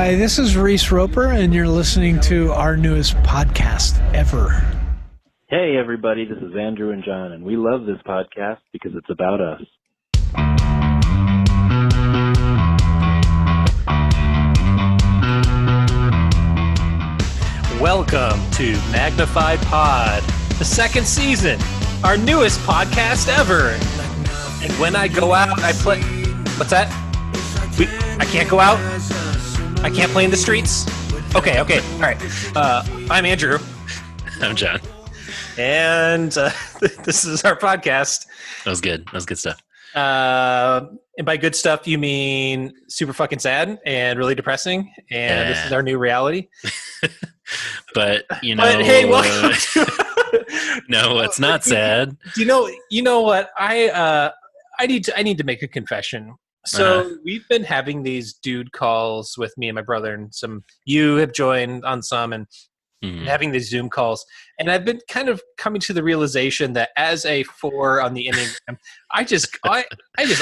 Hi, this is Reese Roper, and you're listening to our newest podcast ever. Hey, everybody, this is Andrew and John, and we love this podcast because it's about us. Welcome to Magnified Pod, the second season, our newest podcast ever. And when I go out, I play... What's that? I can't go out? I can't play in the streets? Okay, all right. I'm Andrew. I'm John. And this is our podcast. That was good. That was good stuff. And by good stuff, you mean super fucking sad and really depressing. And This is our new reality. But, you know... But hey, welcome to... No, it's not sad. You know what? I need to make a confession. So we've been having these dude calls with me and my brother, and you have joined on some, and having these Zoom calls. And I've been kind of coming to the realization that as a 4 on the Enneagram, I just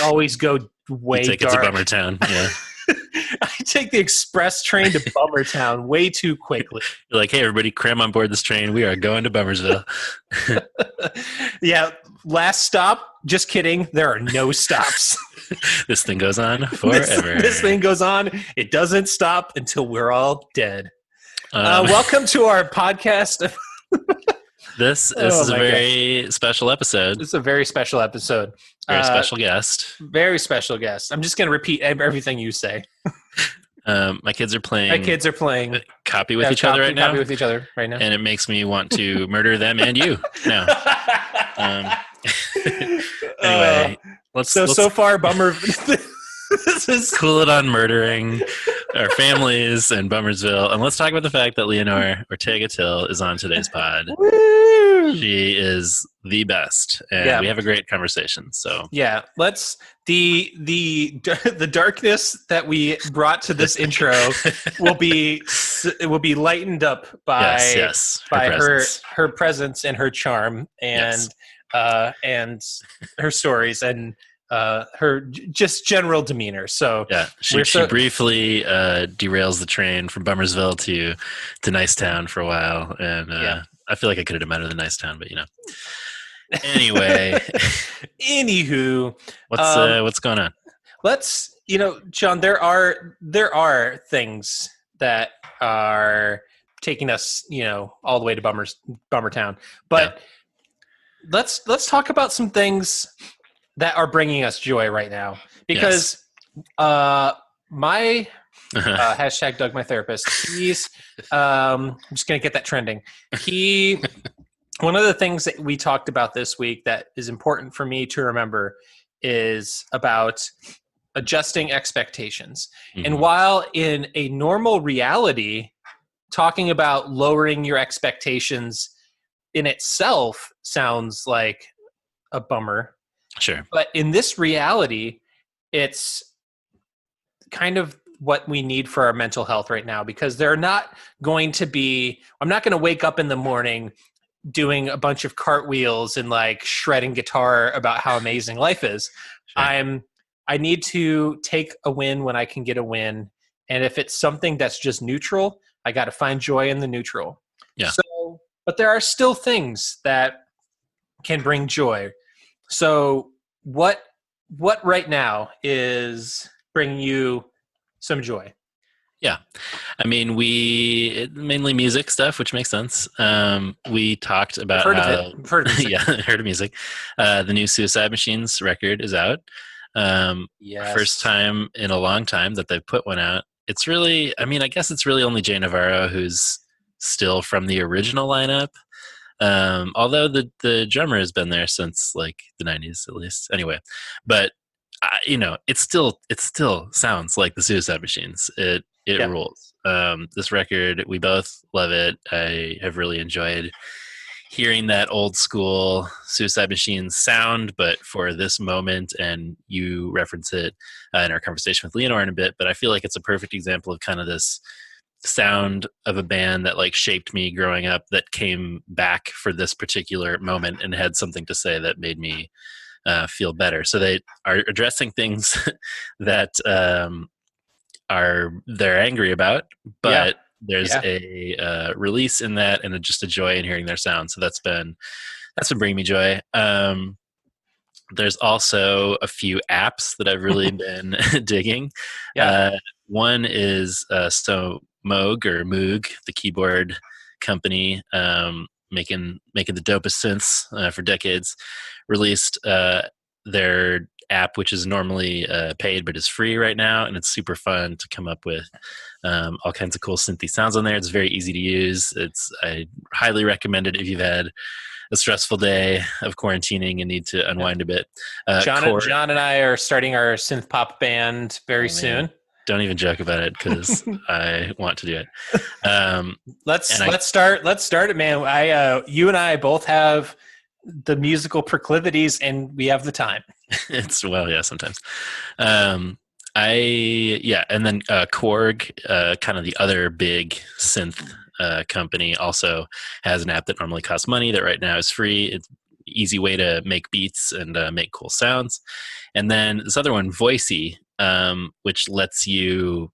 always go way you take dark. it to Bummer Town, yeah. I take the express train to Bummer Town way too quickly. You're like, hey, everybody, cram on board this train. We are going to Bummersville. Yeah, last stop. Just kidding. There are no stops. This thing goes on forever. This thing goes on. It doesn't stop until we're all dead. Welcome to our podcast. This is a very special episode. This is a very special episode. Very special guest. Very special guest. I'm just going to repeat everything you say. My kids are playing copy with each other right now. Copy with each other right now. And it makes me want to murder them and you now. Anyway, so far, Bummer. This is cool it on murdering our families in Bummersville. And let's talk about the fact that Leanor Ortega Till is on today's pod. Woo! She is the best, and we have a great conversation. So yeah, let's the darkness that we brought to this intro will be lightened up by her presence and her charm and her stories and her just general demeanor. So yeah, she briefly derails the train from Bummersville to Nicetown for a while, and I feel like I could have met her in Nicetown, but you know. Anyway, anywho, what's going on? Let's John. There are things that are taking us all the way to Bummertown, but let's talk about some things that are bringing us joy right now, because my hashtag Doug, my therapist, he's I'm just going to get that trending. One of the things that we talked about this week that is important for me to remember is about adjusting expectations. Mm-hmm. And while in a normal reality, talking about lowering your expectations in itself sounds like a bummer. Sure. But in this reality, it's kind of what we need for our mental health right now, because I'm not going to wake up in the morning doing a bunch of cartwheels and like shredding guitar about how amazing life is. Sure. I need to take a win when I can get a win. And if it's something that's just neutral, I got to find joy in the neutral. Yeah. So, but there are still things that can bring joy. So what right now is bringing you some joy? Yeah. I mean, mainly music stuff, which makes sense. We talked about heard of music. Yeah, heard of music. The new Suicide Machines record is out. Yes. First time in a long time that they've put one out. It's really, I guess it's really only Jay Navarro who's still from the original lineup. Although the drummer has been there since like the 90s at least. Anyway, but it still sounds like the Suicide Machines. It rules. This record, we both love it. I have really enjoyed hearing that old school Suicide Machines sound, but for this moment, and you reference it in our conversation with Leanor in a bit, but I feel like it's a perfect example of kind of this sound of a band that like shaped me growing up, that came back for this particular moment and had something to say that made me feel better. So they are addressing things that they're angry about, but there's Yeah. a release in that and just a joy in hearing their sound. So that's been bringing me joy. There's also a few apps that I've really been digging. Yeah. One is Moog, the keyboard company, making the dopest synths for decades, released their app, which is normally paid but is free right now, and it's super fun to come up with all kinds of cool synthy sounds on there. It's very easy to use. I highly recommend it if you've had a stressful day of quarantining and need to unwind a bit. John and I are starting our synth pop band very soon. Don't even joke about it because I want to do it. Let's start it, man. You and I both have the musical proclivities and we have the time. Sometimes. And then Korg, kind of the other big synth company, also has an app that normally costs money that right now is free. It's an easy way to make beats and make cool sounds. And then this other one, Voicey, which lets you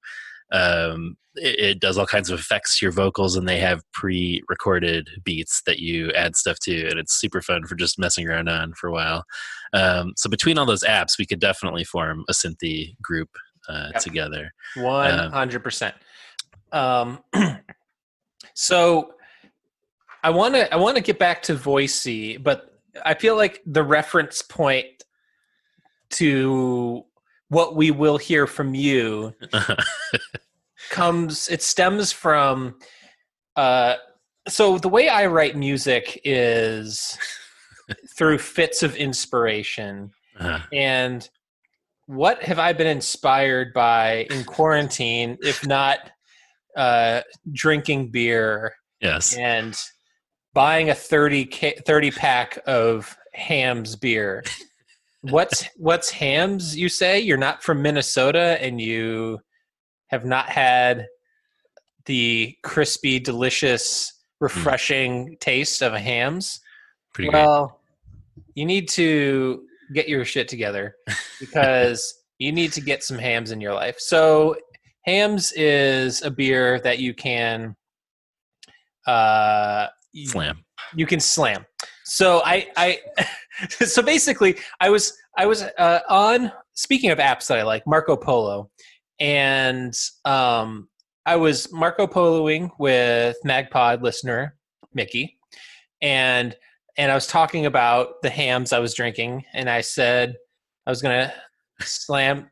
it does all kinds of effects to your vocals, and they have pre-recorded beats that you add stuff to, and it's super fun for just messing around on for a while. So between all those apps, we could definitely form a synthy group together. 100%. So I want to get back to Voicey, but I feel like the reference point to what we will hear from you stems from so the way I write music is through fits of inspiration. And what have I been inspired by in quarantine, if not drinking beer? Yes. And buying a 30 pack of Hamm's beer. What's Hamm's, you say? You're not from Minnesota and you have not had the crispy, delicious, refreshing taste of a Hamm's? Pretty great. You need to get your shit together because you need to get some Hamm's in your life. So Hamm's is a beer that you can slam. You can slam. So so basically I was on, speaking of apps that I like, Marco Polo, and I was Marco Poloing with MagPod listener Mickey, and I was talking about the Hamm's I was drinking, and I said I was gonna slam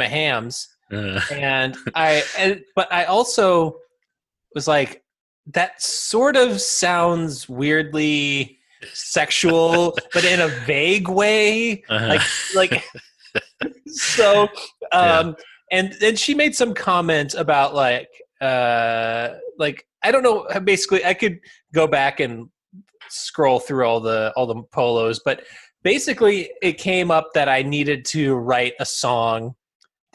a Hamm's, but I also was like, that sort of sounds weirdly sexual, but in a vague way. Like so. And then she made some comment about like I don't know. Basically, I could go back and scroll through all the polos, but basically, it came up that I needed to write a song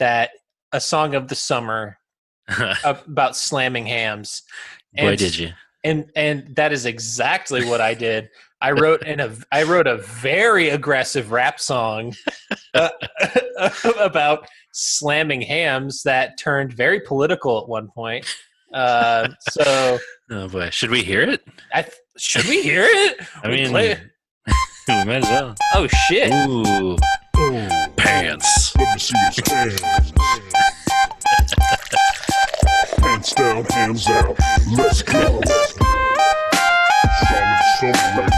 of the summer about slamming Hamm's. Boy, did you! And that is exactly what I did. I wrote a very aggressive rap song about slamming Hamm's that turned very political at one point. Oh boy, should we hear it? Should we hear it? I mean, we might as well. Oh shit! Ooh, pants. Let me see his hands. Hands down, hands out. Let's go. Something like that.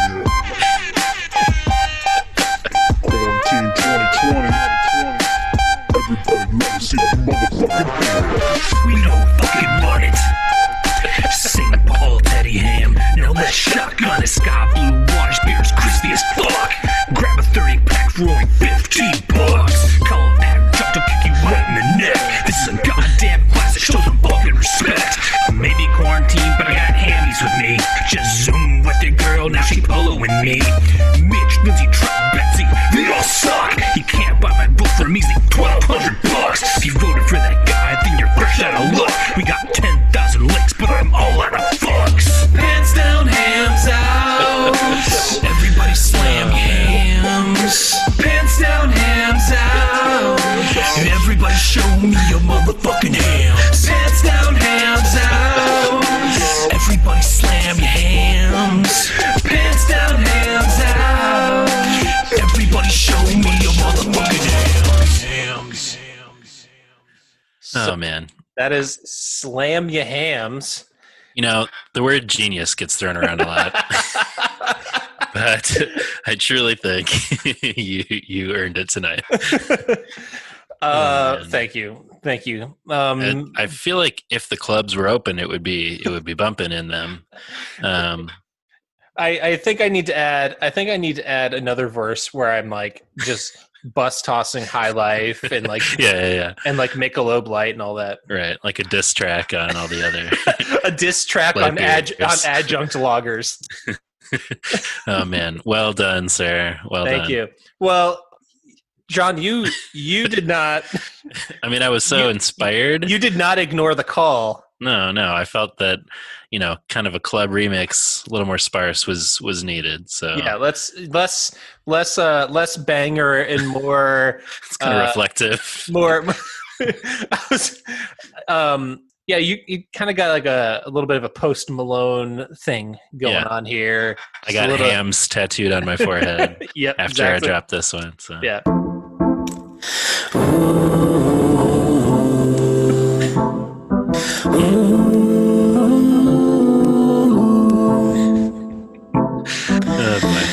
Quarantine 2020. Everybody let me see the motherfucking hands. We don't fucking want it. St. Paul Teddy Ham. Now let's shotgun a sky blue waters. Beer's crispy as fuck. Grab a 30 pack for only $15. Call an act, drop to kick you right in the neck. This is a goddamn classic, show some fucking respect. Maybe quarantine, but I got hammies with me. Just zoom with your girl, now she poloing me. Mitch, Lindsay, Truck, Betsy, they all suck. You can't buy my vote for a measly $1,200. If you voted for that guy, then you're fresh out of luck. We got 10,000 links, but I'm all out of fucks. Pants down, hams out. Oh man. That is slam ya hams. You know, the word genius gets thrown around a lot. But I truly think you earned it tonight. Thank you. I feel like if the clubs were open, it would be bumping in them. I think I need to add another verse where I'm like just bus tossing High Life and like yeah, and like Michelob Light and all that. right, like a diss track on all the other. A diss track on adjunct loggers. Oh man, well done, sir. Well done. Thank you. Well, John, you did not. I mean, I was so inspired. You did not ignore the call. No, I felt that, kind of a club remix, a little more sparse was needed. So yeah, less banger and more. It's kind of reflective. More. Yeah, you kind of got like a little bit of a Post Malone thing going on here. I got hams tattooed on my forehead. Yep, after I dropped this one. So yeah. Oh boy.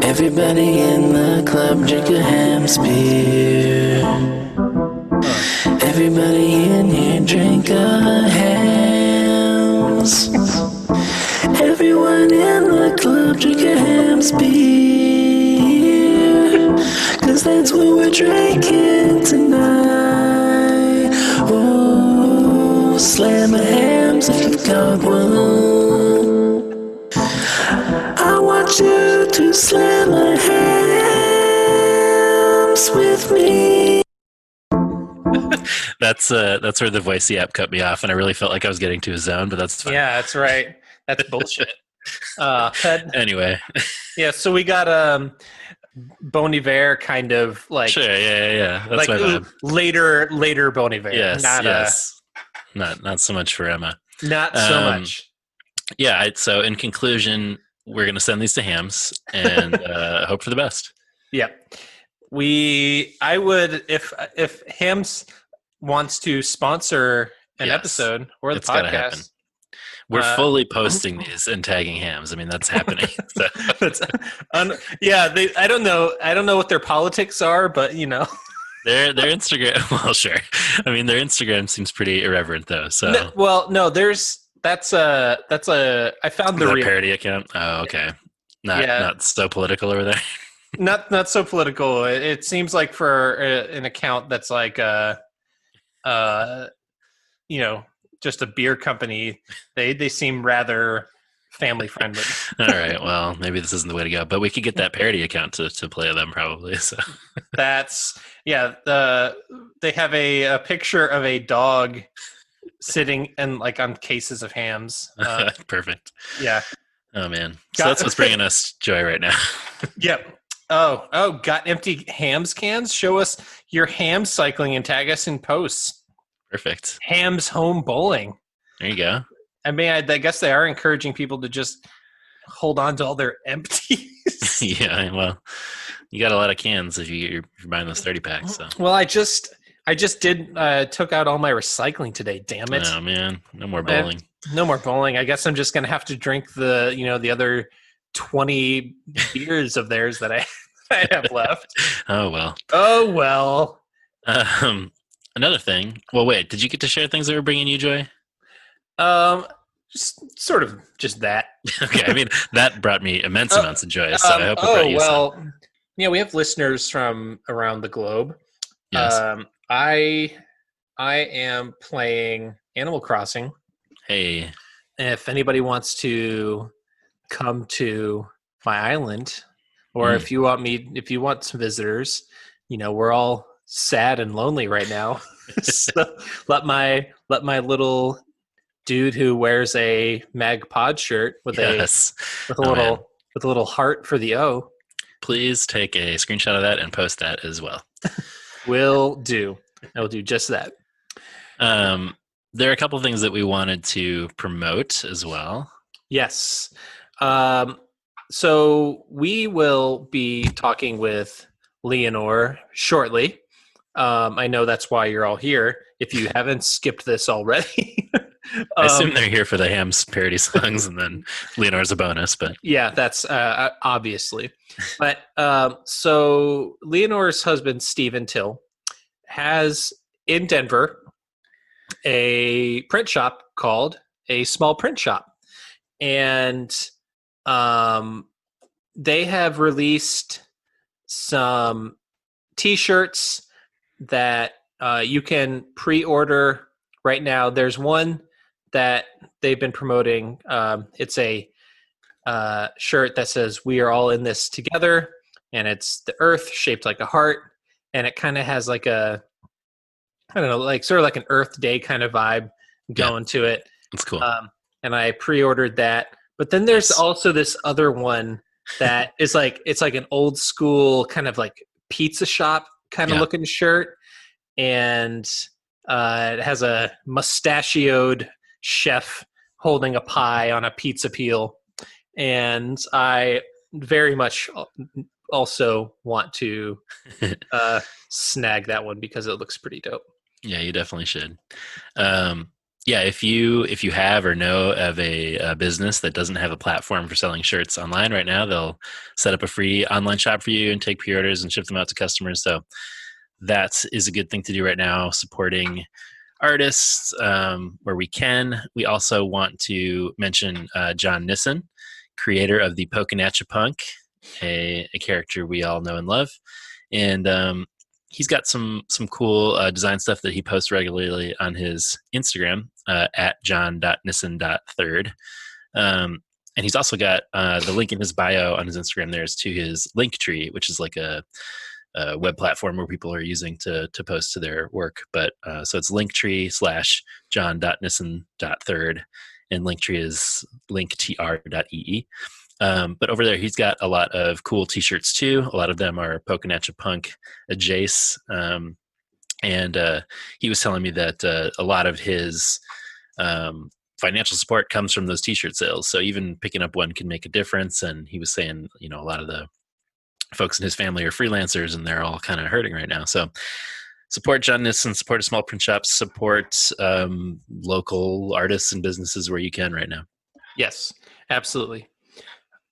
Everybody in the club drink a Hamm's beer. Everybody in here drink a Hamm's. Everyone in the club drink a Hamm's beer. 'Cause that's what we're drinking tonight. Oh, slam a Hamm's if you've got one. I want you to slam a Hamm's with me. That's where the Voicey app cut me off, and I really felt like I was getting to a zone, but that's fine. Yeah, that's right. That's bullshit. Anyway. Yeah, so we got Bon Iver kind of like Sure, yeah. That's like my vibe. later Bon Iver. Yes. Not so much for Emma. Not so much. Yeah, so in conclusion, we're going to send these to Hams and hope for the best. Yeah. I would if Hams wants to sponsor an episode or the it's gotta happen. podcast. We're fully posting these and tagging Hams. I mean, that's happening. So. I don't know what their politics are, but Their Instagram. Well, sure. I mean, their Instagram seems pretty irreverent, though. So I found the parody account. Oh, okay. Not so political over there. Not so political. It seems like for an account that's like just a beer company, they seem rather family friendly. All right. Well, maybe this isn't the way to go, but we could get that parody account to play them probably. So that's they have a picture of a dog sitting and like on cases of hams. Perfect. Yeah. Oh man. So that's what's bringing us joy right now. Yep. Oh, got empty Hams cans? Show us your ham cycling and tag us in posts. Perfect. Hams home bowling. There you go. I mean, I guess they are encouraging people to just hold on to all their empties. Yeah, well, you got a lot of cans if you're buying those 30 packs. So. Well, I just took out all my recycling today. Damn it! Oh man, no more bowling. No more bowling. I guess I'm just gonna have to drink the other 20 beers of theirs that I have left. Oh well. Oh well. Another thing. Well, wait. Did you get to share things that were bringing you joy? Just sort of just that. Okay. I mean, that brought me immense amounts of joy. So I hope it brought you some. Yeah, we have listeners from around the globe. Yes. I am playing Animal Crossing. Hey. If anybody wants to come to my island, or if you want some visitors, we're all sad and lonely right now. So let my little dude who wears a Mag Pod shirt with a little heart for the O. Please take a screenshot of that and post that as well. Will do. I will do just that. There are a couple of things that we wanted to promote as well. Yes. So we will be talking with Leanor shortly. I know that's why you're all here. If you haven't skipped this already, I assume they're here for the Hamm's parody songs, and then Leanor's a bonus. But yeah, that's obviously. But so Leanor's husband, Stephen Till, has in Denver a print shop called A Small Print Shop. And they have released some T-shirts that you can pre-order right now. There's one that they've been promoting. It's a shirt that says "We are all in this together," and it's the Earth shaped like a heart, and it kind of has like a, I don't know, like sort of like an Earth Day kind of vibe going to it. It's cool. And I pre-ordered that. But then there's also this other one that is like, it's like an old school kind of like pizza shop kind of looking shirt. And it has a mustachioed chef holding a pie on a pizza peel. And I very much also want to snag that one because it looks pretty dope. Yeah, you definitely should. If you have or know of a business that doesn't have a platform for selling shirts online right now, they'll set up a free online shop for you and take pre-orders and ship them out to customers. So that is a good thing to do right now, supporting artists where we can. We also want to mention John Nissen, creator of the Pokinatcha a character we all know and love. And he's got some cool design stuff that he posts regularly on his Instagram at john.nissen.third. And he's also got the link in his bio on his Instagram there is to his Linktree, which is like a web platform where people are using to post to their work. But so it's linktree/john.nissen.third, and Linktree is linktr.ee. But over there, he's got a lot of cool T-shirts too. A lot of them are Pokinatcha Punk adjacent. And he was telling me that a lot of his financial support comes from those T-shirt sales. So even picking up one can make a difference. And he was saying, a lot of the folks in his family are freelancers, and they're all kind of hurting right now. So support John Nissen, support a small print shop, support local artists and businesses where you can right now. Yes, absolutely.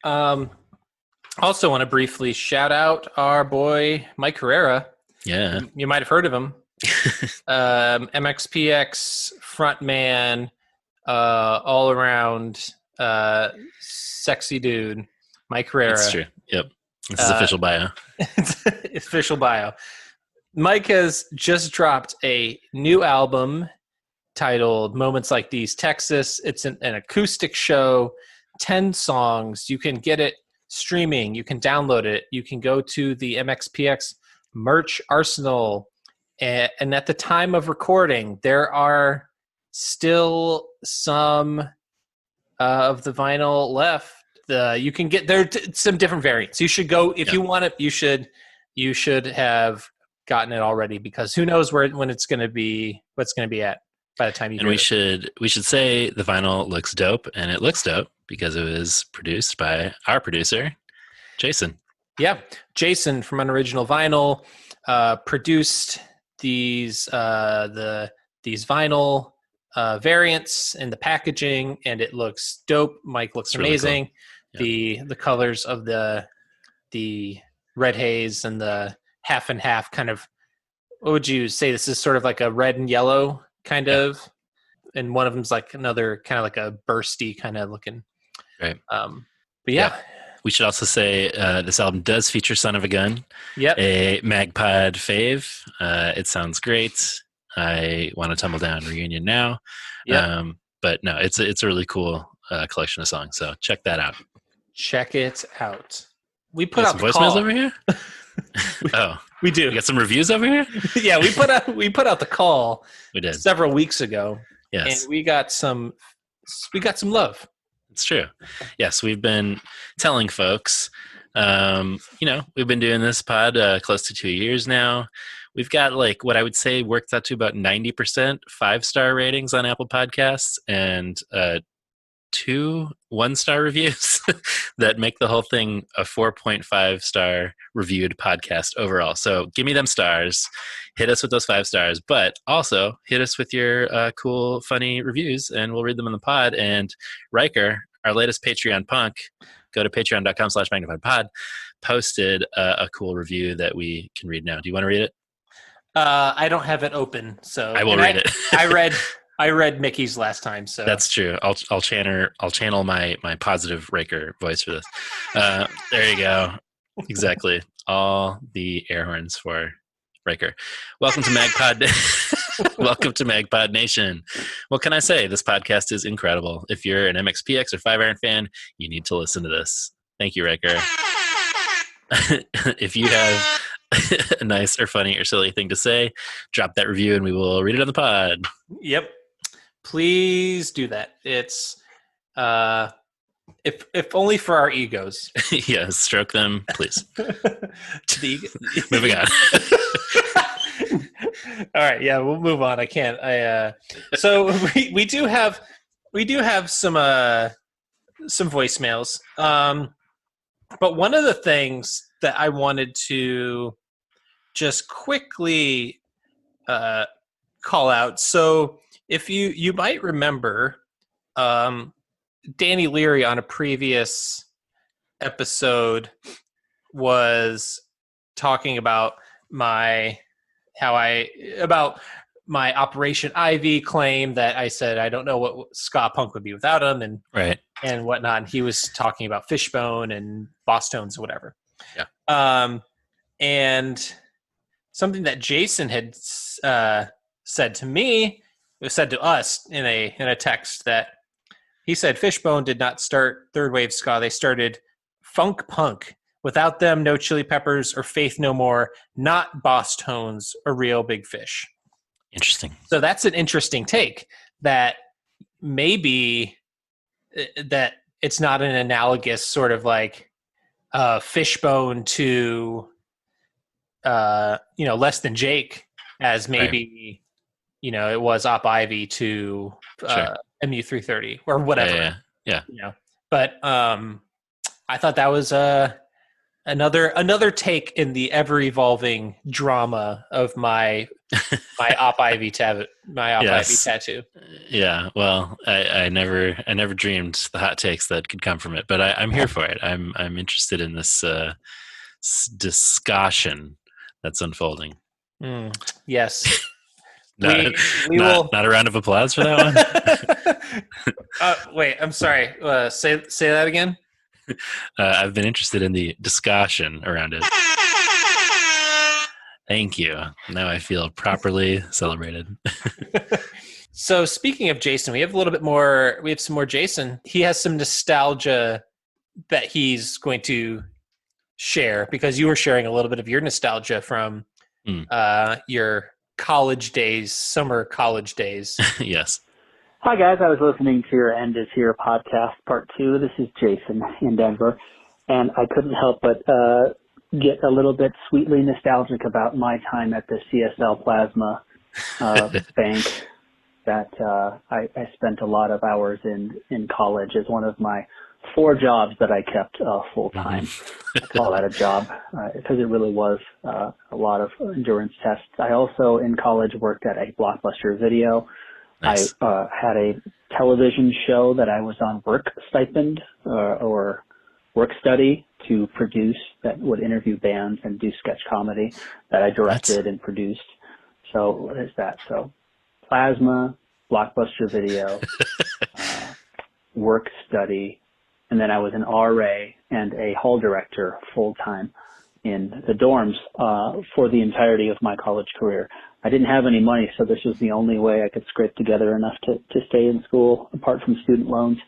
Also want to briefly shout out our boy Mike Herrera. Yeah, you might have heard of him. MXPX frontman, all around sexy dude, Mike Herrera. That's true. Yep, this is official bio. Official bio. Mike has just dropped a new album titled "Moments Like These, Texas." It's an acoustic show. 10 songs. You can get it streaming. You can download it. You can go to the MXPX merch arsenal. And at the time of recording, there are still some of the vinyl left. You can get there some different variants. You should go if you want it. You should have gotten it already, because who knows when it's going to be, what's going to be at by the time you. And we should say the vinyl looks dope, and it looks dope because it was produced by our producer, Jason. Yeah, Jason from Unoriginal Vinyl produced these vinyl variants in the packaging, and it looks dope. Mike looks amazing. Really cool. The colors of the red haze and the half and half kind of. What would you say? This is sort of like a red and yellow kind of, and one of them's like another kind of like a bursty kind of looking. Right. But yeah. We should also say this album does feature Son of a Gun. Yep. A Magpod fave. It sounds great. I want to tumble down reunion now. Yep. But no, it's a really cool collection of songs. So check that out. Check it out. We put out some voicemails over here. We do. We got some reviews over here. Yeah, we put out the call. We did several weeks ago. Yes, and we got some love. It's true. Yes, we've been telling folks. We've been doing this pod close to 2 years now. We've got like what I would say works out to about 90% 5-star ratings on Apple Podcasts, and 2 1-star reviews that make the whole thing a 4.5-star reviewed podcast overall. So give me them stars, hit us with those 5 stars, but also hit us with your cool, funny reviews, and we'll read them on the pod. And Riker, our latest Patreon punk, go to patreon.com/magnifiedpod, posted a cool review that we can read now. Do you want to read it? I don't have it open, so I will read it. I read Mickey's last time, so that's true. I'll channel my positive Riker voice for this. There you go. Exactly. All the air horns for Riker. Welcome to MagPod. Welcome to MagPod Nation. What can I say? This podcast is incredible. If you're an MXPX or 5-Iron fan, you need to listen to this. Thank you, Riker. If you have a nice or funny or silly thing to say, drop that review and we will read it on the pod. Yep. Please do that. It's if only for our egos. Yes, stroke them, please. Moving on. All right, yeah, we'll move on. I can't. So we do have some voicemails. But one of the things that I wanted to just quickly call out. So if you might remember, Danny Leary on a previous episode was talking about my Operation Ivy claim that I said I don't know what ska punk would be without him, and right and whatnot. And he was talking about Fishbone and Boss Tones or whatever. Yeah. And something that Jason had said to me, it said to us in a text, that he said Fishbone did not start third wave ska. They started funk punk. Without them, no Chili Peppers or Faith No More, not Boss Tones or Real Big Fish. Interesting. So that's an interesting take, that maybe that it's not an analogous sort of like Fishbone to Less Than Jake, as maybe right. It was Op Ivy to sure. MU330 or whatever. Yeah. But I thought that was another take in the ever evolving drama of my Op Ivy Ivy tattoo. Yeah, well, I never dreamed the hot takes that could come from it, but I'm here for it. I'm interested in this discussion that's unfolding. Yes. Not a round of applause for that one. Wait, I'm sorry. Say that again. I've been interested in the discussion around it. Thank you. Now I feel properly celebrated. So speaking of Jason, we have some more Jason. He has some nostalgia that he's going to share, because you were sharing a little bit of your nostalgia from your college days, summer college days. Yes. Hi, guys. I was listening to your End is Here podcast, part 2. This is Jason in Denver, and I couldn't help but get a little bit sweetly nostalgic about my time at the CSL Plasma bank that I spent a lot of hours in college as one of my 4 jobs that I kept full-time. I call that a job because it really was a lot of endurance tests. I also, in college, worked at a Blockbuster Video. Nice. I had a television show that I was on work stipend or work study to produce, that would interview bands and do sketch comedy, that I directed and produced. So what is that? So Plasma, Blockbuster Video, work study, and then I was an RA and a hall director full-time in the dorms for the entirety of my college career. I didn't have any money, so this was the only way I could scrape together enough to stay in school, apart from student loans.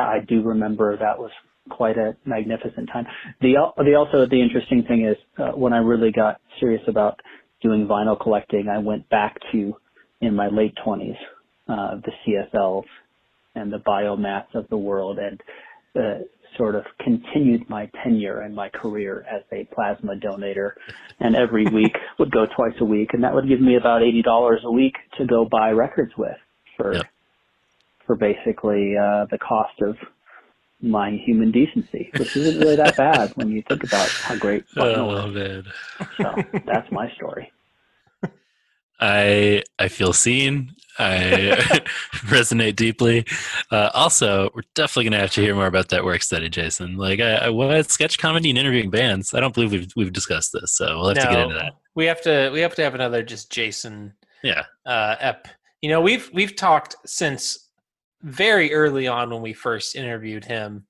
I do remember that was quite a magnificent time. The interesting thing is when I really got serious about doing vinyl collecting, I went back to, in my late 20s, the CSLs and the Biomats of the world, and sort of continued my tenure and my career as a plasma donator, and every week would go twice a week, and that would give me about $80 a week to go buy records with for for basically the cost of my human decency, which isn't really that bad when you think about how great vinyl is. Man. So that's my story. I feel seen. I resonate deeply. Also, we're definitely going to have to hear more about that work study, Jason. Like, what sketch comedy and interviewing bands? I don't believe we've discussed this, so we'll have to get into that. We have to have another just Jason. Yeah. Ep. We've talked since very early on when we first interviewed him.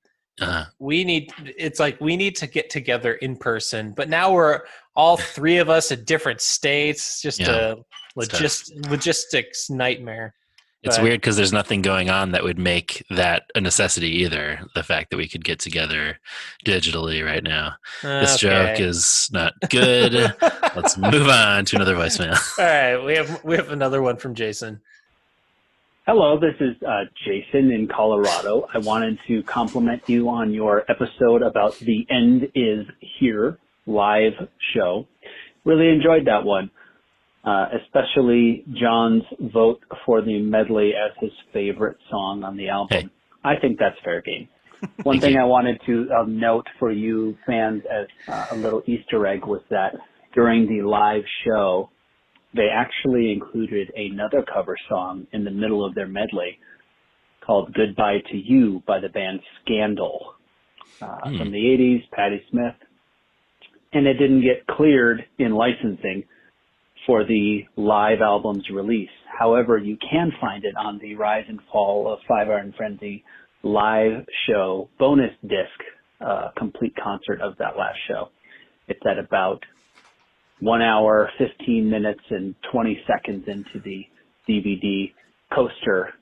We need to get together in person, but now we're all three of us at different states. Just a logistics nightmare. It's weird because there's nothing going on that would make that a necessity either. The fact that we could get together digitally right now. This joke is not good. Let's move on to another voicemail. All right, we have another one from Jason. Hello, this is Jason in Colorado. I wanted to compliment you on your episode about The End Is Here live show. Really enjoyed that one, especially John's vote for the medley as his favorite song on the album. Hey. I think that's fair game. One thing I wanted to note for you fans as a little Easter egg was that during the live show, they actually included another cover song in the middle of their medley called Goodbye to You by the band Scandal from the 80s, Patti Smith. And it didn't get cleared in licensing for the live album's release. However, you can find it on the Rise and Fall of Five Iron Frenzy live show bonus disc, complete concert of that last show. It's at about 1 hour, 15 minutes, and 20 seconds into the DVD poster,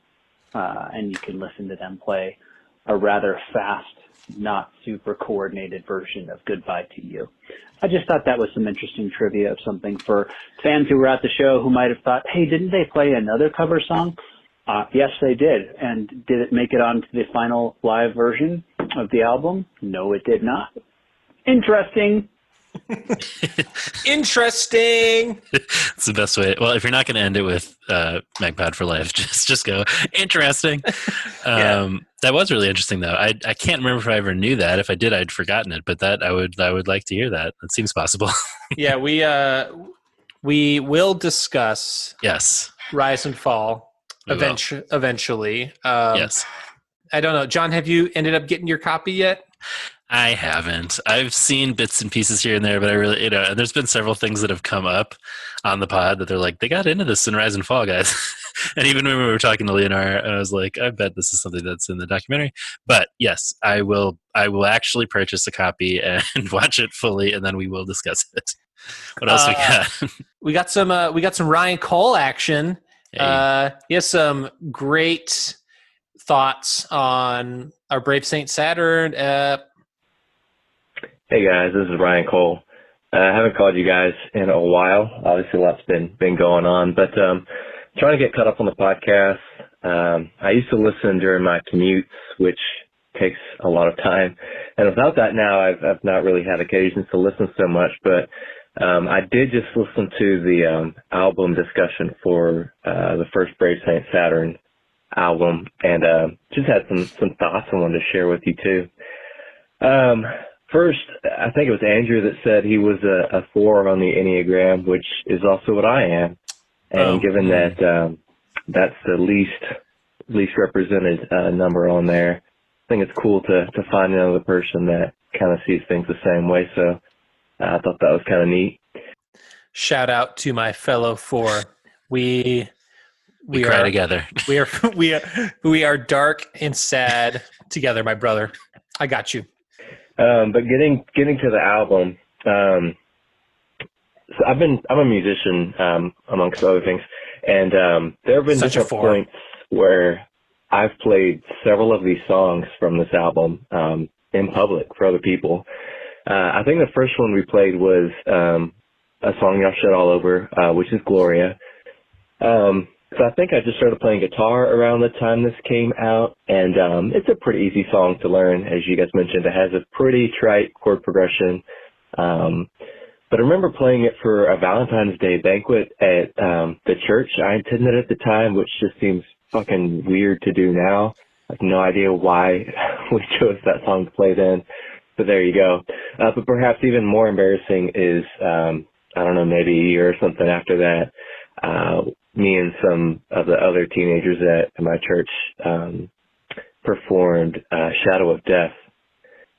and you can listen to them play a rather fast, not super coordinated version of Goodbye to You. I just thought that was some interesting trivia of something for fans who were at the show who might have thought, hey, didn't they play another cover song? Yes, they did. And did it make it onto the final live version of the album? No, it did not. Interesting. Interesting. It's the best way. Well, if you're not going to end it with Magpod for life, just go interesting. That was really interesting, though. I can't remember if I ever knew that. If I did, I'd forgotten it. But that I would like to hear that. It seems possible. Yeah, we will discuss. Yes. Rise and Fall eventually. Yes. I don't know, John. Have you ended up getting your copy yet? I haven't. I've seen bits and pieces here and there, but I really, and there's been several things that have come up on the pod that they're like, they got into this in Rise and Fall, guys. And even when we were talking to Leanor, I was like, I bet this is something that's in the documentary. But yes, I will actually purchase a copy and watch it fully, and then we will discuss it. What else we got? We got some Ryan Cole action. Hey. He has some great thoughts on our Brave Saint Saturn. Hey guys, this is Ryan Cole. I haven't called you guys in a while. Obviously, a lot's been going on, but trying to get caught up on the podcast. I used to listen during my commutes, which takes a lot of time, and without that now, I've not really had occasions to listen so much. But I did just listen to the album discussion for the first Brave Saint Saturn album, and just had some thoughts I wanted to share with you too. First, I think it was Andrew that said he was a 4 on the Enneagram, which is also what I am. And given that that's the least represented number on there, I think it's cool to find another person that kind of sees things the same way. So I thought that was kind of neat. Shout out to my fellow 4. We cry together. We are dark and sad together, my brother. I got you. But getting to the album, so I'm a musician, amongst other things, and there have been different points where I've played several of these songs from this album in public for other people. I think the first one we played was a song y'all shit all over, which is Gloria. So I think I just started playing guitar around the time this came out, and it's a pretty easy song to learn. As you guys mentioned, it has a pretty trite chord progression. But I remember playing it for a Valentine's Day banquet at the church I attended at the time, which just seems fucking weird to do now. I have no idea why we chose that song to play then, but there you go. But perhaps even more embarrassing is, I don't know, maybe a year or something after that, me and some of the other teenagers at my church performed Shadow of Death.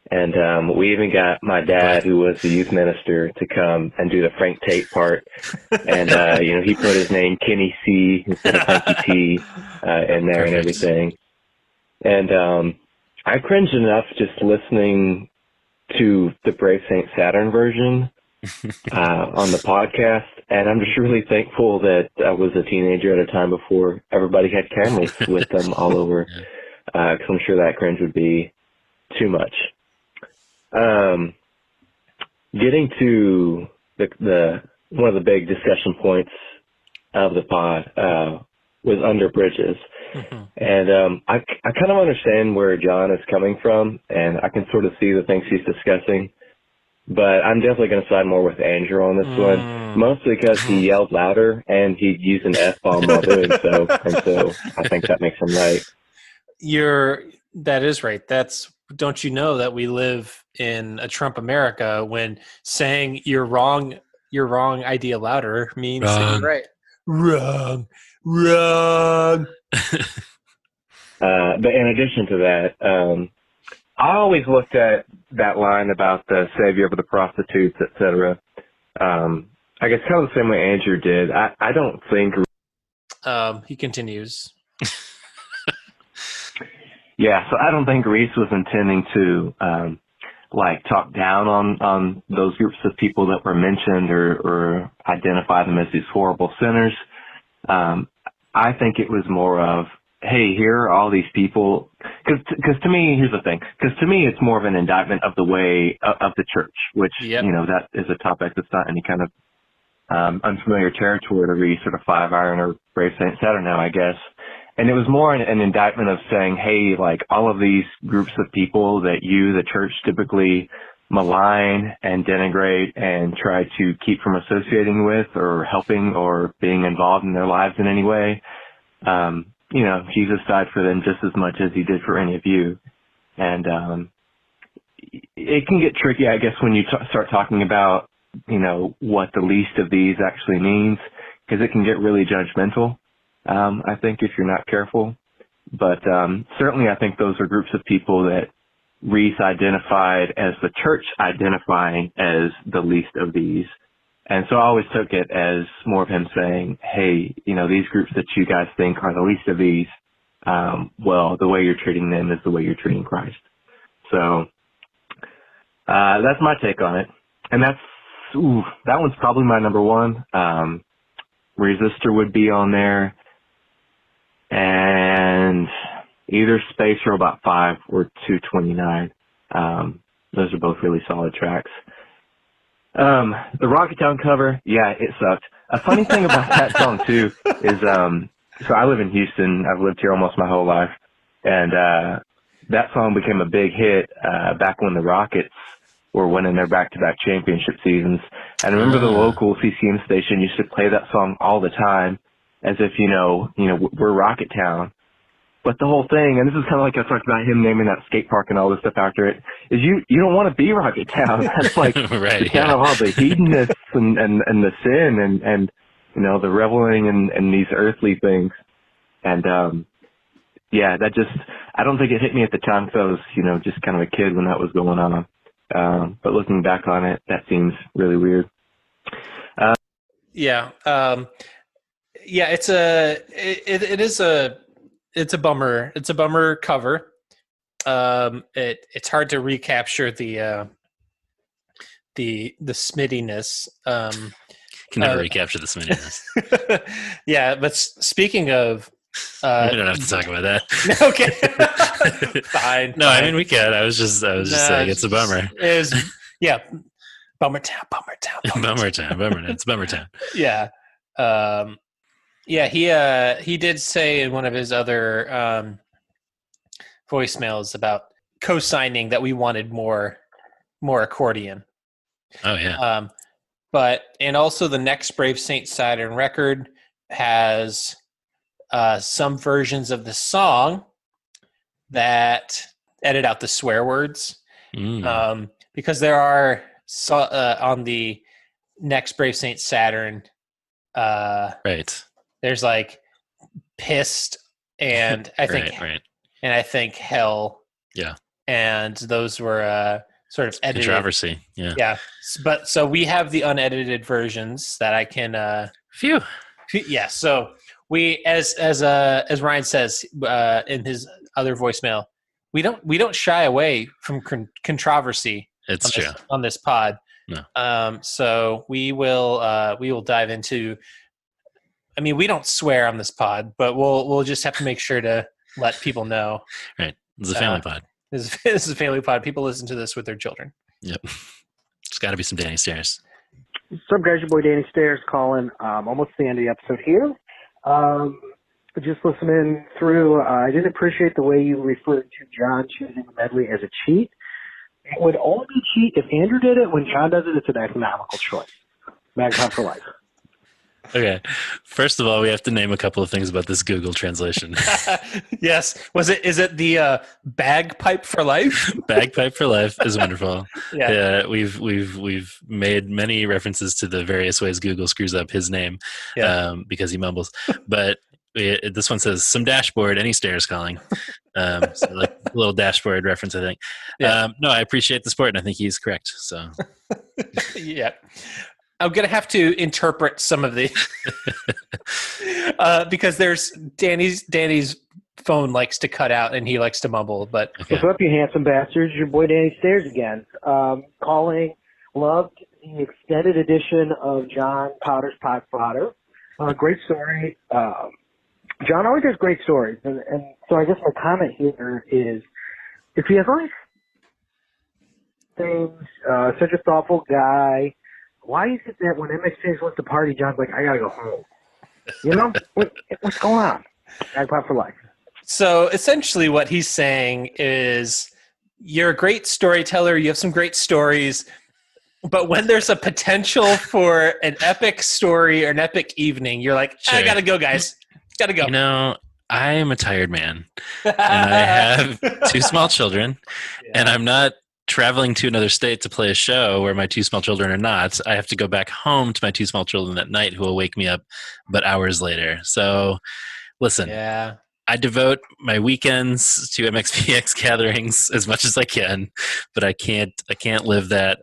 And we even got my dad, who was the youth minister, to come and do the Frank Tate part. And, he put his name Kenny C instead of Frankie T in there. Perfect. And everything. And I cringed enough just listening to the Brave St. Saturn version on the podcast. And I'm just really thankful that I was a teenager at a time before everybody had cameras with them all over. Because I'm sure that cringe would be too much. Getting to the one of the big discussion points of the pod was under bridges. Mm-hmm. And I kind of understand where John is coming from, and I can sort of see the things he's discussing. But I'm definitely going to side more with Andrew on this one, mostly because he yelled louder and he used an F-bomb while doing so. And so I think that makes him right. That is right. Don't you know that we live in a Trump America when saying you're wrong idea louder means that you're right. Wrong. But in addition to that, I always looked at that line about the savior of the prostitutes, etc. I guess kind of the same way Andrew did. I don't think. He continues. Yeah, so I don't think Reese was intending to talk down on those groups of people that were mentioned or identify them as these horrible sinners. I think it was more of, hey, here are all these people. Because to me, here's the thing. Because to me, it's more of an indictment of the way of the church, which, that is a topic that's not any kind of unfamiliar territory to Reese or to Five Iron or Brave St. Saturn now, I guess. And it was more an indictment of saying, hey, all of these groups of people that you, the church, typically malign and denigrate and try to keep from associating with or helping or being involved in their lives in any way, Jesus died for them just as much as he did for any of you. And it can get tricky, I guess, when you start talking about, what the least of these actually means, because it can get really judgmental. I think if you're not careful, but certainly I think those are groups of people that Reese identified as the church identifying as the least of these. And so I always took it as more of him saying, hey, these groups that you guys think are the least of these, well, the way you're treating them is the way you're treating Christ. So that's my take on it. And that one's probably my number one. Resistor would be on there. And either Space Robot 5 or 229. Those are both really solid tracks. The Rocketown cover, yeah, it sucked. A funny thing about that song, too, is so I live in Houston. I've lived here almost my whole life. And that song became a big hit back when the Rockets were winning their back-to-back championship seasons. And I remember the local CCM station used to play that song all the time, as if, we're Rocket Town. But the whole thing, and this is kind of like I talked about him naming that skate park and all this stuff after it, is you don't want to be Rocket Town. That's like right, the town of all the hedonists and the sin and the reveling in these earthly things. And, that just, I don't think it hit me at the time because I was, just kind of a kid when that was going on. But looking back on it, that seems really weird. It's a bummer. It's a bummer cover. It's hard to recapture the smittiness. Can never recapture the smittiness. Yeah, but speaking of, we don't have to talk about that. Okay, fine. No, I mean we can. I was just saying it's a bummer. Bummer town. It's bummer town. Yeah. He did say in one of his other voicemails about co-signing that we wanted more accordion. Oh yeah. And also the next Brave St. Saturn record has some versions of the song that edit out the swear words. Because there are on the next Brave Saint Saturn, right. There's like pissed and I think and I think hell. Yeah. And those were sort of edited. Controversy. Yeah. Yeah. But so we have the unedited versions that I can Phew. Yeah. So we as Ryan says in his other voicemail, we don't shy away from controversy. It's true on this pod. No. So we will dive into. I mean, we don't swear on this pod, but we'll just have to make sure to let people know. Right. This is a family pod. This is a family pod. People listen to this with their children. Yep. There's got to be some Danny Stairs. What's up, guys? Your boy Danny Stairs calling. Almost the end of the episode here. Just listening through, I didn't appreciate the way you referred to John choosing the medley as a cheat. It would only be cheat if Andrew did it. When John does it, it's an economical choice. Magpie for life. Okay. First of all, we have to name a couple of things about this Google translation. Yes. Is it the bagpipe for life? Bagpipe for life is wonderful. Yeah. We've made many references to the various ways Google screws up his name because he mumbles. But this one says some dashboard, any stairs calling. So like a little dashboard reference, I think. Yeah. No, I appreciate the sport, and I think he's correct. So yeah. I'm going to have to interpret some of the because there's Danny's phone likes to cut out and he likes to mumble. But okay. What's up, you handsome bastards? Your boy Danny Stairs again. Calling. Loved the extended edition of John Potter's Pot Fodder. Great story. John always has great stories. And so I guess my comment here is if he has all these things, such a thoughtful guy, why is it that when MXPX wants to party, John's like, I gotta go home? You know? What's going on? Magpie for life. So essentially what he's saying is you're a great storyteller, you have some great stories, but when there's a potential for an epic story or an epic evening, you're like, I gotta go, guys. Gotta go. You know, I am a tired man. And I have two small children, and I'm not traveling to another state to play a show where my two small children are not. I have to go back home to my two small children at night who will wake me up but hours later. So listen, I devote my weekends to MXPX gatherings as much as I can, but I can't live that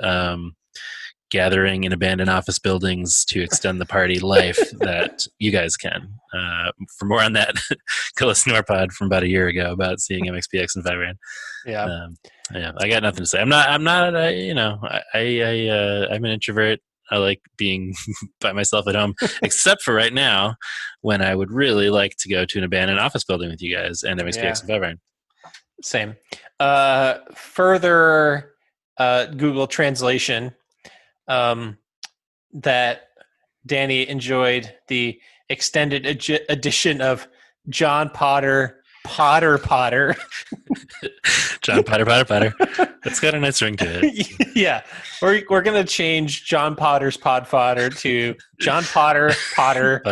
gathering in abandoned office buildings to extend the party life that you guys can. For more on that, go listen to our pod from about a year ago about seeing MXPX in 5 Rand. Yeah, I got nothing to say. I'm not. I'm an introvert. I like being by myself at home, except for right now, when I would really like to go to an abandoned office building with you guys and MXPX in 5 Rand. Same. Further Google translation that Danny enjoyed the extended edition of John Potter. John Potter. That's got a nice ring to it. Yeah. We're going to change John Potter's pod fodder to John Potter. Potter.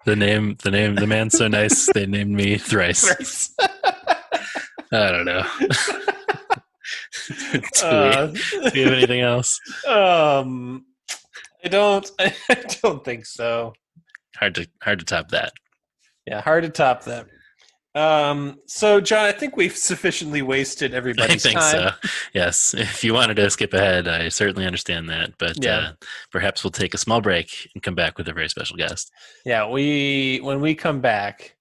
The man's so nice they named me thrice. I don't know. Do we have anything else? I don't think so. Hard to top that. Yeah, hard to top that. So, John, I think we've sufficiently wasted everybody's time. I think so. Yes. If you wanted to skip ahead, I certainly understand that. But perhaps we'll take a small break and come back with a very special guest. Yeah, when we come back,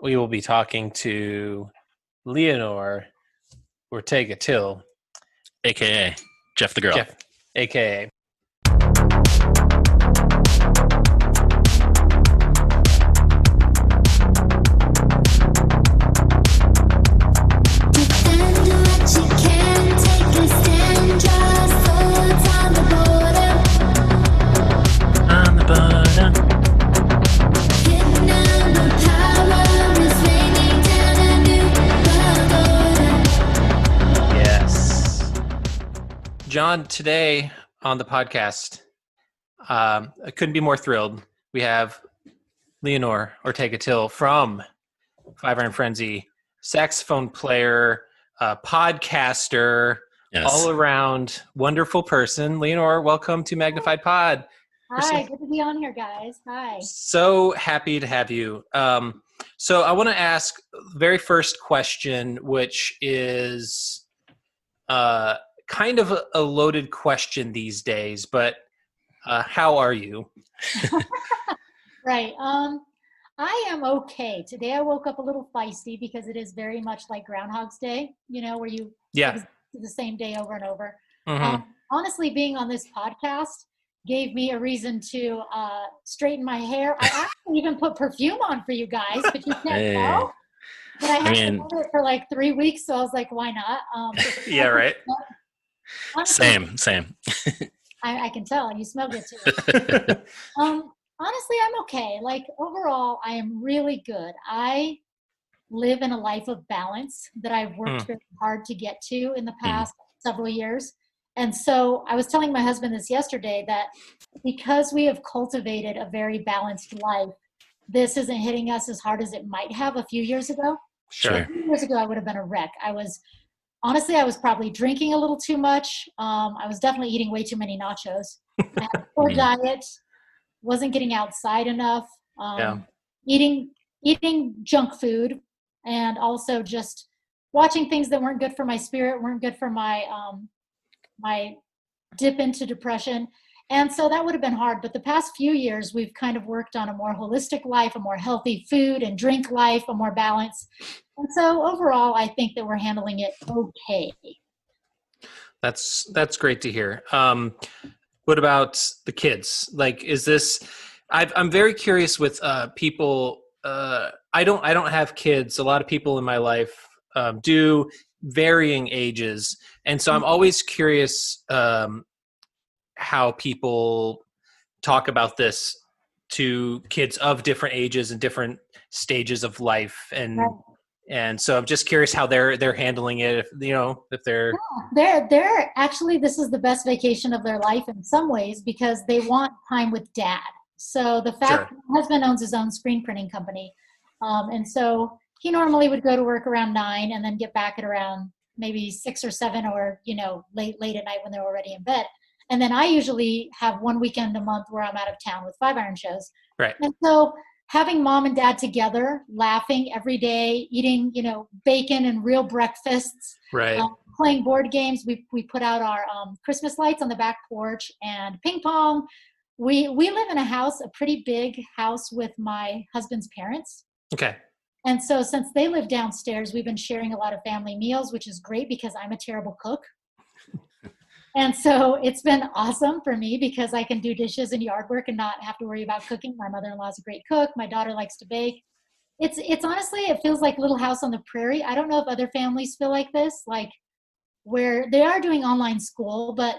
we will be talking to Leanor Ortega Till, a.k.a. Jeff the Girl. a.k.a. John, today on the podcast, I couldn't be more thrilled. We have Leanor Ortega Till from Five Iron Frenzy, saxophone player, podcaster, all around wonderful person. Leanor, welcome to Magnified Pod. Hi, good to be on here, guys. Hi. So happy to have you. So I want to ask the very first question, which is kind of a loaded question these days, but how are you? Right. I am okay. Today I woke up a little feisty because it is very much like Groundhog's Day, where you do the same day over and over. Mm-hmm. Honestly, being on this podcast gave me a reason to straighten my hair. I actually even put perfume on for you guys, but you can't tell. But I had to wear it for like 3 weeks, so I was like, why not? Yeah, right. Honestly, Same. I can tell. You smell good too. Honestly, I'm okay. Like overall, I am really good. I live in a life of balance that I've worked very hard to get to in the past several years. And so I was telling my husband this yesterday that because we have cultivated a very balanced life, this isn't hitting us as hard as it might have a few years ago. Sure. A few years ago, I would have been a wreck. I was probably drinking a little too much. I was definitely eating way too many nachos. I had a poor diet, wasn't getting outside enough, eating junk food, and also just watching things that weren't good for my spirit, weren't good for my my dip into depression. And so that would have been hard. But the past few years, we've kind of worked on a more holistic life, a more healthy food and drink life, a more balance. And so overall, I think that we're handling it okay. That's great to hear. What about the kids? Like, is this? I'm very curious with people. I don't have kids. A lot of people in my life do, varying ages, and so I'm always curious how people talk about this to kids of different ages and different stages of life, and so I'm just curious how they're handling it. If they're actually, this is the best vacation of their life in some ways because they want time with dad. So the fact my husband owns his own screen printing company, and so he normally would go to work around 9 and then get back at around maybe 6 or 7 or late at night when they're already in bed. And then I usually have one weekend a month where I'm out of town with Five Iron shows. Right. And so having mom and dad together, laughing every day, eating, bacon and real breakfasts, right. Playing board games. We put out our Christmas lights on the back porch and ping pong. We live in a pretty big house with my husband's parents. Okay. And so since they live downstairs, we've been sharing a lot of family meals, which is great because I'm a terrible cook. And so it's been awesome for me because I can do dishes and yard work and not have to worry about cooking. My mother-in-law is a great cook. My daughter likes to bake. It's honestly, it feels like Little House on the Prairie. I don't know if other families feel like this, like where they are doing online school, but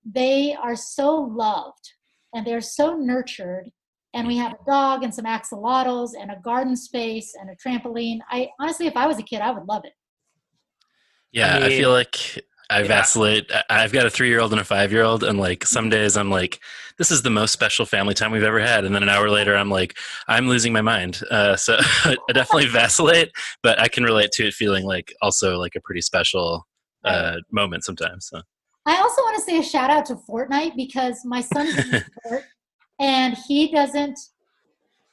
they are so loved and they're so nurtured. And we have a dog and some axolotls and a garden space and a trampoline. I honestly, if I was a kid, I would love it. Yeah, I feel like I vacillate. I've got a 3-year-old and a 5-year-old, and like some days I'm like, this is the most special family time we've ever had, and then an hour later I'm like, I'm losing my mind. So I definitely vacillate, but I can relate to it feeling like also like a pretty special moment sometimes. So I also want to say a shout out to Fortnite because my son's in sport, and he doesn't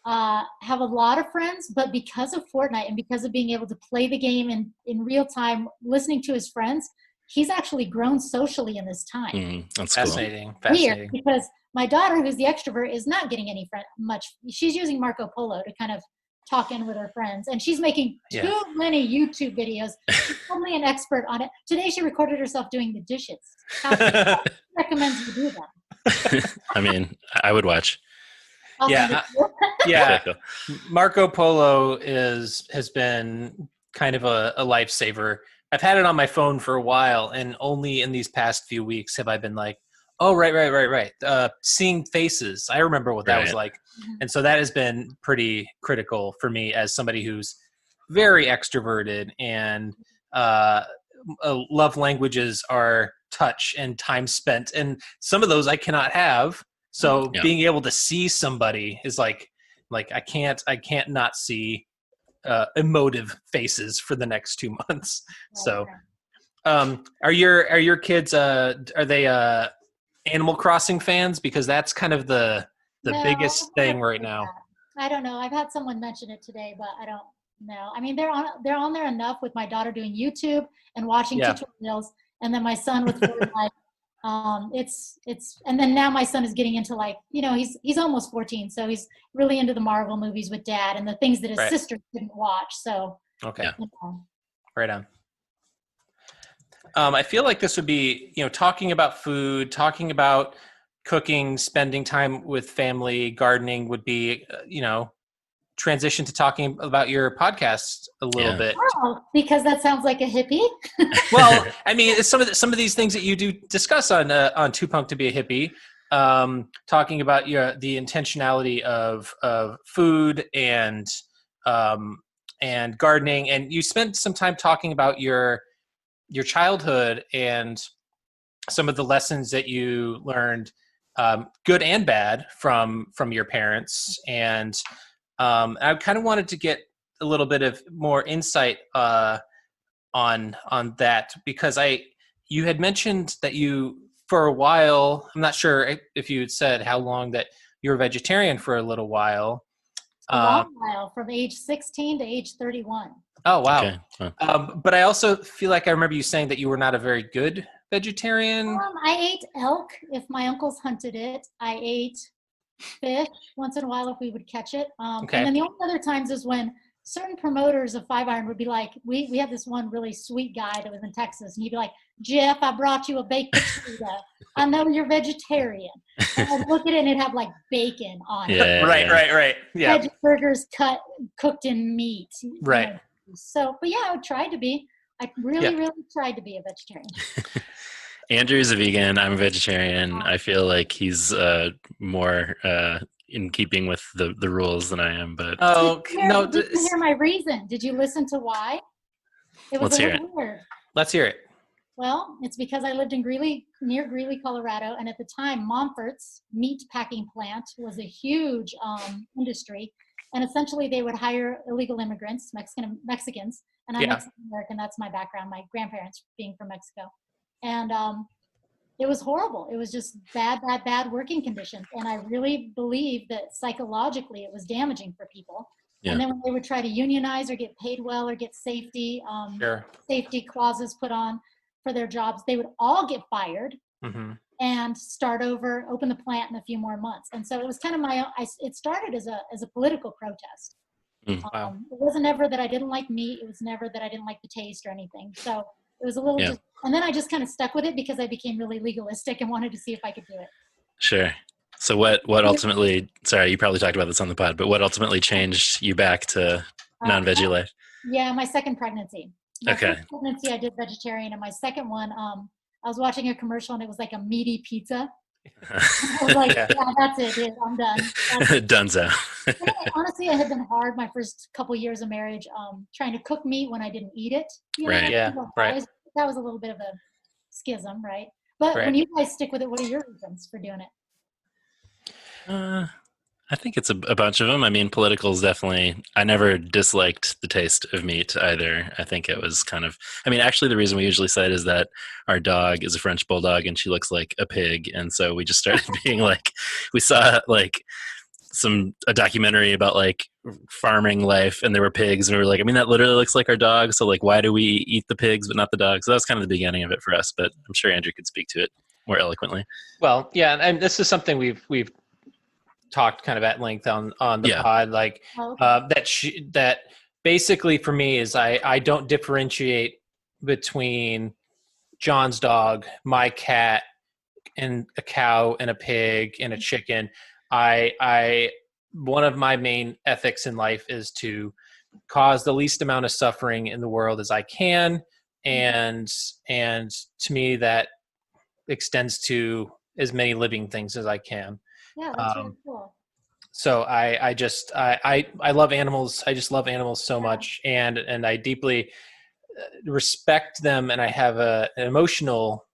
have a lot of friends, but because of Fortnite and because of being able to play the game in real time, listening to his friends, he's actually grown socially in this time. That's fascinating. cool. Weird, because my daughter, who's the extrovert, is not getting any much. She's using Marco Polo to kind of talk in with her friends, and she's making too many YouTube videos. She's probably an expert on it. Today, she recorded herself doing the dishes. How recommends you do that? I mean, I would watch. Yeah. Marco Polo has been kind of a lifesaver. I've had it on my phone for a while, and only in these past few weeks have I been like, oh, right. Seeing faces. I remember what that was like. And so that has been pretty critical for me as somebody who's very extroverted, and love languages are touch and time spent. And some of those I cannot have. So being able to see somebody is like Like I can't not see emotive faces for the next 2 months. So, are your kids are they Animal Crossing fans? Because that's kind of the biggest thing right now. I don't know. I've had someone mention it today, but I don't know. I mean, they're on there enough with my daughter doing YouTube and watching tutorials, and then my son with Fortnite. It's and then now my son is getting into, like, he's almost 14, so he's really into the Marvel movies with dad and the things that his sister didn't watch. So okay, right on. I feel like this would be, talking about food, talking about cooking, spending time with family, gardening would be, transition to talking about your podcast a little bit. Oh, because that sounds like a hippie. Well, I mean, it's some of these things that you do discuss on Too Punk to Be a Hippie, talking about the intentionality of food and gardening, and you spent some time talking about your childhood and some of the lessons that you learned, good and bad, from your parents. And I kind of wanted to get a little bit of more insight on that, because you had mentioned that you, for a while, I'm not sure if you had said how long, that you were vegetarian for a little while. A long while, from age 16 to age 31. Oh, wow. Okay. Huh. But I also feel like I remember you saying that you were not a very good vegetarian. I ate elk if my uncles hunted it. I ate fish once in a while if we would catch it. And then the only other times is when certain promoters of Five Iron would be like, we had this one really sweet guy that was in Texas, and he'd be like, Jeff, I brought you a baked potato. I know you're vegetarian. And I'd look at it and it'd have like bacon on it. Right. Yeah. Veg burgers cooked in meat. Right. So, but yeah, I tried to be. I really tried to be a vegetarian. Andrew's a vegan. I'm a vegetarian. I feel like he's more in keeping with the rules than I am. But Did you hear my reason? Did you listen to why? It was weird. Let's hear it. Well, it's because I lived in near Greeley, Colorado, and at the time, Momfort's meat packing plant was a huge industry, and essentially they would hire illegal immigrants, Mexicans, and I'm Mexican American. That's my background. My grandparents being from Mexico. And it was horrible. It was just bad working conditions. And I really believe that psychologically it was damaging for people. Yeah. And then when they would try to unionize or get paid well or get safety clauses put on for their jobs, they would all get fired and start over, open the plant in a few more months. And so it was kind of it started as a political protest. Wow. It wasn't ever that I didn't like meat. It was never that I didn't like the taste or anything. So it was a little and then I just kind of stuck with it because I became really legalistic and wanted to see if I could do it. Sure. So what ultimately, sorry, you probably talked about this on the pod, but what ultimately changed you back to non-veggie life? Yeah, my second pregnancy. My first pregnancy, I did vegetarian, and my second one, I was watching a commercial and it was like a meaty pizza. I was like, yeah, that's it, dude. I'm done. Dunzo. Honestly, it had been hard my first couple years of marriage, trying to cook meat when I didn't eat it. Right. Yeah. Right. That was a little bit of a schism, right? But when you guys stick with it, what are your reasons for doing it? I think it's a bunch of them. I mean, political is definitely, I never disliked the taste of meat either. I think it was kind of, actually the reason we usually say it is that our dog is a French bulldog and she looks like a pig. And so we just started being like, we saw like a documentary about like farming life and there were pigs and we were like, that literally looks like our dog. So like, why do we eat the pigs but not the dogs? So that was kind of the beginning of it for us, but I'm sure Andrew could speak to it more eloquently. Well, yeah. And this is something we've talked kind of at length on the pod, like that basically for me is I don't differentiate between John's dog, my cat, and a cow and a pig and a chicken. I one of my main ethics in life is to cause the least amount of suffering in the world as I can, and to me that extends to as many living things as I can. Yeah, that's really cool. So I love animals. I just love animals so much, and I deeply respect them, and I have an emotional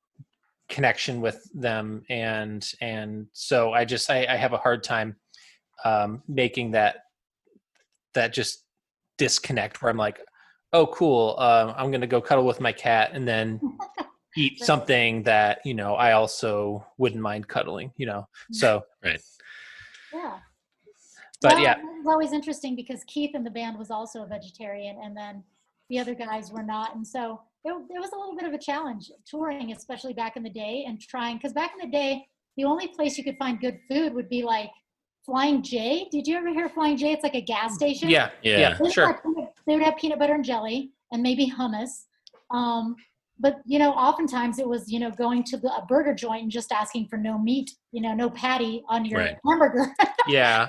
connection with them, and so I have a hard time making that that just disconnect where I'm like, oh, cool. I'm going to go cuddle with my cat and then eat something that, I also wouldn't mind cuddling, so. Right. Yeah. But well, yeah. It was always interesting because Keith in the band was also a vegetarian, and then the other guys were not. And so it was a little bit of a challenge touring, especially back in the day, and trying, because back in the day, the only place you could find good food would be like Flying J. Did you ever hear of Flying J? It's like a gas station. Yeah, sure. They would have peanut butter and jelly and maybe hummus. But, oftentimes it was, going to a burger joint and just asking for no meat, no patty on your hamburger. Yeah.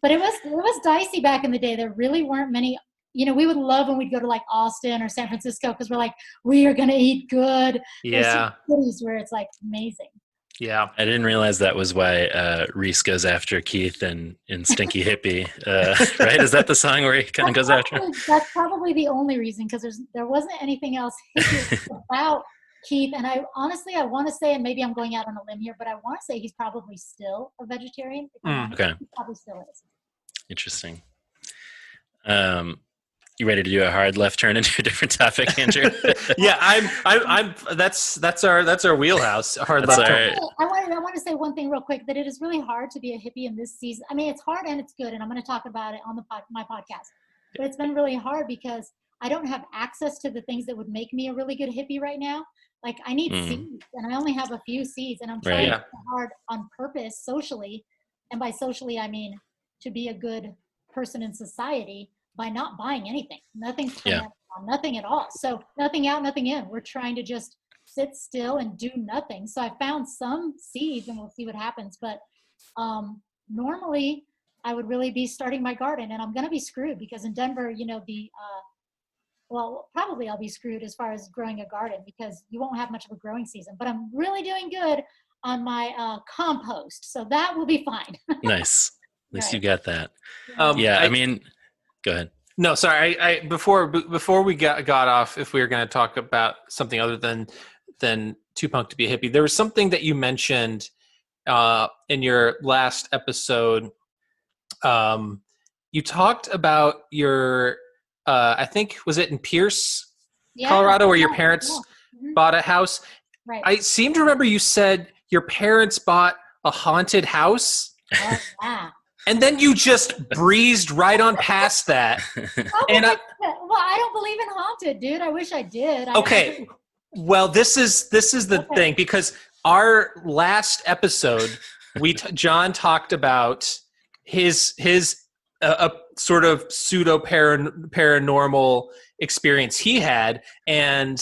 But it was dicey back in the day. There really weren't many, we would love when we'd go to like Austin or San Francisco because we're like, we are going to eat good. Yeah. There's cities where it's like amazing. Yeah. I didn't realize that was why Reese goes after Keith in Stinky Hippie. Right? Is that the song where he kind of goes after him? That's probably the only reason, because there wasn't anything else about Keith. And I honestly want to say, and maybe I'm going out on a limb here, but I want to say he's probably still a vegetarian. Okay. He probably still is. Interesting. You ready to do a hard left turn into a different topic, Andrew? Yeah, I'm. That's our wheelhouse. Hard left turn. I want to say one thing real quick, that it is really hard to be a hippie in this season. I mean, it's hard and it's good, and I'm going to talk about it on my podcast. But it's been really hard because I don't have access to the things that would make me a really good hippie right now. Like I need seeds, and I only have a few seeds, and I'm trying hard on purpose socially, and by socially I mean to be a good person in society by not buying anything. Nothing's coming out, nothing at all. So nothing out, nothing in. We're trying to just sit still and do nothing. So I found some seeds, and we'll see what happens. But normally I would really be starting my garden, and I'm going to be screwed because in Denver, well, probably I'll be screwed as far as growing a garden because you won't have much of a growing season. But I'm really doing good on my compost, so that will be fine. Nice. At least you got that. I mean, go ahead. No, sorry. I before we got off, if we were going to talk about something other than Too Punk to Be a Hippie, there was something that you mentioned in your last episode. You talked about your, I think, was it in Pierce, Colorado, where your parents bought a house? Right. I seem to remember you said your parents bought a haunted house. Oh, yeah. And then you just breezed right on past that. And I don't believe in haunted, dude. I wish I did. Okay. Well, this is the thing, because our last episode, John talked about his a sort of pseudo paranormal experience he had, and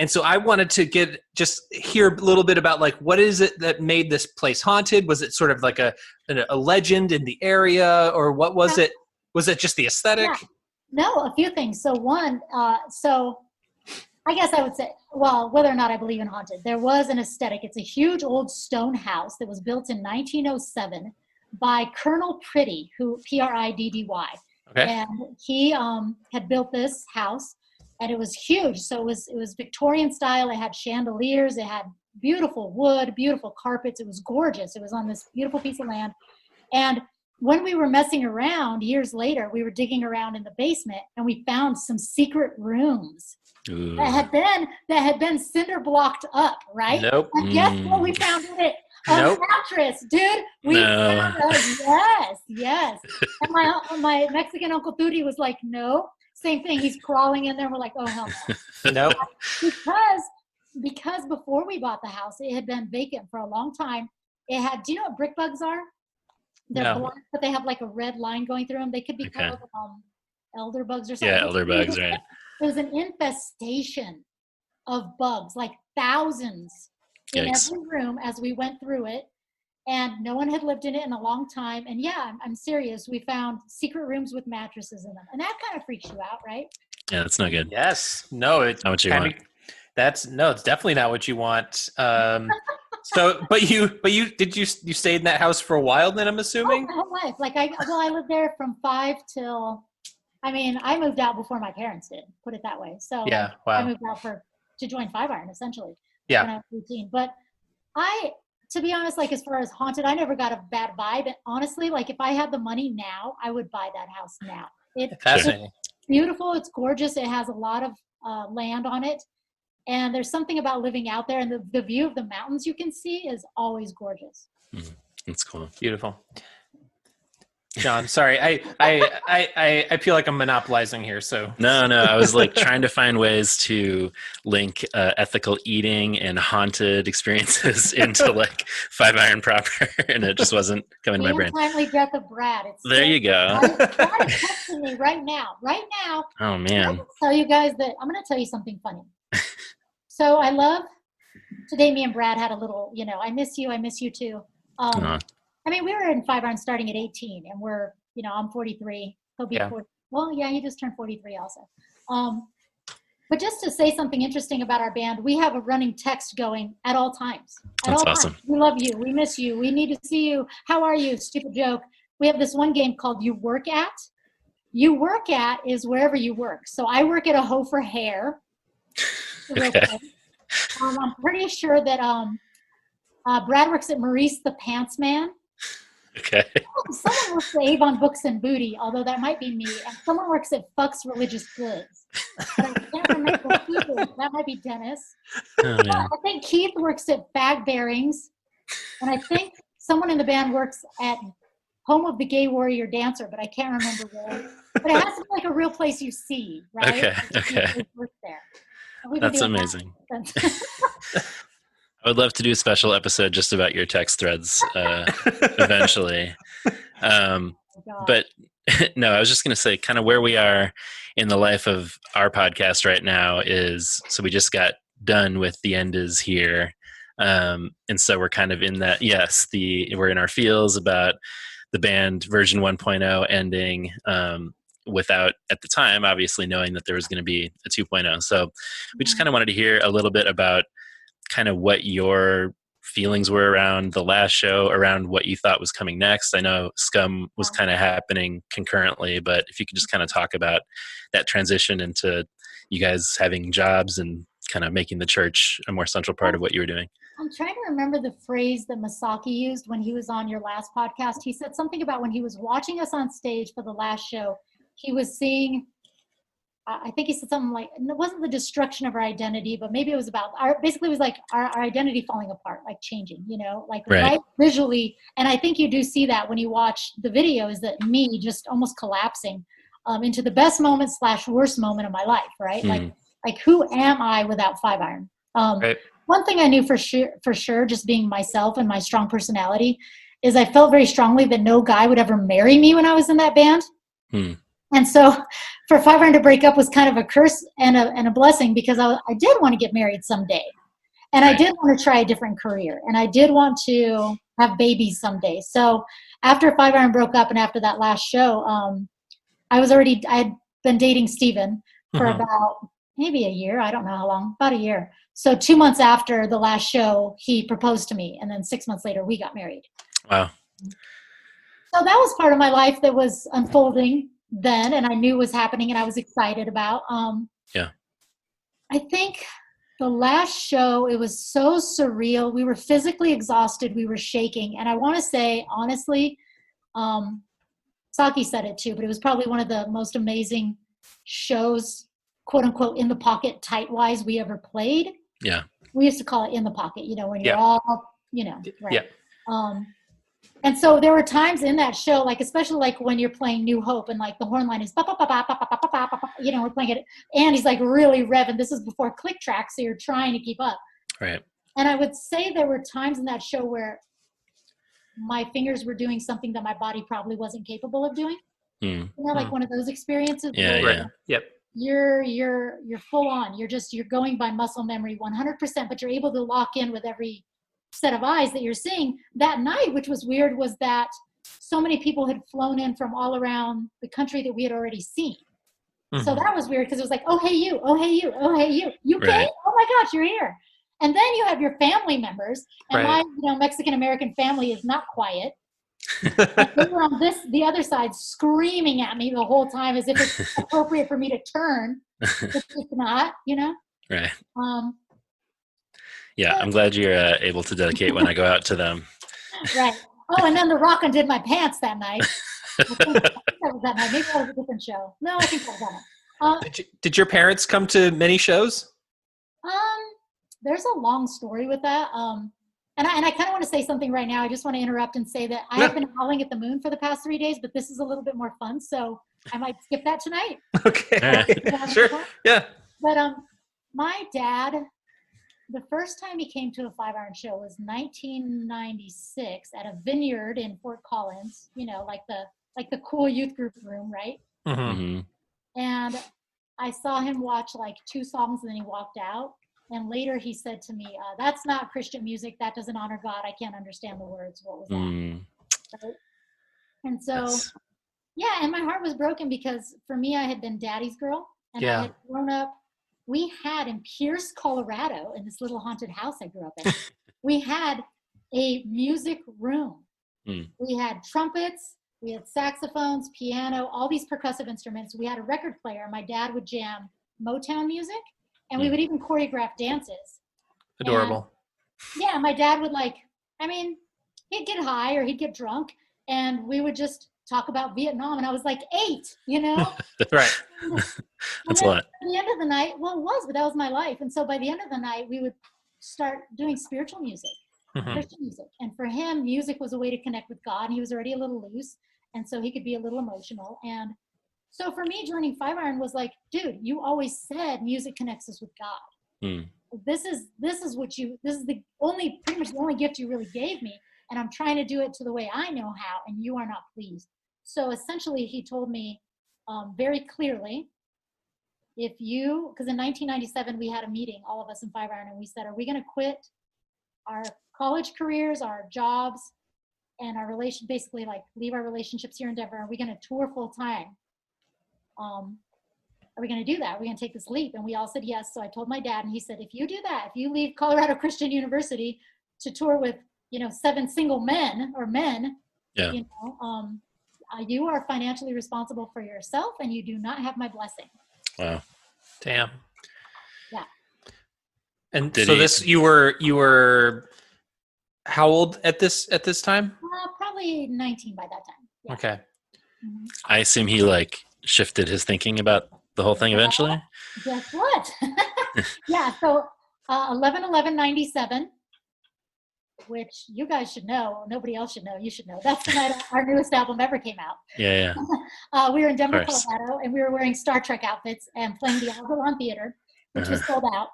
so I wanted to just hear a little bit about, like, what is it that made this place haunted? Was it sort of like a legend in the area, or what was it? Was it just the aesthetic? Yeah. No, a few things. So one, so I guess I would say, well, whether or not I believe in haunted, there was an aesthetic. It's a huge old stone house that was built in 1907 by Colonel Priddy, Priddy. Okay. And he had built this house. And it was huge. So it was Victorian style. It had chandeliers. It had beautiful wood, beautiful carpets. It was gorgeous. It was on this beautiful piece of land. And when we were messing around years later, we were digging around in the basement, and we found some secret rooms that had been cinder blocked up, right? Nope. And guess what we found in it? A mattress, dude. We found yes. And my Mexican Uncle Turi was like, no. Same thing. He's crawling in there. We're like, oh, hell no. Nope. Because before we bought the house, it had been vacant for a long time. It had, do you know what brick bugs are? They're black, but they have like a red line going through them. They could be called elder bugs or something. Yeah, elder bugs, right. It was an infestation of bugs, like thousands in every room as we went through it. And no one had lived in it in a long time. And yeah, I'm serious. We found secret rooms with mattresses in them. And that kind of freaks you out, right? Yeah, that's not good. Yes. No, it's not what you want. It's definitely not what you want. So, but you stayed in that house for a while then, I'm assuming? Oh, my whole life. Like I lived there from 5 till, I moved out before my parents did, put it that way. So yeah, wow. I moved out to join 5 Iron, essentially. Yeah. When I was 18. But to be honest, like as far as haunted, I never got a bad vibe. And honestly, like if I had the money now, I would buy that house now. Fascinating. It's beautiful. It's gorgeous. It has a lot of land on it. And there's something about living out there, and the view of the mountains you can see is always gorgeous. That's cool. Beautiful. John, sorry, I feel like I'm monopolizing here. So No, I was like trying to find ways to link ethical eating and haunted experiences into like 5-iron proper, and it just wasn't coming to my brain. Timely death of Brad. There you go. Brad is texting me right now. Oh man! I'm going to tell you guys that I'm going to tell you something funny. So I love today. Me and Brad had a little. I miss you too. I mean, we were in 5-iron starting at 18, and we're, I'm 43. He'll be 40. Well, yeah, he just turned 43 also. But just to say something interesting about our band, we have a running text going at all times. That's awesome. We love you. We miss you. We need to see you. How are you? Stupid joke. We have this one game called You Work At. You Work At is wherever you work. So I work at a Hofer Hair. Okay. I'm pretty sure that Brad works at Maurice the Pants Man. Okay. Someone works at Avon Books and Booty, although that might be me. And someone works at Fuck's Religious Goods. But I can't remember who it is. That might be Dennis. I think Keith works at Bag Bearings. And I think someone in the band works at Home of the Gay Warrior Dancer, but I can't remember where. But it has to be like a real place you see, right? Okay. Work there. That's amazing. I would love to do a special episode just about your text threads eventually. But no, I was just going to say kind of where we are in the life of our podcast right now is, so we just got done with The End Is Here. And so we're kind of in that, we're in our feels about the band version 1.0 ending without, at the time, obviously knowing that there was going to be a 2.0. So we just kind of wanted to hear a little bit about kind of what your feelings were around the last show, around what you thought was coming next. I know Scum was kind of happening concurrently, but if you could just kind of talk about that transition into you guys having jobs and kind of making the church a more central part of what you were doing. I'm trying to remember the phrase that Masaki used when he was on your last podcast. He said something about when he was watching us on stage for the last show, he was seeing, I think he said something like, it wasn't the destruction of our identity, but maybe it was about basically it was like our identity falling apart, like changing, right visually. And I think you do see that when you watch the video, is that me just almost collapsing into the best moment / worst moment of my life, right? Like who am I without 5-iron? Right. One thing I knew for sure, just being myself and my strong personality, is I felt very strongly that no guy would ever marry me when I was in that band. And so for 5-iron to break up was kind of a curse and a blessing, because I did want to get married someday. And I did want to try a different career. And I did want to have babies someday. So after 5-iron broke up and after that last show, I had been dating Steven for about maybe a year. I don't know how long, about a year. So 2 months after the last show, he proposed to me. And then 6 months later, we got married. Wow. So that was part of my life that was unfolding then, and I knew was happening, and I was excited about. I think the last show, it was so surreal. We were physically exhausted. We were shaking. And I want to say, honestly, Saki said it too, but it was probably one of the most amazing shows, quote unquote, in the pocket, tight wise, we ever played. Yeah. We used to call it in the pocket, when you're all, right. Yeah. And so there were times in that show, like especially like when you're playing New Hope and like the horn line is ba ba ba ba ba ba ba ba ba, we're playing it, and he's like really revving. This is before click track, so you're trying to keep up. Right. And I would say there were times in that show where my fingers were doing something that my body probably wasn't capable of doing. Like one of those experiences. Yep. You're full on. You're going by muscle memory 100%, but you're able to lock in with every set of eyes that you're seeing. That night, which was weird, was that so many people had flown in from all around the country that we had already seen. So that was weird, because it was like, oh hey you, oh hey you, oh hey you, you okay? Right. Oh my gosh, you're here. And then you have your family members, and my Mexican American family is not quiet. They were on the other side screaming at me the whole time as if it's appropriate for me to turn, but it's not, Right. Yeah, I'm glad you're able to dedicate when I go out to them. Right. Oh, and then The Rock undid my pants that night. I think that was that night. Maybe that was a different show. No, I think that was that night. Did your parents come to many shows? There's a long story with that. And I kind of want to say something right now. I just want to interrupt and say that I have been howling at the moon for the past 3 days, but this is a little bit more fun, so I might skip that tonight. Okay. Sure. Yeah. But my dad, the first time he came to a 5-iron show was 1996 at a vineyard in Fort Collins. You know, like the cool youth group room, right? Mm-hmm. And I saw him watch like 2 songs, and then he walked out. And later he said to me, that's not Christian music. That doesn't honor God. I can't understand the words. What was that? Right? And so, yeah, and my heart was broken because for me, I had been daddy's girl. And I had grown up. We had in Pierce, Colorado, in this little haunted house I grew up in, we had a music room. We had trumpets. We had saxophones, piano, all these percussive instruments. We had a record player. My dad would jam Motown music. And we would even choreograph dances. Adorable. And, my dad would he'd get high or he'd get drunk, and we would just talk about Vietnam. And I was like 8, you know? Right. That's a lot. At the end of the night, well, it was, but that was my life. And so by the end of the night, we would start doing spiritual music, Christian music. And for him, music was a way to connect with God. And he was already a little loose. And so he could be a little emotional. And so for me, joining 5-iron was like, dude, you always said music connects us with God. This is pretty much the only gift you really gave me. And I'm trying to do it to the way I know how, and you are not pleased. So essentially he told me very clearly, because in 1997, we had a meeting, all of us in 5-iron, and we said, are we going to quit our college careers, our jobs, and our basically like leave our relationships here in Denver? Are we going to tour full time? Are we going to do that? Are we going to take this leap? And we all said yes. So I told my dad, and he said, if you do that, if you leave Colorado Christian University to tour with, 7 single men, you are financially responsible for yourself, and you do not have my blessing. Wow. Damn. Yeah. And you were how old at this time? Probably 19 by that time. Yeah. Okay. Mm-hmm. I assume he shifted his thinking about the whole thing eventually. Guess what? Yeah. So 11/11/97, which you guys should know. Nobody else should know. You should know. That's the night our newest album ever came out. Yeah. We were in Denver, Colorado, and we were wearing Star Trek outfits and playing the Avalon Theater, which was sold out.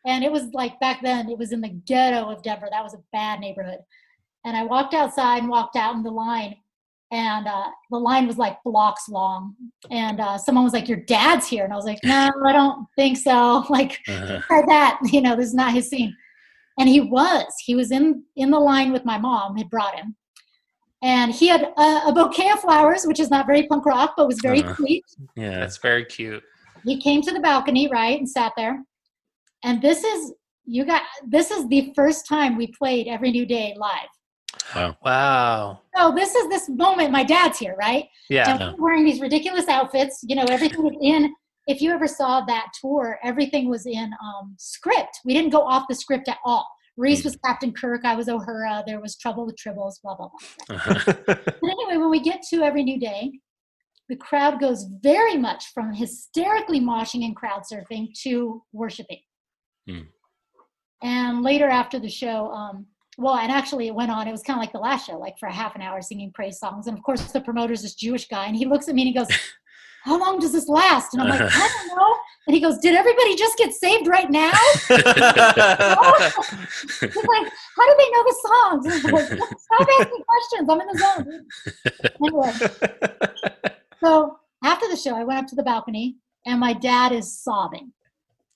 And it was like back then, it was in the ghetto of Denver. That was a bad neighborhood. And I walked outside and walked out in the line. And the line was like blocks long. And someone was like, your dad's here. And I was like, no, I don't think so. Try that. This is not his scene. And he was in the line with my mom, had brought him. And he had a bouquet of flowers, which is not very punk rock, but was very sweet. Yeah, that's very cute. He came to the balcony, right, and sat there. And this is the first time we played Every New Day live. Wow. So this is this moment, my dad's here, right? Yeah. And we're wearing these ridiculous outfits. Everything was in, if you ever saw that tour, everything was in script. We didn't go off the script at all. Reese was Captain Kirk. I was Uhura. There was Trouble with Tribbles, blah, blah, blah. But anyway, when we get to Every New Day, the crowd goes very much from hysterically moshing and crowd surfing to worshiping. And later after the show, and actually it went on, it was kind of like the last show, like for a half an hour singing praise songs. And of course the promoter's this Jewish guy, and he looks at me and he goes, how long does this last? And I'm like, I don't know. And he goes, did everybody just get saved right now? He's like, how do they know the songs? And I'm like, stop asking questions. I'm in the zone. Anyway, so after the show, I went up to the balcony, and my dad is sobbing.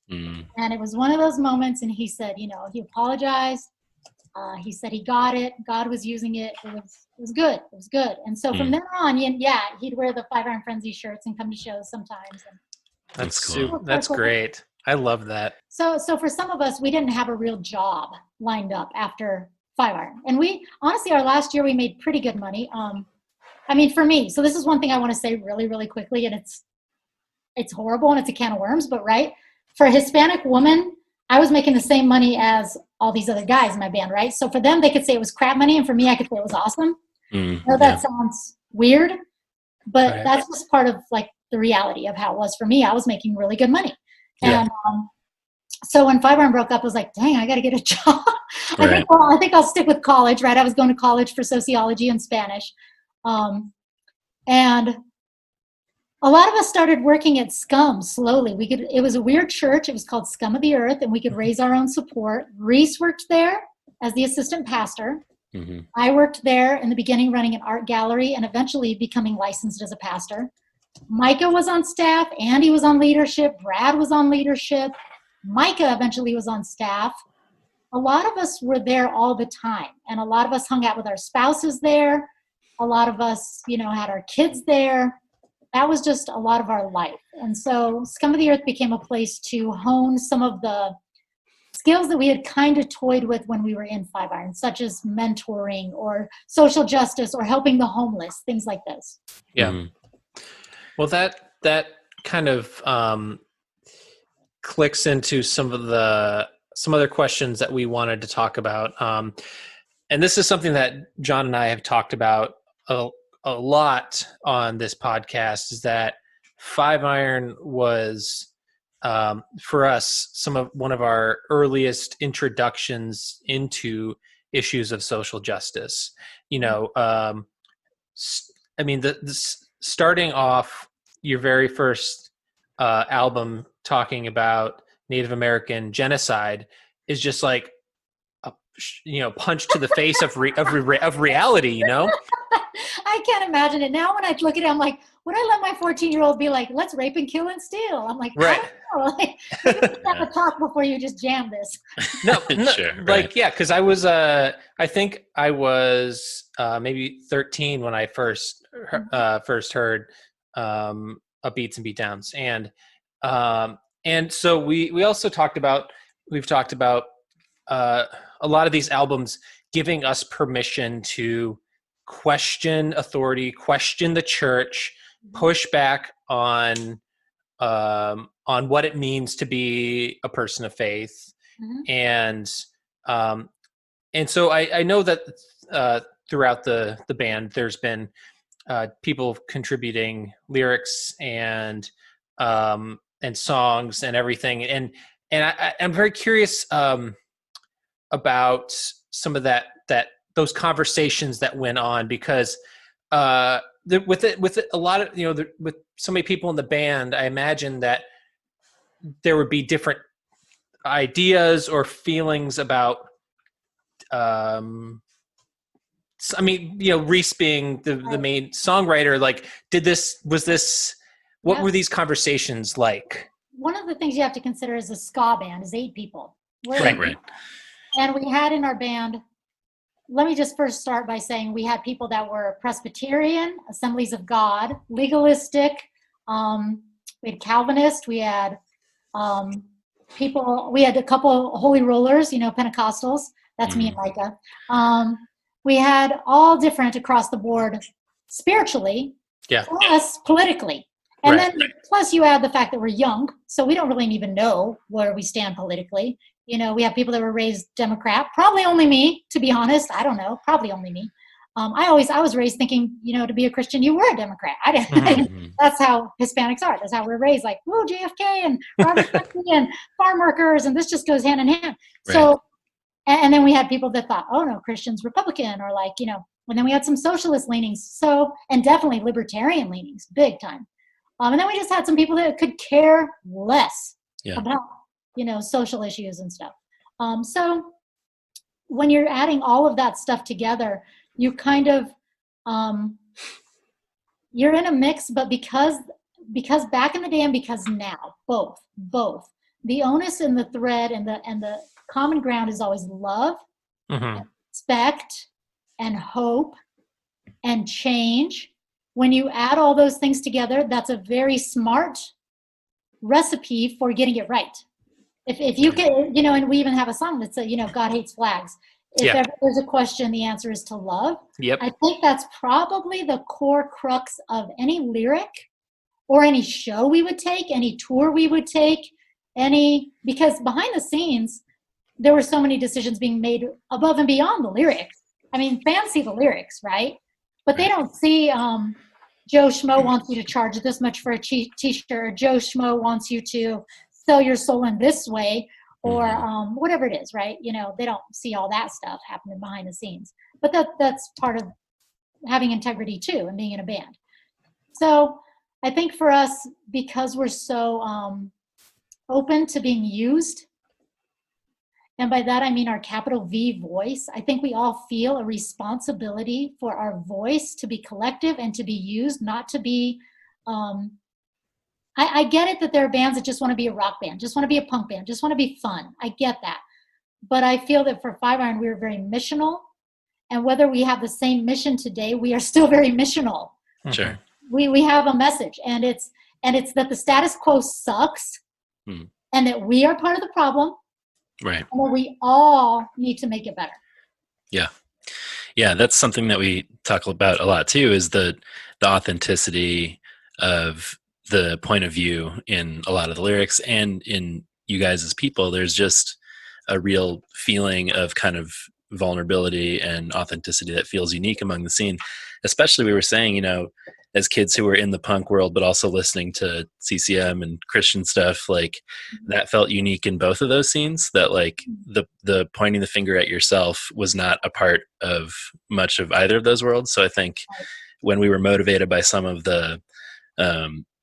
And it was one of those moments, and he said, he apologized. He said he got it. God was using it. It was good. It was good. And so from then on, he'd wear the 5-iron Frenzy shirts and come to shows sometimes. And that's cool. That's great. I love that. So for some of us, we didn't have a real job lined up after 5-iron. And we, honestly, our last year, we made pretty good money. For me, so this is one thing I want to say really, really quickly, and it's horrible and it's a can of worms, but right? For a Hispanic woman, I was making the same money as all these other guys in my band, right? So for them, they could say it was crap money, and for me, I could say it was awesome. I know that sounds weird, but that's just part of like the reality of how it was for me. I was making really good money. And so when Five Iron broke up, I was like, dang, I got to get a job. I think I'll stick with college, right? I was going to college for sociology and Spanish. And a lot of us started working at Scum slowly. It was a weird church. It was called Scum of the Earth, and we could raise our own support. Reese worked there as the assistant pastor. Mm-hmm. I worked there in the beginning running an art gallery and eventually becoming licensed as a pastor. Micah was on staff. Andy was on leadership. Brad was on leadership. Micah eventually was on staff. A lot of us were there all the time, and a lot of us hung out with our spouses there. A lot of us, had our kids there. That was just a lot of our life. And so Scum of the Earth became a place to hone some of the skills that we had kind of toyed with when we were in Five Iron, such as mentoring or social justice or helping the homeless, things like this. Yeah. Mm-hmm. Well, that kind of clicks into some other questions that we wanted to talk about. And this is something that John and I have talked about a lot on this podcast, is that Five Iron was, for us, one of our earliest introductions into issues of social justice. Starting off your very first album talking about Native American genocide is just like a punch to the face of reality. I can't imagine it now. When I look at it, I'm like, would I let my 14-year-old be like, let's rape and kill and steal? I'm like, right. I don't know. Like, have a talk before you just jam this. No, sure, right. Because I was, I think I was maybe 13 when I first heard a Beats and Beat Downs, and so we've talked about a lot of these albums giving us permission to question authority, question the church, push back on what it means to be a person of faith. And so I know that throughout the band, there's been people contributing lyrics and songs and everything. And I'm very curious about some of those conversations that went on, because with a lot of, with so many people in the band, I imagine that there would be different ideas or feelings about, Reese being the main songwriter, like, what were these conversations like? One of the things you have to consider is a ska band is 8 people. Right. And we had in our band, let me just first start by saying we had people that were Presbyterian, Assemblies of God, legalistic. We had Calvinist. We had we had a couple holy rollers, Pentecostals. That's me and Micah. We had all different across the board spiritually, plus politically. And then plus you add the fact that we're young, so we don't really even know where we stand politically. We have people that were raised Democrat, probably only me, to be honest. I don't know, probably only me. I was raised thinking, to be a Christian, you were a Democrat. That's how Hispanics are. That's how we're raised, like, whoa, JFK and Robert Kennedy and farm workers, and this just goes hand in hand. Right. So, and then we had people that thought, oh no, Christian's Republican, or like, and then we had some socialist leanings, and definitely libertarian leanings, big time. And then we just had some people that could care less about, social issues and stuff. So when you're adding all of that stuff together, you kind of, you're in a mix, but because back in the day and because now, both, the onus and the thread and the common ground is always love, and respect, and hope, and change. When you add all those things together, that's a very smart recipe for getting it right. If you can, and we even have a song that says, God hates flags. If ever there's a question, the answer is to love. Yep. I think that's probably the core crux of any lyric or any show we would take, any tour we would take, because behind the scenes, there were so many decisions being made above and beyond the lyrics. I mean, fans see the lyrics, right? But they don't see Joe Schmo wants you to charge this much for a t-shirt, or Joe Schmo wants you to sell your soul in this way, or whatever it is, right? You know, they don't see all that stuff happening behind the scenes. But that's part of having integrity too, and being in a band. So I think for us, because we're so open to being used, and by that I mean our capital V voice, I think we all feel a responsibility for our voice to be collective and to be used, not to be, I get it that there are bands that just want to be a rock band, just want to be a punk band, just want to be fun. I get that. But I feel that for Five Iron, we are very missional. And whether we have the same mission today, we are still very missional. Sure. We have a message, and it's that the status quo sucks, and that we are part of the problem, right? And that we all need to make it better. Yeah, that's something that we talk about a lot too. Is the authenticity of the point of view in a lot of the lyrics, and in you guys as people. There's just a real feeling of kind of vulnerability and authenticity that feels unique among the scene. Especially, we were saying, you know, as kids who were in the punk world, but also listening to CCM and Christian stuff, like that felt unique in both of those scenes, that like the pointing the finger at yourself was not a part of much of either of those worlds. So I think when we were motivated by some of the,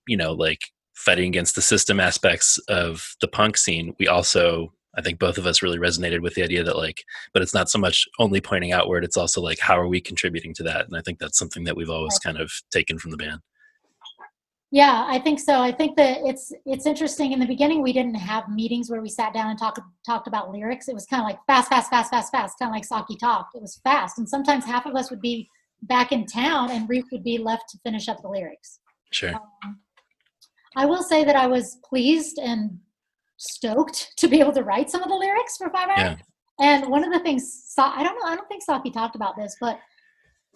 you know, like fighting against the system aspects of the punk scene, we also, I think both of us really resonated with the idea that like, but it's not so much only pointing outward, it's also like, how are we contributing to that? And I think that's something that we've always kind of taken from the band. Yeah, I think so. I think that it's interesting. In the beginning, we didn't have meetings where we sat down and talked about lyrics. It was kind of like fast, kind of like Saki talked. It was fast. And sometimes half of us would be back in town and Reef would be left to finish up the lyrics. Sure. I will say that I was pleased and stoked to be able to write some of the lyrics for Five Iron. Yeah. And one of the things, I don't think Saki talked about this, but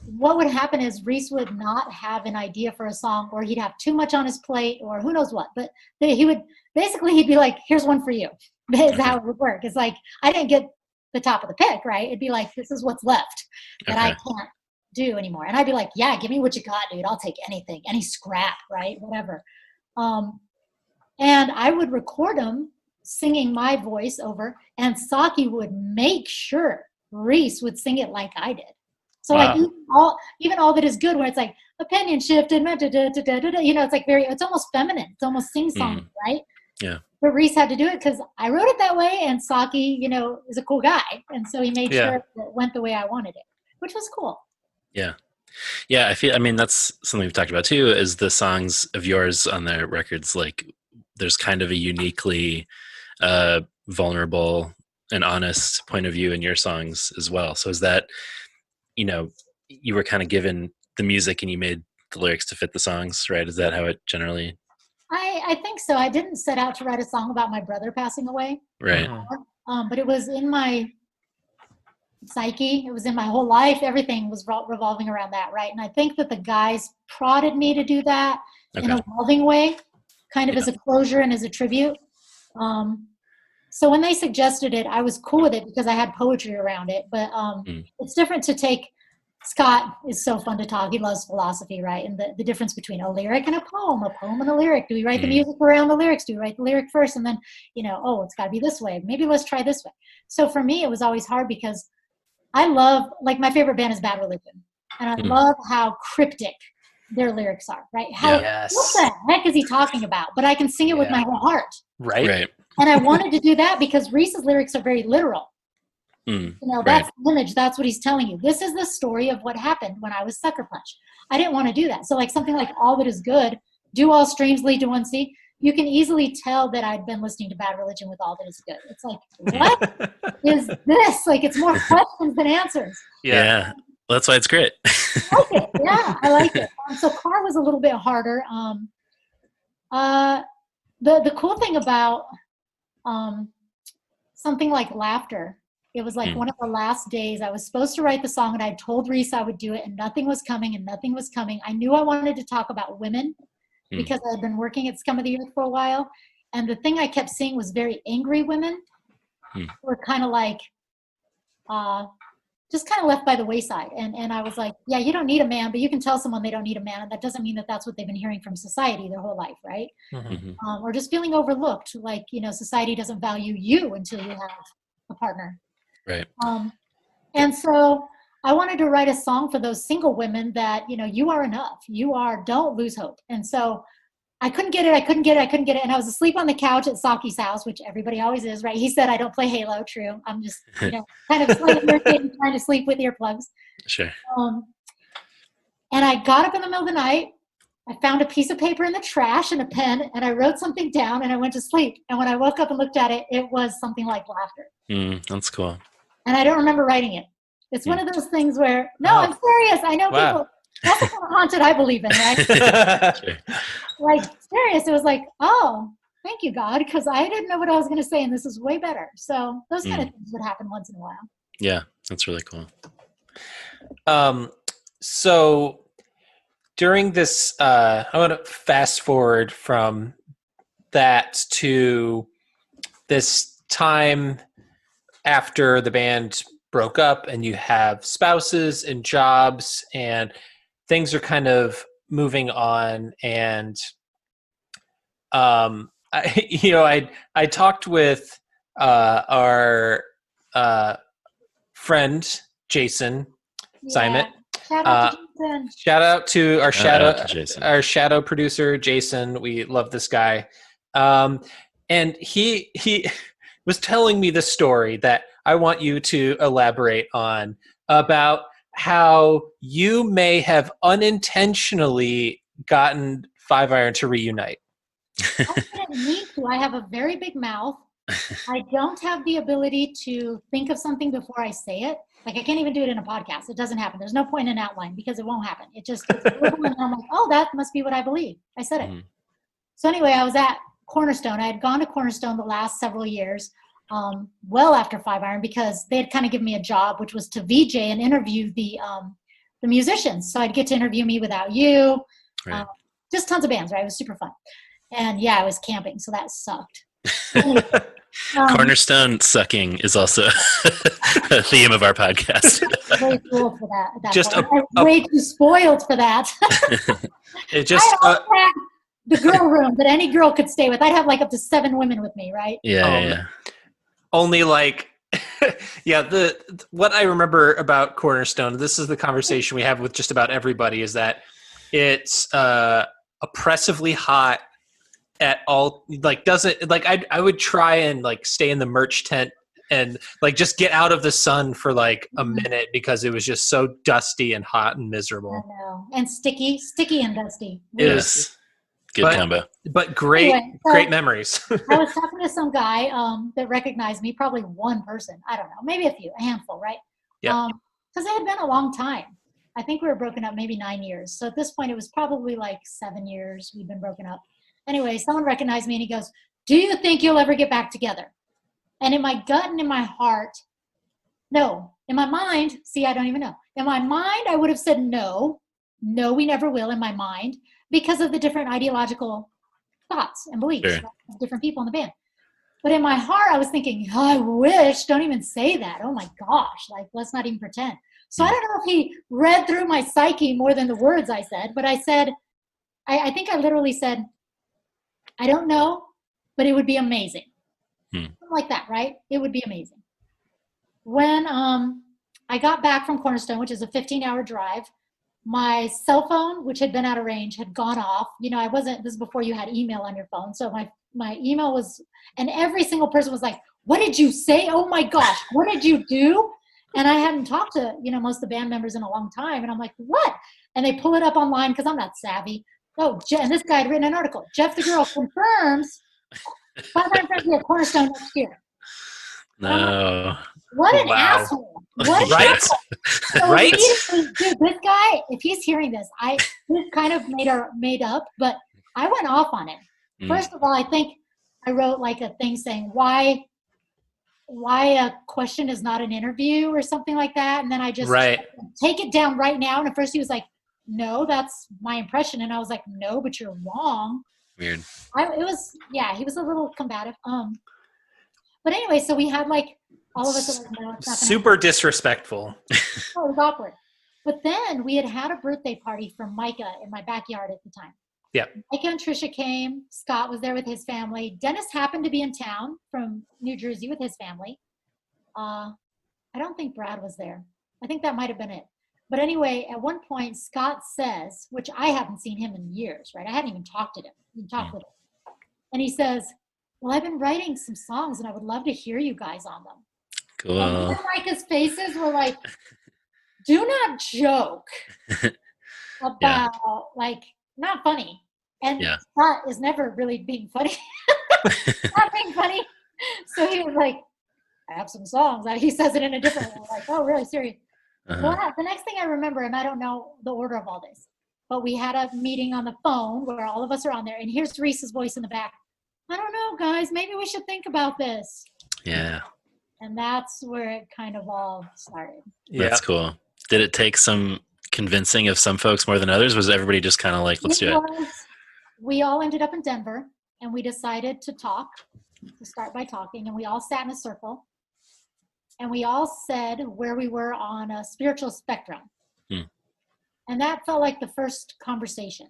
what would happen is Reese would not have an idea for a song, or he'd have too much on his plate, or who knows what, but he'd be like, here's one for you. Is how it would work. It's like, I didn't get the top of the pick, right? It'd be like, this is what's left that I can't do anymore. And I'd be like, yeah, give me what you got, dude. I'll take anything, any scrap, right? Whatever. And I would record them singing my voice over, and Saki would make sure Reese would sing it like I did. So like even all that is good, when it's like opinion shifted, you know, it's like it's almost feminine. It's almost sing-song, right? Yeah. But Reese had to do it because I wrote it that way, and Saki, you know, is a cool guy. And so he made sure it went the way I wanted it, which was cool. Yeah. Yeah, I mean, that's something we've talked about too, is the songs of yours on their records, like there's kind of a uniquely vulnerable and honest point of view in your songs as well. So is that, you know, you were kind of given the music and you made the lyrics to fit the songs, right? Is that how it generally? I think so. I didn't set out to write a song about my brother passing away. Right. But it was in my psyche. It was in my whole life. Everything was revolving around that, right? And I think that the guys prodded me to do that in a loving way, kind of as a closure and as a tribute. So when they suggested it, I was cool with it because I had poetry around it. But it's different to take. Scott is so fun to talk. He loves philosophy, right? And the difference between a lyric and a poem and a lyric. Do we write the music around the lyrics? Do we write the lyric first? And then, you know, oh, it's got to be this way. Maybe let's try this way. So for me, it was always hard because I love, like, my favorite band is Bad Religion. And I love how cryptic their lyrics are, right? What the heck is he talking about? But I can sing it with my whole heart. Right. And I wanted to do that because Reese's lyrics are very literal. You know, that's the image. That's what he's telling you. This is the story of what happened when I was Sucker Punch. I didn't want to do that. So like something like All That Is Good, Do All Streams Lead to One Sea, you can easily tell that I'd been listening to Bad Religion with All That Is Good. It's like, what is this? Like, it's more questions than answers. Yeah. Well, that's why it's great. I like it. Yeah, I like it. So Car was a little bit harder. The cool thing about something like Laughter, it was like one of the last days I was supposed to write the song, and I told Reese I would do it, and nothing was coming. I knew I wanted to talk about women because I had been working at Scum of the Earth for a while. And the thing I kept seeing was very angry women who were kind of like, just kind of left by the wayside. And I was like, yeah, you don't need a man, but you can tell someone they don't need a man. And that doesn't mean that that's what they've been hearing from society their whole life, right? Or just feeling overlooked, like, society doesn't value you until you have a partner. Right. And so I wanted to write a song for those single women that, you are enough. Don't lose hope. And so I couldn't get it. And I was asleep on the couch at Saki's house, which everybody always is, right? He said, I don't play Halo. True. I'm just, kind of irritated trying to sleep with earplugs. Sure. And I got up in the middle of the night. I found a piece of paper in the trash and a pen, and I wrote something down, and I went to sleep. And when I woke up and looked at it, it was something like laughter. That's cool. And I don't remember writing it. It's one of those things where, I'm serious. I know people. That's the kind of haunted I believe in, right? Sure. Like, serious. It was like, oh, thank you, God, because I didn't know what I was going to say, and this is way better. So those kind of things would happen once in a while. Yeah, that's really cool. So during this, I want to fast forward from that to this time after the band broke up, and you have spouses and jobs, and things are kind of moving on. And I talked with our friend Jason Simon. Shout out to our shadow producer Jason. We love this guy. And he was telling me the story that I want you to elaborate on, about how you may have unintentionally gotten Five Iron to reunite. I didn't need to. I have a very big mouth. I don't have the ability to think of something before I say it. Like, I can't even do it in a podcast. It doesn't happen. There's no point in outline because it won't happen. It's and I'm like, oh, that must be what I believe. I said it. So anyway, I was at Cornerstone. I had gone to Cornerstone the last several years, well after Five Iron, because they had kind of given me a job, which was to VJ and interview the musicians. So I'd get to interview Me Without You, just tons of bands, right? It was super fun. And yeah, I was camping, so that sucked. Anyway, Cornerstone sucking is also a theme of our podcast. Way too old for that. At that point. I'm way too spoiled for that. It just had the girl room that any girl could stay with. I'd have like up to 7 women with me, right? Yeah. Only like, what I remember about Cornerstone, this is the conversation we have with just about everybody, is that it's oppressively hot at all. Like, doesn't, like, I would try and like stay in the merch tent and like just get out of the sun for like a minute because it was just so dusty and hot and miserable. I know. And sticky and dusty. It is. Good combo. But great, anyway, great memories. I was talking to some guy that recognized me, probably one person. I don't know, maybe a handful, right? Yeah. Because it had been a long time. I think we were broken up maybe 9 years. So at this point, it was probably like 7 years we've been broken up. Anyway, someone recognized me and he goes, "Do you think you'll ever get back together?" And in my gut and in my heart, no. In my mind, I don't even know. In my mind, I would have said no, we never will, in my mind, because of the different ideological thoughts and beliefs of different people in the band. But in my heart, I was thinking, I wish, don't even say that. Oh my gosh, like, let's not even pretend. So I don't know if he read through my psyche more than the words I said, but I said, I think I literally said, I don't know, but it would be amazing. Something like that, right? It would be amazing. When I got back from Cornerstone, which is a 15-hour drive, my cell phone, which had been out of range, had gone off. This is before you had email on your phone. So my email was, and every single person was like, "What did you say? Oh my gosh, what did you do?" And I hadn't talked to, most of the band members in a long time. And I'm like, what? And they pull it up online because I'm not savvy. Oh, and this guy had written an article. Jeff the Girl confirms 5 Iron Frenzy at Cornerstone next year. No. What an asshole. What an asshole. So Right? Dude, this guy, if he's hearing this, he's kind of made up, but I went off on him. First of all, I think I wrote like a thing saying why a question is not an interview or something like that. And then I just take it down right now. And at first he was like, "No, that's my impression." And I was like, "No, but you're wrong." Weird. He was a little combative. But anyway, so we had like all of us. Like, no, it's not super disrespectful. Oh, it was awkward. But then we had a birthday party for Micah in my backyard at the time. Yeah. Micah and Trisha came. Scott was there with his family. Dennis happened to be in town from New Jersey with his family. I don't think Brad was there. I think that might have been it. But anyway, at one point, Scott says, which I haven't seen him in years, right? I hadn't even talked to him. With him. And he says, well, I've been writing some songs and I would love to hear you guys on them. Cool. And Micah's faces were like, do not joke about, like, not funny. And Scott is never really being funny. Not being funny. So he was like, I have some songs. He says it in a different way. Like, oh, really? Serious? Well, the next thing I remember, and I don't know the order of all this, but we had a meeting on the phone where all of us are on there, and here's Reese's voice in the back. I don't know, guys. Maybe we should think about this. Yeah. And that's where it kind of all started. That's cool. Did it take some convincing of some folks more than others? Was everybody just kind of like, let's do it? We all ended up in Denver, and we decided to start by talking, and we all sat in a circle. And we all said where we were on a spiritual spectrum. And that felt like the first conversation.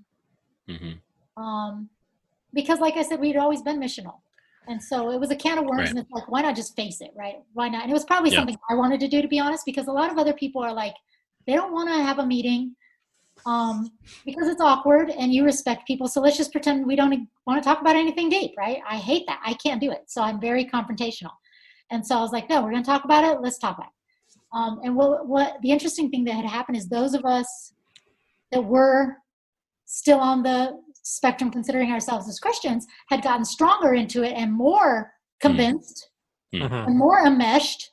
Because like I said, we'd always been missional. And so it was a can of worms, and it's like, why not just face it, right? Why not? And it was probably something I wanted to do, to be honest, because a lot of other people are like, they don't want to have a meeting because it's awkward and you respect people. So let's just pretend we don't want to talk about anything deep, right? I hate that. I can't do it. So I'm very confrontational. And so I was like, no, we're going to talk about it. Let's talk about it. And what the interesting thing that had happened is those of us that were still on the spectrum, considering ourselves as Christians, had gotten stronger into it and more convinced and more enmeshed.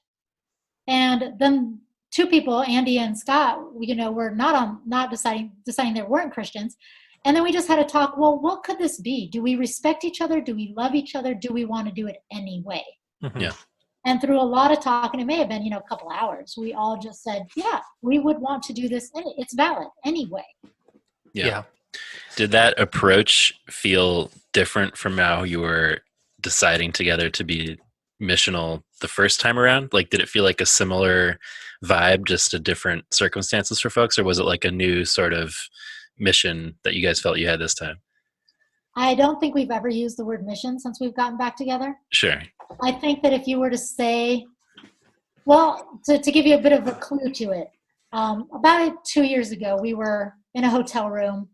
And then two people, Andy and Scott, were not deciding they weren't Christians. And then we just had to talk, well, what could this be? Do we respect each other? Do we love each other? Do we want to do it anyway? Yeah. And through a lot of talk, and it may have been, a couple hours, we all just said, yeah, we would want to do this. It's valid anyway. Yeah. Did that approach feel different from how you were deciding together to be missional the first time around? Like, did it feel like a similar vibe, just a different circumstances for folks? Or was it like a new sort of mission that you guys felt you had this time? I don't think we've ever used the word mission since we've gotten back together. Sure. I think that if you were to say, well, to give you a bit of a clue to it, about 2 years ago, we were in a hotel room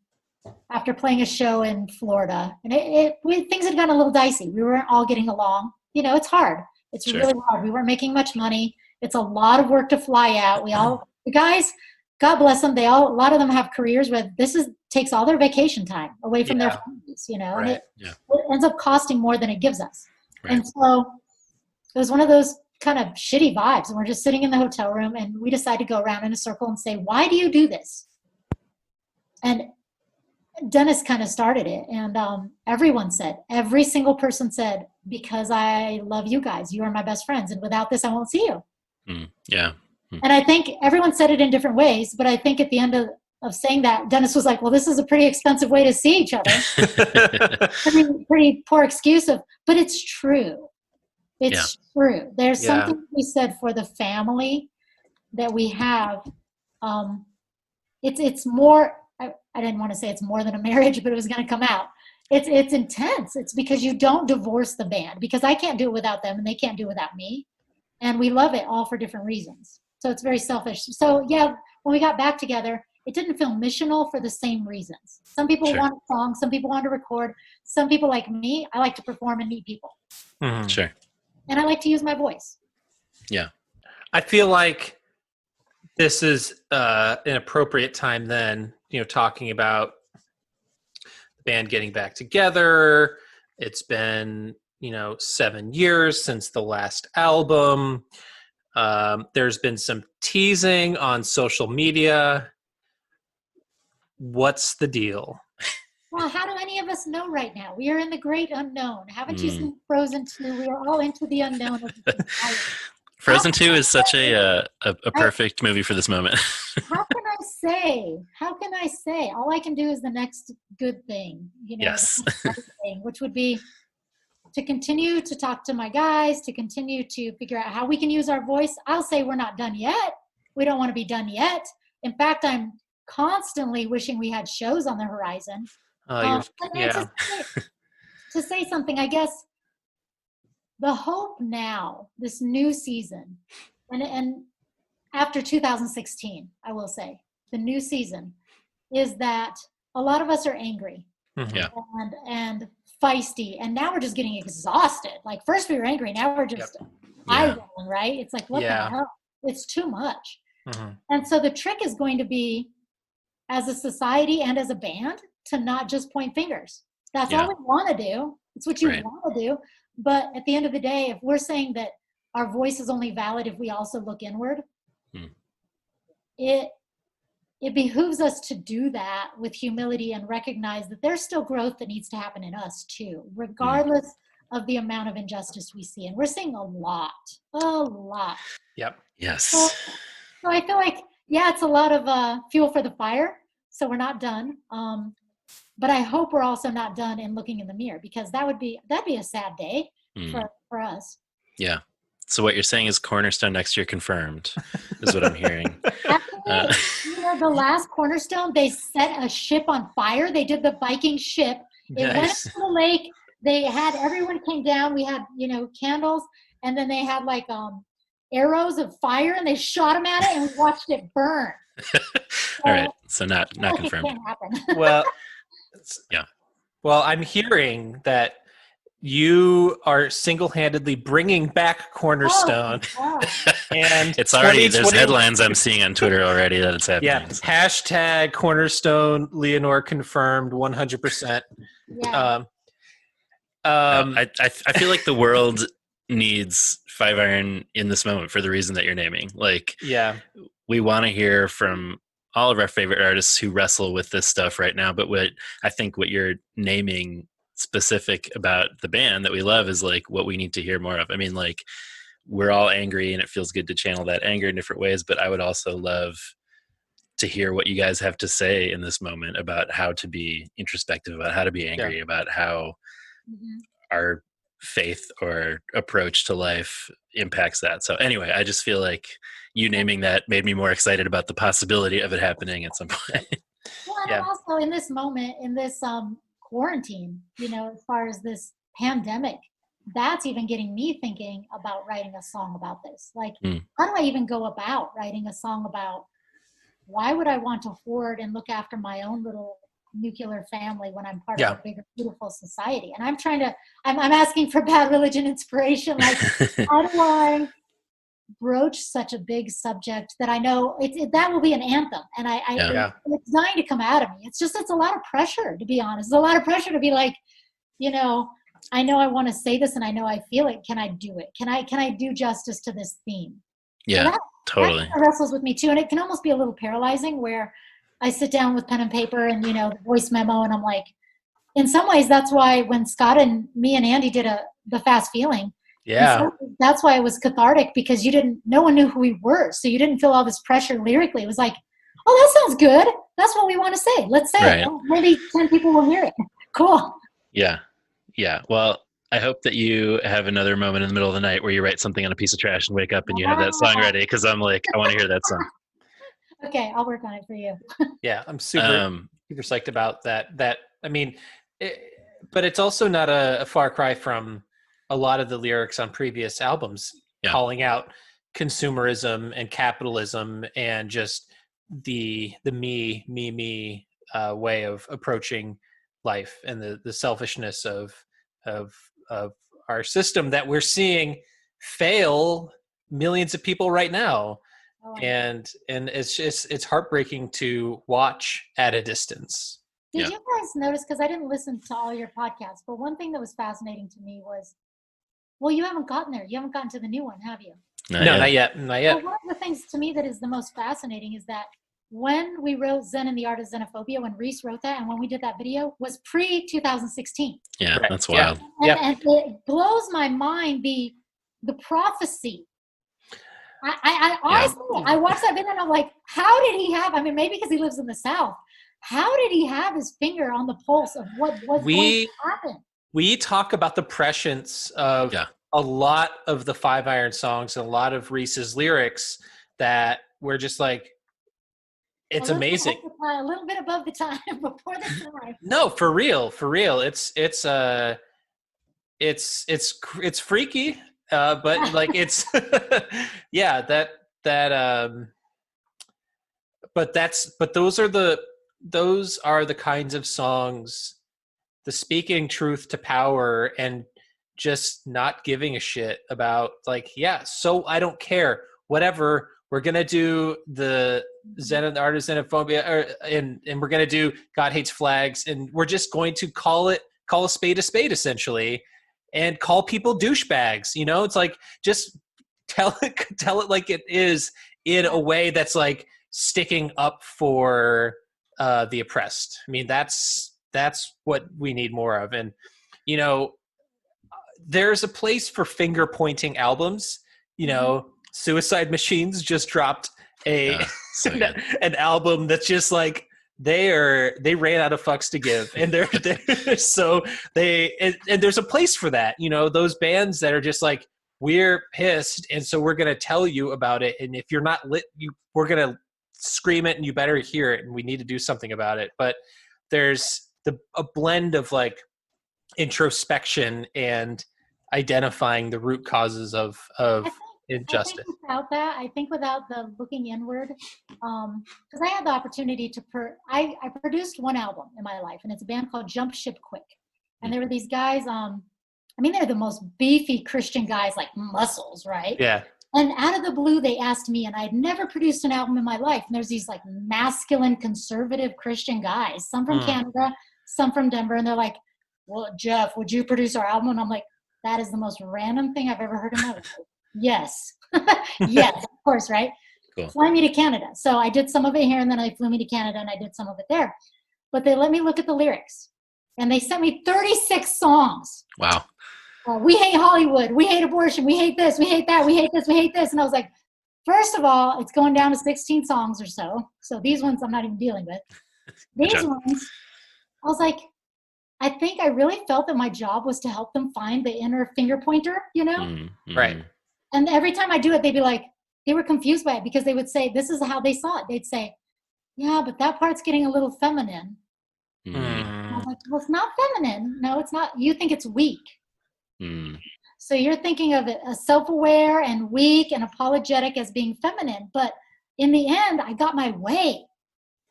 after playing a show in Florida, and things had gotten a little dicey. We weren't all getting along. It's hard. It's really hard. We weren't making much money. It's a lot of work to fly out. The guys, God bless them, a lot of them have careers where takes all their vacation time away from their families, and it ends up costing more than it gives us. Right. And so it was one of those kind of shitty vibes. And we're just sitting in the hotel room, and we decided to go around in a circle and say, why do you do this? And Dennis kind of started it. And every single person said, because I love you guys. You are my best friends. And without this, I won't see you. And I think everyone said it in different ways. But I think at the end of saying that, Dennis was like, well, this is a pretty expensive way to see each other. pretty poor excuse but it's true. It's true. There's something to be said for the family that we have. It's more, I didn't want to say it's more than a marriage, but it was going to come out. It's intense. It's because you don't divorce the band, because I can't do it without them and they can't do it without me. And we love it all for different reasons. So it's very selfish. So when we got back together, it didn't feel missional for the same reasons. Some people want a song, some people want to record, some people like me, I like to perform and meet people. Sure. And I like to use my voice. Yeah. I feel like this is an appropriate time then, talking about the band getting back together. It's been, 7 years since the last album. There's been some teasing on social media. What's the deal? Well, how do any of us know right now? We are in the great unknown. Haven't you seen Frozen 2? We are all into the unknown. Frozen 2 is such a perfect movie for this moment. How can I say? How can I say? All I can do is the next good thing, Yes. the next right thing, which would be to continue to talk to my guys, to continue to figure out how we can use our voice. I'll say we're not done yet. We don't want to be done yet. In fact, I'm constantly wishing we had shows on the horizon. Yeah. To say something, I guess the hope now, this new season, and after 2016, I will say, the new season is that a lot of us are angry and feisty, and now we're just getting exhausted. Like first we were angry, now we're just eye-rolling, right? It's like, what the hell? It's too much. And so the trick is going to be, as a society and as a band, to not just point fingers. That's all we want to do. It's what you want to do. But at the end of the day, if we're saying that our voice is only valid if we also look inward, it behooves us to do that with humility and recognize that there's still growth that needs to happen in us too, regardless of the amount of injustice we see. And we're seeing a lot. Yep. Yes. So I feel like, it's a lot of fuel for the fire. So we're not done. But I hope we're also not done in looking in the mirror, because that'd be a sad day for us. Yeah. So what you're saying is Cornerstone next year confirmed, is what I'm hearing. Actually, the last Cornerstone, they set a ship on fire. They did the Viking ship. It went into the lake. They had, everyone came down. We had, candles, and then they had like arrows of fire, and they shot them at it, and we watched it burn. All right. So not confirmed. It can't happen. Well, yeah. Well, I'm hearing that you are single-handedly bringing back Cornerstone. And it's already, there's headlines I'm seeing on Twitter already that it's happening. Yeah. Hashtag Cornerstone, Leanor confirmed 100%. Yeah. I feel like the world needs Five Iron in this moment for the reason that you're naming. Like, we want to hear from all of our favorite artists who wrestle with this stuff right now. But what you're naming specific about the band that we love is like what we need to hear more of. I mean, like, we're all angry and it feels good to channel that anger in different ways, but I would also love to hear what you guys have to say in this moment about how to be introspective, about how to be angry, about how our faith or approach to life impacts that. So anyway, I just feel like you naming that made me more excited about the possibility of it happening at some point. Well, and also in this moment, in this quarantine, as far as this pandemic, that's even getting me thinking about writing a song about this. Like, how do I even go about writing a song about why would I want to hoard and look after my own little nuclear family when I'm part of a bigger, beautiful society? And I'm asking for Bad Religion inspiration. Like, how do I broach such a big subject that I know that will be an anthem, and it's dying to come out of me. It's a lot of pressure, to be honest. It's a lot of pressure to be like, I know I want to say this and I know I feel it. Can I do it? Can I do justice to this theme? Yeah, totally. That wrestles with me too, and it can almost be a little paralyzing where I sit down with pen and paper and the voice memo, and I'm like, in some ways that's why when Scott and me and Andy did the Fast Feeling, that's why it was cathartic, because no one knew who we were, so you didn't feel all this pressure lyrically. It was like, oh, that sounds good, that's what we want to say, let's say it. Well, maybe 10 people will hear it. Cool. Well, I hope that you have another moment in the middle of the night where you write something on a piece of trash and wake up and you have that song ready, because I'm like, I want to hear that song. Okay, I'll work on it for you. I'm super psyched about that. I mean, but it's also not a far cry from a lot of the lyrics on previous albums, calling out consumerism and capitalism and just the me way of approaching life, and the selfishness of our system that we're seeing fail millions of people right now. And it's heartbreaking to watch at a distance. Did you guys notice, because I didn't listen to all your podcasts, but one thing that was fascinating to me was, well, you haven't gotten there. You haven't gotten to the new one, have you? Not yet. Well, one of the things to me that is the most fascinating is that when we wrote Zen and the Art of Xenophobia, when Reese wrote that and when we did that video, was pre-2016. Yeah, that's wild. And it blows my mind, the prophecy I honestly, I watched that video and I'm like, how did he have, I mean, maybe because he lives in the South, how did he have his finger on the pulse of what was going to happen? We talk about the prescience of a lot of the Five Iron songs and a lot of Reese's lyrics that we're just like, it's amazing. A little bit above the time, before the time. No, for real. It's freaky, but like it's but those are the kinds of songs, the speaking truth to power and just not giving a shit about like, so I don't care, whatever, we're gonna do the art of xenophobia, and we're gonna do God Hates Flags, and we're just going to call a spade essentially, and call people douchebags. It's like, just tell it like it is, in a way that's like sticking up for the oppressed. I mean, that's what we need more of. And there's a place for finger pointing albums. Suicide Machines just dropped an album that's just like, they ran out of fucks to give, and and there's a place for that. Those bands that are just like, we're pissed, and so we're gonna tell you about it, and if you're not lit, we're gonna scream it, and you better hear it, and we need to do something about it. But there's a blend of like introspection and identifying the root causes of injustice. I think without the looking inward, because I had the opportunity to I produced one album in my life, and it's a band called Jump Ship Quick, and there were these guys. They're the most beefy Christian guys, like muscles, right? Yeah. And out of the blue, they asked me, and I had never produced an album in my life. And there's these like masculine, conservative Christian guys, some from Canada, some from Denver, and they're like, "Well, Jeff, would you produce our album?" And I'm like, "That is the most random thing I've ever heard in my life." Yes. Yes, of course, right? Cool. Fly me to Canada. So I did some of it here, and then they flew me to Canada, and I did some of it there. But they let me look at the lyrics, and they sent me 36 songs. Wow. We hate Hollywood. We hate abortion. We hate this. We hate that. We hate this. We hate this. And I was like, first of all, it's going down to 16 songs or so. So these ones I'm not even dealing with. These ones, I was like, I think I really felt that my job was to help them find the inner finger pointer, Mm-hmm. Right. And every time I do it, they'd be like, they were confused by it, because they would say, this is how they saw it. They'd say, yeah, but that part's getting a little feminine. Mm-hmm. And I was like, well, it's not feminine. No, it's not. You think it's weak. So you're thinking of it as self-aware and weak and apologetic as being feminine. But in the end, I got my way.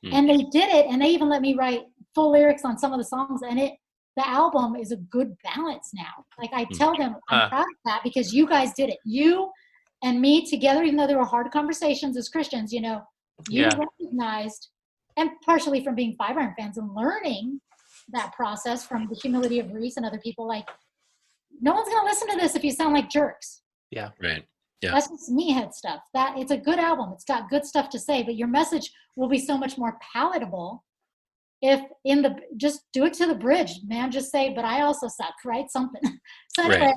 And they did it. And they even let me write full lyrics on some of the songs. And the album is a good balance now. Like I tell them, I'm proud of that, because you guys did it. You and me together, even though there were hard conversations as Christians, you recognized, and partially from being Five Iron fans and learning that process from the humility of Reese and other people, like, no one's going to listen to this if you sound like jerks. Yeah. Right. Yeah. That's just meathead stuff. That it's a good album. It's got good stuff to say, but your message will be so much more palatable if just do it to the bridge, man. Just say, but I also suck, right? Something. So anyway,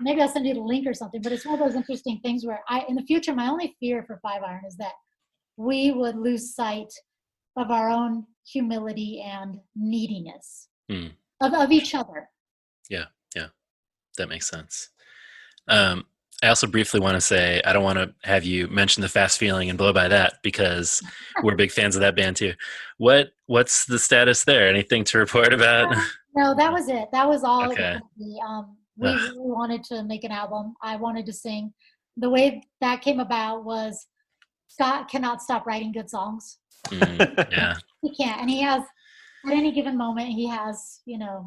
maybe I'll send you the link or something, but it's one of those interesting things where in the future, my only fear for Five Iron is that we would lose sight of our own humility and neediness of each other. Yeah. That makes sense. I also briefly want to say, I don't want to have you mention the Fast Feeling and blow by that, because we're big fans of that band too. What's the status there? Anything to report about? No, that was it. That was all. Okay. We really wanted to make an album. I wanted to sing. The way that came about was Scott cannot stop writing good songs. Yeah. He can't. And he has, at any given moment, he has,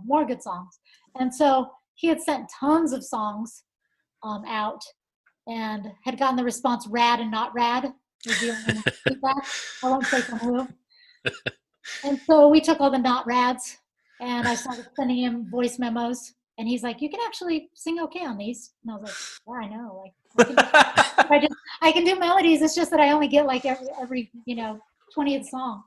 more good songs. And so he had sent tons of songs out and had gotten the response rad and not rad. I won't say from who. And so we took all the not rads, and I started sending him voice memos, and he's like, you can actually sing okay on these. And I was like, yeah, I know. Like, I can do melodies. It's just that I only get like every 20th song.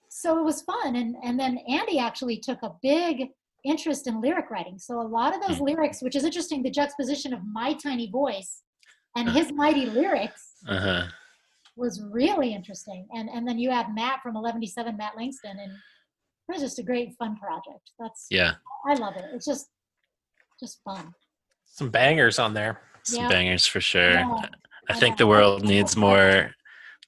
So it was fun. And then Andy actually took a big interest in lyric writing. So a lot of those lyrics, which is interesting, the juxtaposition of my tiny voice And his mighty lyrics Uh-huh. was really interesting. And then you have Matt from 11D7, Matt Langston, and it was just a great fun project. I love it. It's just fun. Some bangers on there. Some bangers for sure. Yeah. I think the world needs more.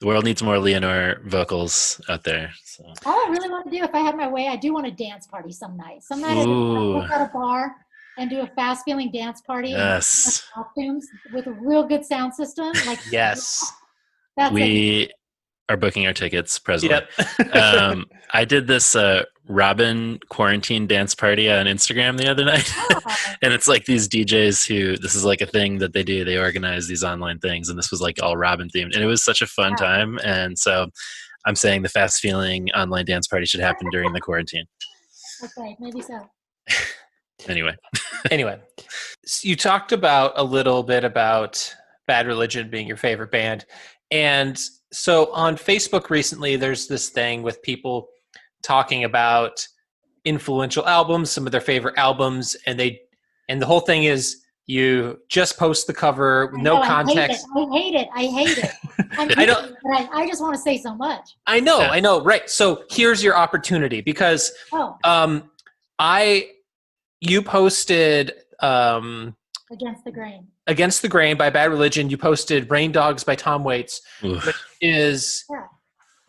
The world needs more Leanor vocals out there. So. All I really want to do, if I had my way, I do want a dance party some night. Some night I just want to look at a bar and do a fast feeling dance party. Yes. And costumes with a real good sound system. Like yes. We are booking our tickets presently. Yep. I did this Robin quarantine dance party on Instagram the other night. And it's like these DJs who, this is like a thing that they do. They organize these online things. And this was like all Robin themed. And it was such a fun time. And so I'm saying the fast feeling online dance party should happen during the quarantine. Okay, maybe so. Anyway, so you talked about a little bit about Bad Religion being your favorite band. And so on Facebook recently, there's this thing with people talking about influential albums, some of their favorite albums, and the whole thing is you just post the cover with no context. I hate it. I just want to say so much. I know. Right. So here's your opportunity because you posted Against the Grain by Bad Religion. You posted Rain Dogs by Tom Waits, which is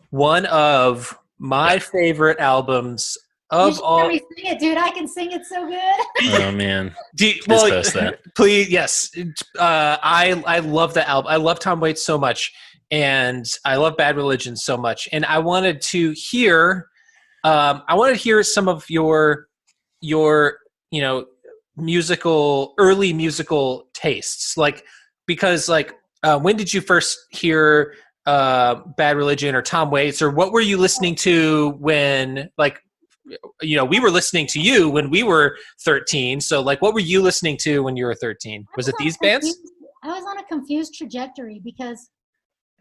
one of my favorite albums of all. Let me sing it, dude. I can sing it so good. Oh man. Please post that. Please, yes. I love the album. I love Tom Waits so much, and I love Bad Religion so much. And I wanted to hear some of your early musical tastes, because when did you first hear Bad Religion or Tom Waits, or what were you listening to when we were listening to you when we were 13, so what were you listening to when you were 13? Was it these bands? I was on a confused trajectory because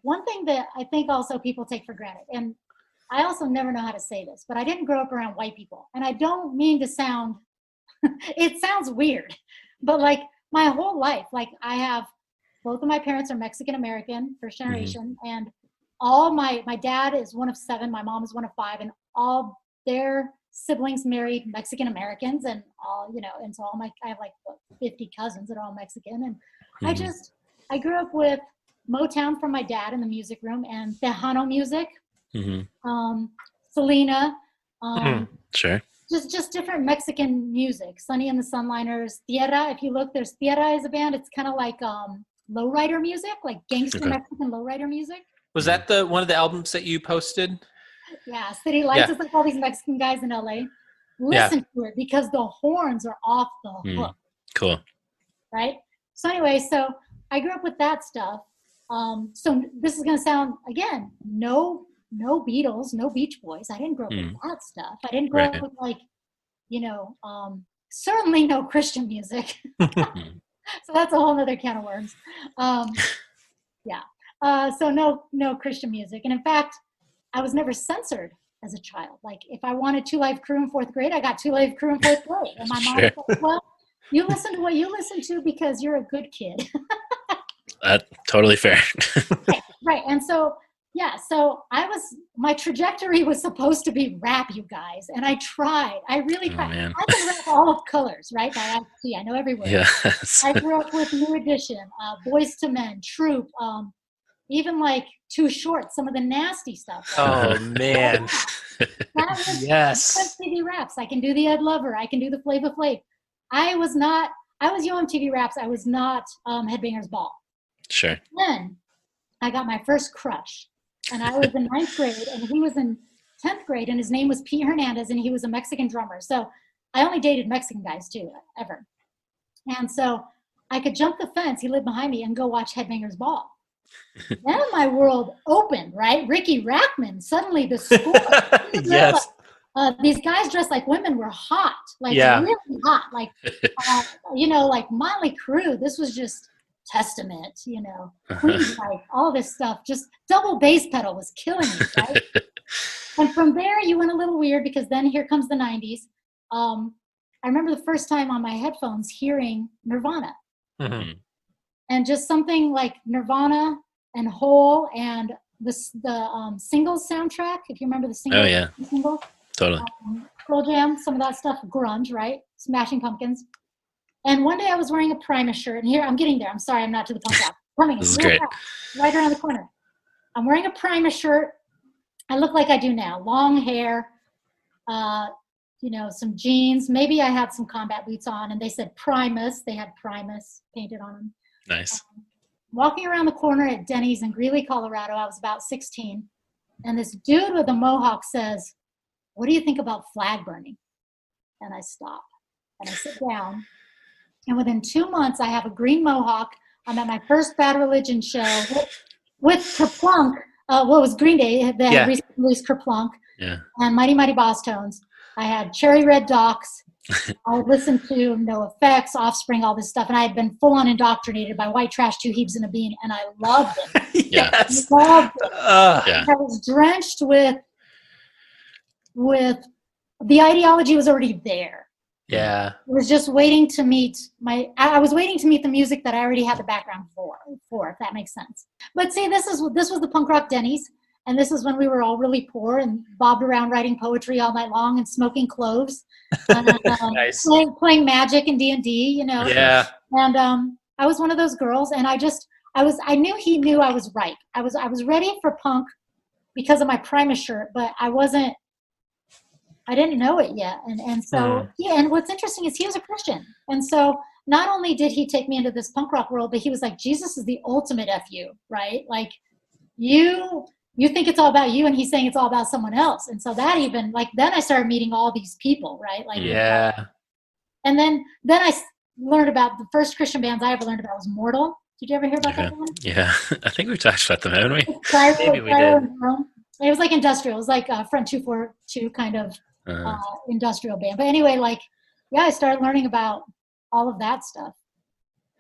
one thing that I think also people take for granted, and I also never know how to say this, but I didn't grow up around white people, and I don't mean to sound it sounds weird, but my whole life, I have both of my parents are Mexican American, first generation, and all my dad is one of 7, my mom is one of 5, and all their siblings married Mexican Americans, and all and so I have 50 cousins that are all Mexican, and I grew up with Motown from my dad in the music room and Tejano music, Selena, sure. Just different Mexican music. Sonny and the Sunliners, Tierra. If you look, there's Tierra is a band. It's kind of like lowrider music, like gangster Mexican lowrider music. Was that one of the albums that you posted? Yeah, City Lights. It's like all these Mexican guys in LA. Listen to it because the horns are off the hook. Cool. Right? So anyway, so I grew up with that stuff. So this is going to sound, again, no Beatles, no Beach Boys. I didn't grow up with that stuff. I didn't grow up with certainly no Christian music. So that's a whole nother can of worms. So no Christian music. And in fact, I was never censored as a child. If I wanted Two Live Crew in 4th grade, I got Two Live Crew in 4th grade. And my mom said, well, you listen to what you listen to because you're a good kid. Totally fair. Right. And so, my trajectory was supposed to be rap, you guys. And I tried. I really tried. Man. I can rap all of Colors, right? By IC. I know every word. Yes. I grew up with New Edition, Boys to Men, Troop, even Too Short, some of the nasty stuff. Oh, man. That was MTV Raps. I can do the Ed Lover. I can do the Flava Flav. I was Yo MTV Raps. I was not Headbangers Ball. Sure. Then I got my first crush. And I was in 9th grade, and he was in 10th grade, and his name was Pete Hernandez, and he was a Mexican drummer. So I only dated Mexican guys, too, ever. And so I could jump the fence, he lived behind me, and go watch Headbangers Ball. Then my world opened, right? Ricky Rackman, suddenly the score. Yes. These guys dressed like women were hot, really hot. Like Motley Crue. This was just Testament, Queen's Life, all this stuff. Just double bass pedal was killing me, right? And from there, you went a little weird because then here comes the 90s. I remember the first time on my headphones hearing Nirvana. Mm-hmm. and just something like Nirvana and Hole and the Singles soundtrack, if you remember the Singles. Oh yeah, Single. totally. Pearl Jam, some of that stuff, grunge, right? Smashing Pumpkins. And one day I was wearing a Primus shirt, and here I'm getting there. I'm sorry, I'm not to the punk rock. Coming, This is great. Right around the corner. I'm wearing a Primus shirt. I look like I do now, long hair, some jeans. Maybe I had some combat boots on, and they said Primus. They had Primus painted on them. Nice. Walking around the corner at Denny's in Greeley, Colorado. I was about 16, and this dude with a mohawk says, "What do you think about flag burning?" And I stop, and I sit down, and within 2 months, I have a green mohawk. I'm at my first Bad Religion show with Kerplunk. It was Green Day. They had recently released Kerplunk and Mighty Mighty Boss Tones. I had Cherry Red Docs. I would listen to No Effects, Offspring, all this stuff, and I had been full on indoctrinated by White Trash, Two Heaves and a Bean, and I loved it. Yes. I loved it. I was drenched with the ideology was already there. Yeah. It was just waiting to meet I was waiting to meet the music that I already had the background for, if that makes sense. But see, this was the punk rock Denny's, and this is when we were all really poor and bobbed around writing poetry all night long and smoking cloves. And, nice. playing Magic and D&D, Yeah. And I was one of those girls, and I knew he knew I was right. I was ready for punk because of my Primus shirt, but I didn't know it yet. And so, and what's interesting is he was a Christian. And so not only did he take me into this punk rock world, but he was like, Jesus is the ultimate FU, right? Like you think it's all about you, and he's saying it's all about someone else. And so that even then I started meeting all these people, right? And then I learned about the first Christian bands I ever learned about was Mortal. Did you ever hear about that one? Yeah. I think we've talked about them, haven't we? Maybe we did. It was like industrial. It was like Front 242 kind of industrial band. But anyway, I started learning about all of that stuff.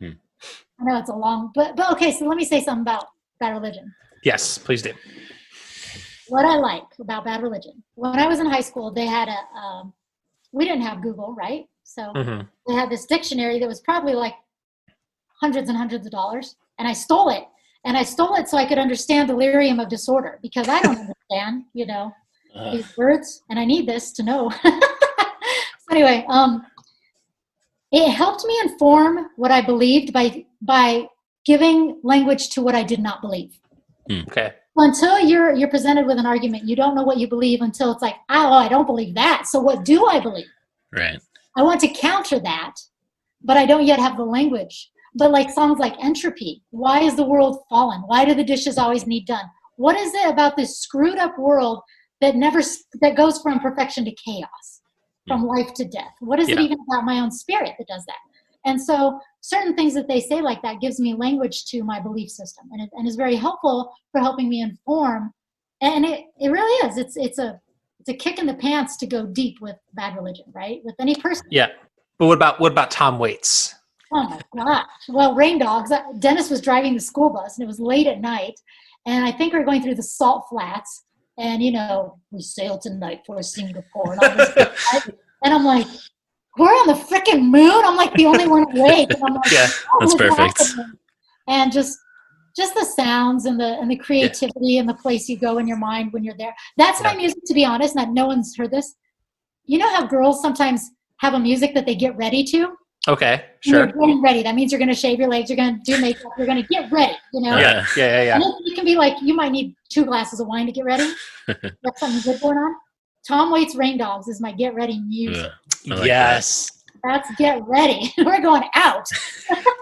I know it's a long, but okay. So let me say something about Bad Religion. Yes, please do. What I like about Bad Religion. When I was in high school, they had we didn't have Google, right? So they had this dictionary that was probably like hundreds and hundreds of dollars, and I stole it. And I stole it so I could understand delirium of disorder, because I don't understand, these words, and I need this to know. So anyway, it helped me inform what I believed by giving language to what I did not believe. Okay. Until you're presented with an argument, you don't know what you believe until it's like, oh, I don't believe that. So what do I believe? Right. I want to counter that, but I don't yet have the language. But songs like Entropy, why is the world fallen? Why do the dishes always need done? What is it about this screwed up world that goes from perfection to chaos, from life to death? What is it even about my own spirit that does that? And so certain things that they say like that gives me language to my belief system, and is very helpful for helping me inform. And it really is. It's a kick in the pants to go deep with Bad Religion, right? With any person. Yeah. But what about Tom Waits? Oh my gosh. Well, Rain Dogs, Dennis was driving the school bus, and it was late at night. And I think we were going through the Salt Flats, and we sailed tonight for Singapore. And all this stuff. And I'm like, we're on the freaking moon. I'm like the only one awake. And I'm like, that's perfect. Happening? And just the sounds and the creativity and the place you go in your mind when you're there. That's my music, to be honest. And no one's heard this. You know how girls sometimes have a music that they get ready to? Okay, sure. You're getting ready. That means you're going to shave your legs. You're going to do makeup. You're going to get ready. Yeah. And it can be like you might need 2 glasses of wine to get ready. That's something good going on. Tom Waits' Rain Dogs is my get ready music. Yes. That's get ready. We're going out.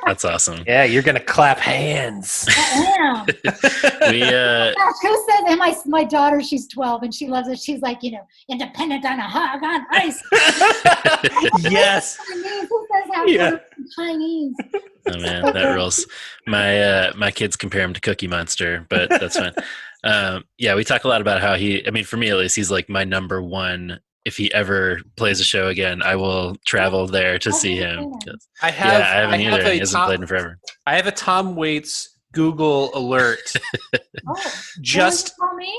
That's awesome. Yeah, you're going to clap hands. I am. Gosh, who says, and my daughter, she's 12, and she loves it. She's like, independent on a hog on ice. Yes. Who says that? Chinese. Oh man, that rules. My kids compare him to Cookie Monster, but that's fine. We talk a lot about how for me at least, he's like my number one. If he ever plays a show again, I will travel there to see him. I haven't either. He hasn't played in forever. I have a Tom Waits Google alert. Just call me.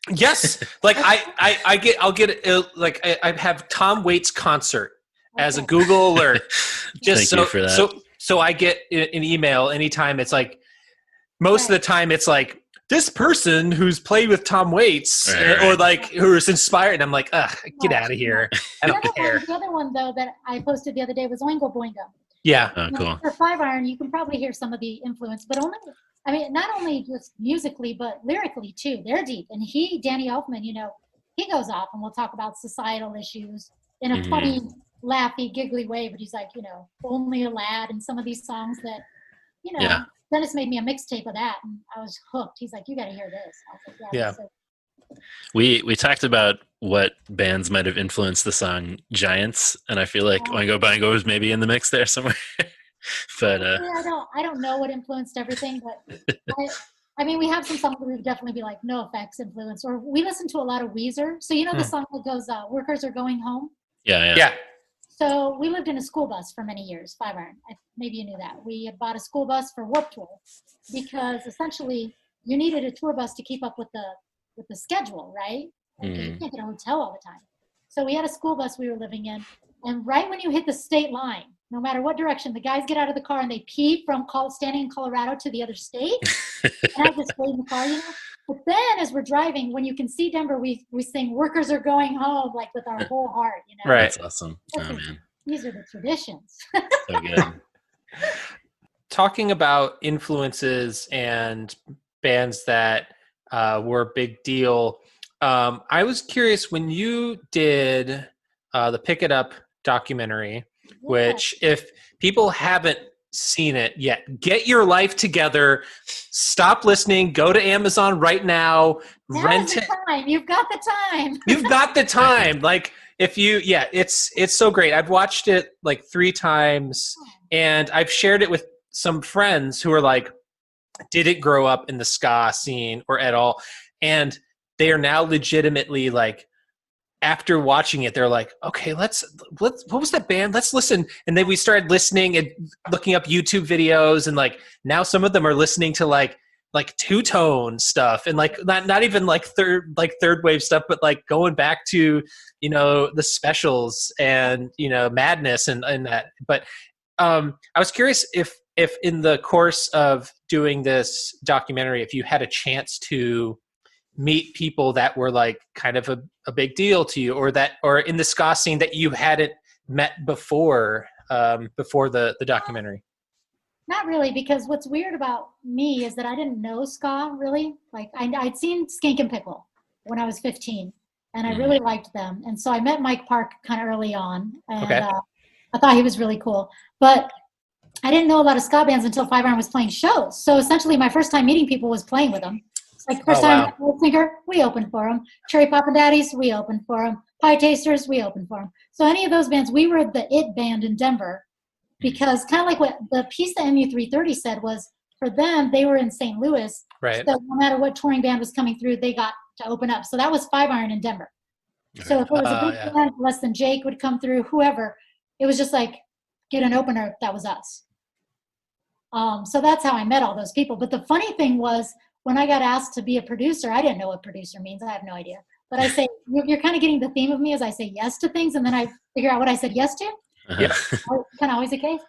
Yes, I'll get I have Tom Waits concert as a Google alert. Thank you for that. So I get an email anytime. It's like, most of the time it's like, this person who's played with Tom Waits or like who is inspired. And I'm like, ugh, get out of here. I don't care. The other one, though, that I posted the other day was Oingo Boingo. Yeah. Oh, cool. For 5-iron, you can probably hear some of the influence, but not only just musically, but lyrically too. They're deep. And Danny Elfman, he goes off and we'll talk about societal issues in a funny, laughy, giggly way, but he's like, only a lad, and some of these songs that, Dennis made me a mixtape of that, and I was hooked. He's like, you got to hear this. I was like, yeah. We talked about what bands might have influenced the song Giants, and I feel like Oingo Boingo was maybe in the mix there somewhere. But I don't know what influenced everything, but we have some songs that would definitely be like No Effects influence, or we listen to a lot of Weezer. So the song that goes, "Workers Are Going Home." Yeah. So we lived in a school bus for many years, 5-iron. Maybe you knew that. We had bought a school bus for Warped Tour because essentially you needed a tour bus to keep up with the schedule, right? You can't get a hotel all the time. So we had a school bus we were living in, and right when you hit the state line, no matter what direction, the guys get out of the car and they pee from standing in Colorado to the other state. And I just stayed in the car, But then as we're driving, when you can see Denver, we sing "Workers Are Going Home" like with our whole heart, Right. That's awesome. Man. These are the traditions. So good. Talking about influences and bands that were a big deal, I was curious when you did the Pick It Up documentary, which if people haven't seen it yet, get your life together, stop listening, go to Amazon right now, rent it. You've got the time. You've got the time. Like it's so great. I've watched it like 3 times, and I've shared it with some friends who are like, didn't grow up in the ska scene or at all, and they are now legitimately like, after watching it, they're like, okay, let's what was that band? Let's listen. And then we started listening and looking up YouTube videos, and like now some of them are listening to like two-tone stuff, and like not even like third wave stuff, but like going back to the Specials and Madness and that. But I was curious if in the course of doing this documentary, if you had a chance to meet people that were like kind of a big deal to you, or in the ska scene that you hadn't met before the documentary. Not really, because what's weird about me is that I didn't know ska really. Like I'd seen Skink and Pickle when I was 15, and I really liked them. And so I met Mike Park kind of early on, and I thought he was really cool. But I didn't know a lot of ska bands until 5-iron was playing shows. So essentially my first time meeting people was playing with them. Like first time Singer, we opened for them. Cherry Papa Daddies, we opened for them. Pie Tasters, we opened for them. So any of those bands, we were the it band in Denver, because kind of like what the piece that MU330 said was, for them, they were in St. Louis. Right. So no matter what touring band was coming through, they got to open up. So that was 5-iron in Denver. So if it was a big band, Less Than Jake would come through, whoever, it was just like, get an opener, that was us. So that's how I met all those people. But the funny thing was, when I got asked to be a producer, I didn't know what producer means. I have no idea. But I say, you're kind of getting the theme of me as I say yes to things, and then I figure out what I said yes to. Yeah. Kind of always the case.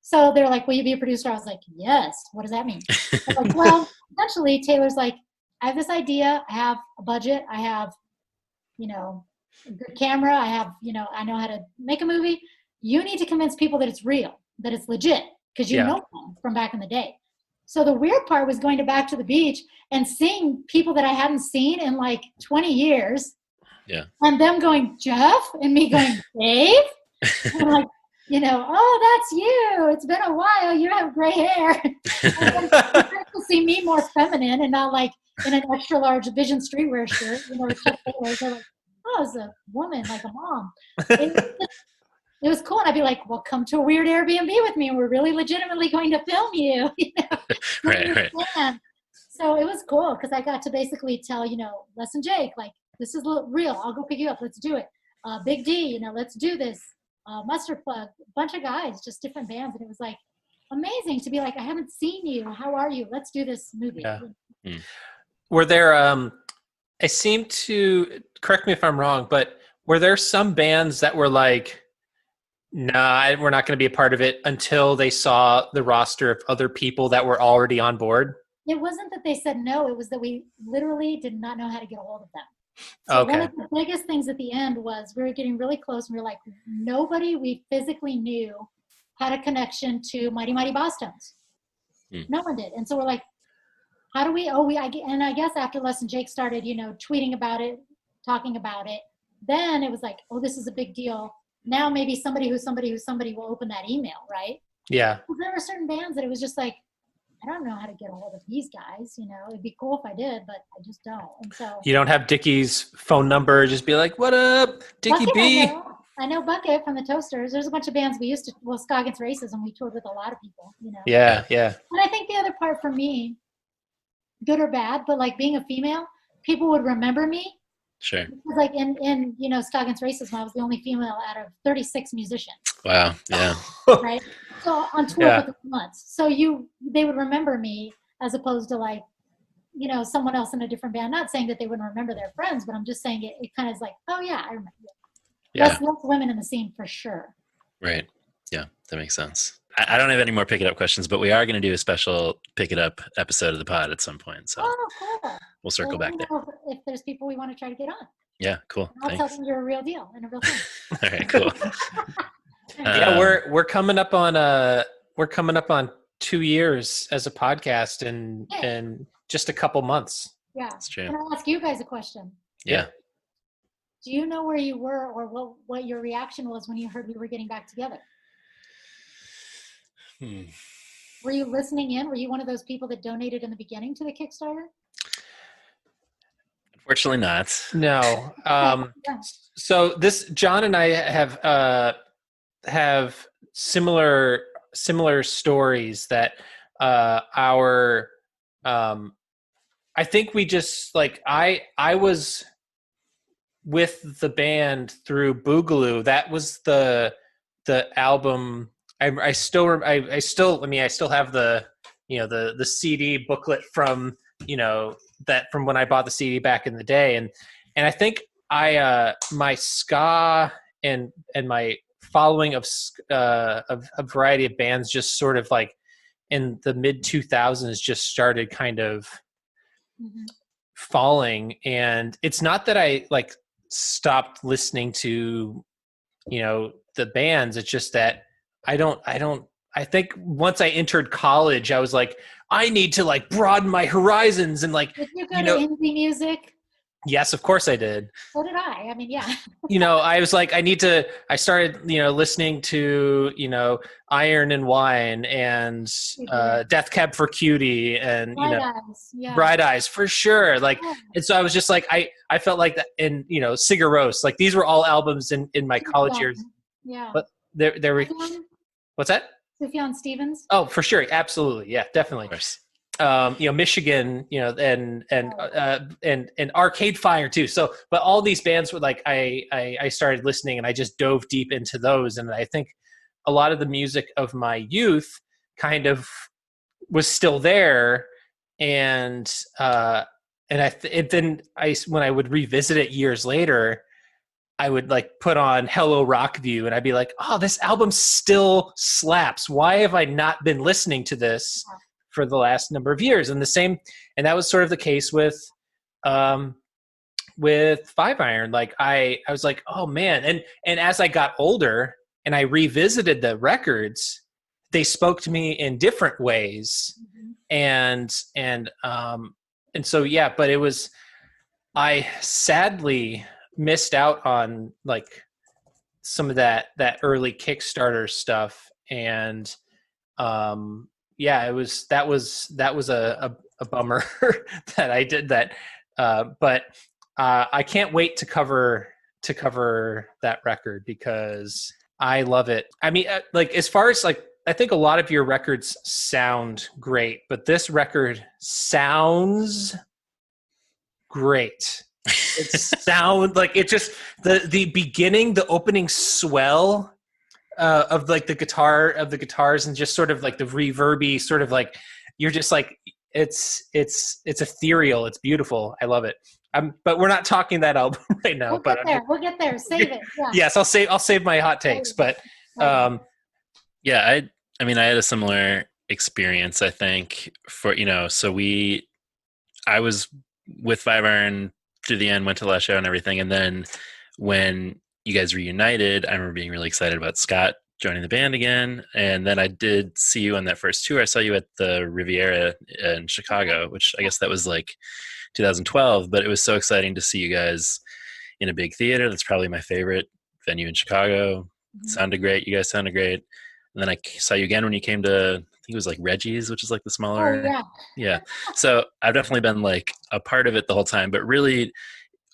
So they're like, will you be a producer? I was like, yes. What does that mean? I'm like, well, essentially, Taylor's like, I have this idea. I have a budget. I have, a good camera. I have, I know how to make a movie. You need to convince people that it's real, that it's legit, because you know them from back in the day. So the weird part was going back to the beach and seeing people that I hadn't seen in like 20 years. Yeah. And them going, Jeff, and me going, Dave. And I'm like, oh, that's you. It's been a while. You have gray hair. And then to see me more feminine and not like in an extra large Vision Streetwear shirt. With Chuck Taylor. They're like, oh, it's a woman, like a mom. It was cool. And I'd be like, well, come to a weird Airbnb with me. And we're really legitimately going to film you. Right. So it was cool because I got to basically tell, Les and Jake, like, this is real. I'll go pick you up. Let's do it. Big D, let's do this. Mustard Plug, a bunch of guys, just different bands. And it was like amazing to be like, I haven't seen you. How are you? Let's do this movie. Yeah. Were there, I seem to, correct me if I'm wrong, but were there some bands that were like, No, we're not going to be a part of it until they saw the roster of other people that were already on board. It wasn't that they said no. It was that we literally did not know how to get a hold of them. So one of the biggest things at the end was we were getting really close, and we were like, nobody we physically knew had a connection to Mighty Mighty Boss Tones. No one did. And so we're like, how do we, and I guess after Les and Jake started, tweeting about it, talking about it, then it was like, oh, this is a big deal. Now maybe somebody will open that email, right? Yeah. But there were certain bands that it was just like, I don't know how to get a hold of these guys. It'd be cool if I did, but I just don't. And so you don't have Dickie's phone number. Just be like, "What up, Dickie Bucket, B?" I know Bucket from the Toasters. There's a bunch of bands we used to. Well, Ska Against Racism. We toured with a lot of people. Yeah. And I think the other part for me, good or bad, but like being a female, people would remember me. Sure. Because like in Ska Against Racism, I was the only female out of 36 musicians. Wow. Yeah. Right. So on tour for 3 months. So they would remember me as opposed to like, someone else in a different band. Not saying that they wouldn't remember their friends, but I'm just saying it kind of is like, oh yeah, I remember you. Yeah. Less women in the scene for sure. Right. Yeah, that makes sense. I don't have any more Pick It Up questions, but we are going to do a special Pick It Up episode of the pod at some point. So cool. We'll circle back there. If there's people we want to try to get on. Yeah, cool. I'll tell them you're a real deal and a real thing. All right, cool. Yeah, we're coming up on 2 years as a podcast in just a couple months. Yeah. That's true. Can I ask you guys a question? Yeah. Do you know where you were or what your reaction was when you heard we were getting back together? Were you listening in? Were you one of those people that donated in the beginning to the Kickstarter? Unfortunately not. No. So John and I have similar stories that I think we just like I was with the band through Boogaloo. That was the album. I still have the the CD booklet from that from when I bought the CD back in the day, and I think my ska and my following of a variety of bands just sort of like in the mid 2000s just started kind of falling. And it's not that I like stopped listening to the bands, it's just that I think once I entered college I was like, I need to like broaden my horizons and like, did you go to indie music? Yes, of course I did. So did I. I mean, yeah. I was like, I started, listening to, Iron and Wine and Death Cab for Cutie and, Bright Eyes for sure. Like, and so I was just like, I felt like that in, Sigur Rós, like these were all albums in my college years. Yeah. But there were, what's that? Sufjan Stevens. Oh, for sure. Absolutely. Yeah, definitely. Michigan, and Arcade Fire too. So, but all these bands were like, I started listening and I just dove deep into those. And I think a lot of the music of my youth kind of was still there. And when I would revisit it years later, I would like put on Hello Rockview and I'd be like, oh, this album still slaps. Why have I not been listening to this for the last number of years? And that was sort of the case with Five Iron. Like I was like, oh man. And as I got older and I revisited the records, they spoke to me in different ways. And so, yeah, but I sadly missed out on like some of that early Kickstarter stuff. And, yeah, that was a bummer that I did that. But I can't wait to cover that record because I love it. I mean, like as far as like, I think a lot of your records sound great, but this record sounds great. It sounds like it just the beginning, the opening swell of like the guitars and just sort of like the reverby sort of like you're just like it's ethereal. It's beautiful. I love it. But we're not talking that album right now. We'll get there. Save it. Yeah. Yes, I'll save my hot takes. But Yeah, I mean, I had a similar experience, I think, for, so I was with Five Iron through the end, went to the last show and everything. And then when you guys reunited, I remember being really excited about Scott joining the band again. And then I did see you on that first tour. I saw you at the Riviera in Chicago, which I guess that was like 2012, but it was so exciting to see you guys in a big theater. That's probably my favorite venue in Chicago. It sounded great. You guys sounded great. And then I saw you again when you came to, I think it was like Reggie's, which is like the smaller. Oh, yeah. Yeah. So I've definitely been like a part of it the whole time, but really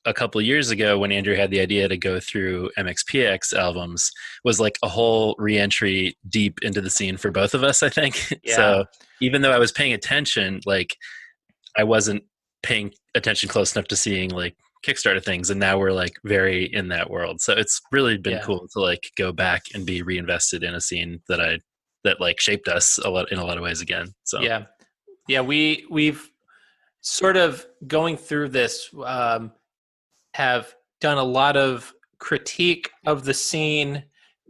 a couple of years ago when Andrew had the idea to go through MXPX albums was like a whole re-entry deep into the scene for both of us, I think. Yeah. So even though I was paying attention, like I wasn't paying attention close enough to seeing like Kickstarter things, and now we're like very in that world. So it's really been cool to like go back and be reinvested in a scene that like shaped us a lot in a lot of ways again. So yeah, we've sort of going through this have done a lot of critique of the scene,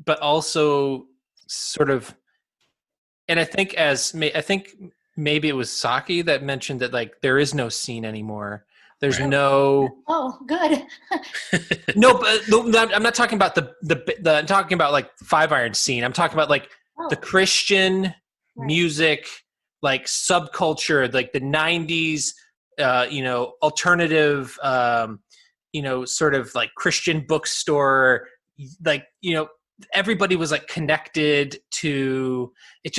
but also sort of, and I think maybe it was Saki that mentioned that like there is no scene anymore. There's no. Oh, good. No, but I'm not talking about the I'm talking about like Five Iron scene. I'm talking about like the Christian music, like subculture, like the '90s, alternative, sort of like Christian bookstore, like everybody was like connected to it.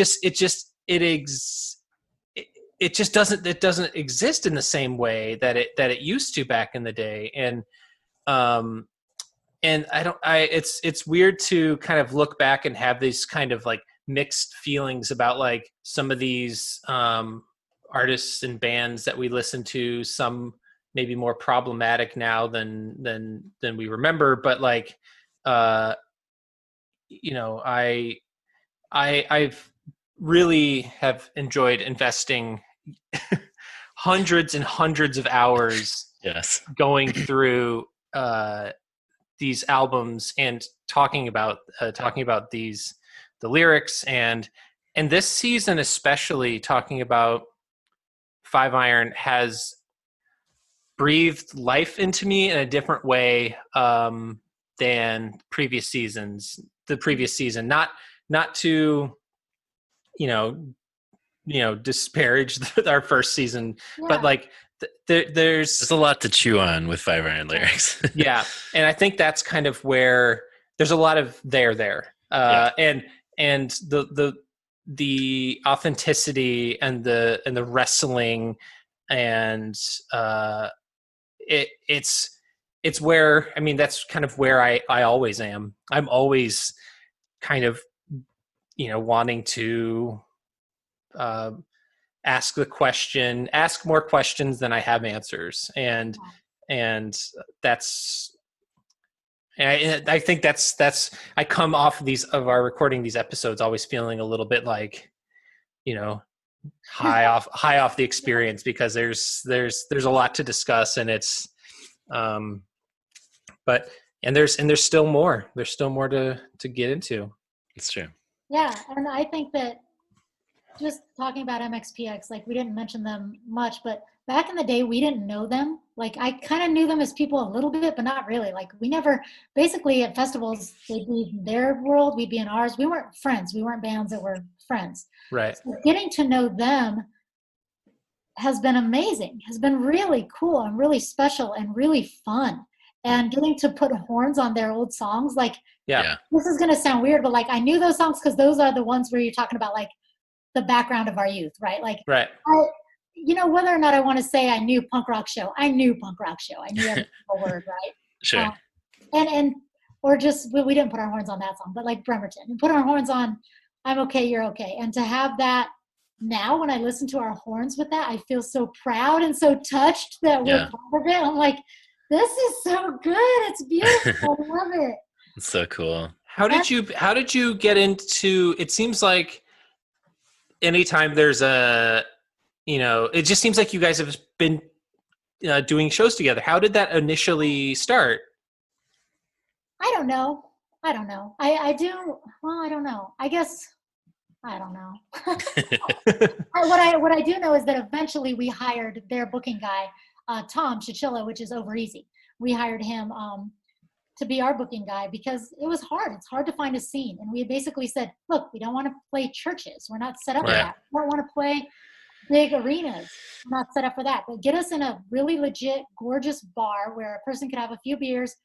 It just doesn't exist in the same way that it used to back in the day. And it's weird to kind of look back and have these kind of like mixed feelings about like some of these artists and bands that we listen to, some maybe more problematic now than we remember. But like, I've really have enjoyed investing hundreds and hundreds of hours going through these albums and talking about the lyrics and this season especially talking about Five Iron has breathed life into me in a different way than previous seasons. The previous season, not to disparage our first season, but like there's a lot to chew on with Five Iron lyrics. Yeah, and I think that's kind of where there's a lot of there, and the authenticity and the wrestling and it's where, I mean, that's kind of where I always am. I'm always kind of wanting to ask more questions than I have answers, and that's. And I think that's I come off of our recording these episodes always feeling a little bit like, high off the experience, because there's a lot to discuss, and it's but there's still more to get into. It's true. Yeah, and I think that just talking about MXPX, like we didn't mention them much, but back in the day we didn't know them. Like I kind of knew them as people a little bit, but not really. Like we never, basically at festivals, they'd be in their world, we'd be in ours. We weren't friends. We weren't bands that were friends. Right. So getting to know them has been amazing, has been really cool and really special and really fun. And getting to put horns on their old songs, like, this is going to sound weird, but like I knew those songs because those are the ones where you're talking about like the background of our youth, right? Like, right. Whether or not I want to say I knew punk rock show, I knew punk rock show. I knew every single word, right? Sure. Or just, we didn't put our horns on that song, but like Bremerton, and put our horns on I'm Okay, You're Okay. And to have that now, when I listen to our horns with that, I feel so proud and so touched that we're part of it. I'm like, this is so good. It's beautiful. I love it. It's so cool. How did you get into, it seems like anytime there's it just seems like you guys have been doing shows together. How did that initially start? I don't know. I don't know. I do. Well, I don't know. I guess I don't know. What I do know is that eventually we hired their booking guy, Tom Chichilla, which is Over Easy. We hired him to be our booking guy because it was hard. It's hard to find a scene. And we basically said, look, we don't want to play churches. We're not set up for that. We don't want to play big arenas. We're not set up for that. But get us in a really legit, gorgeous bar where a person could have a few beers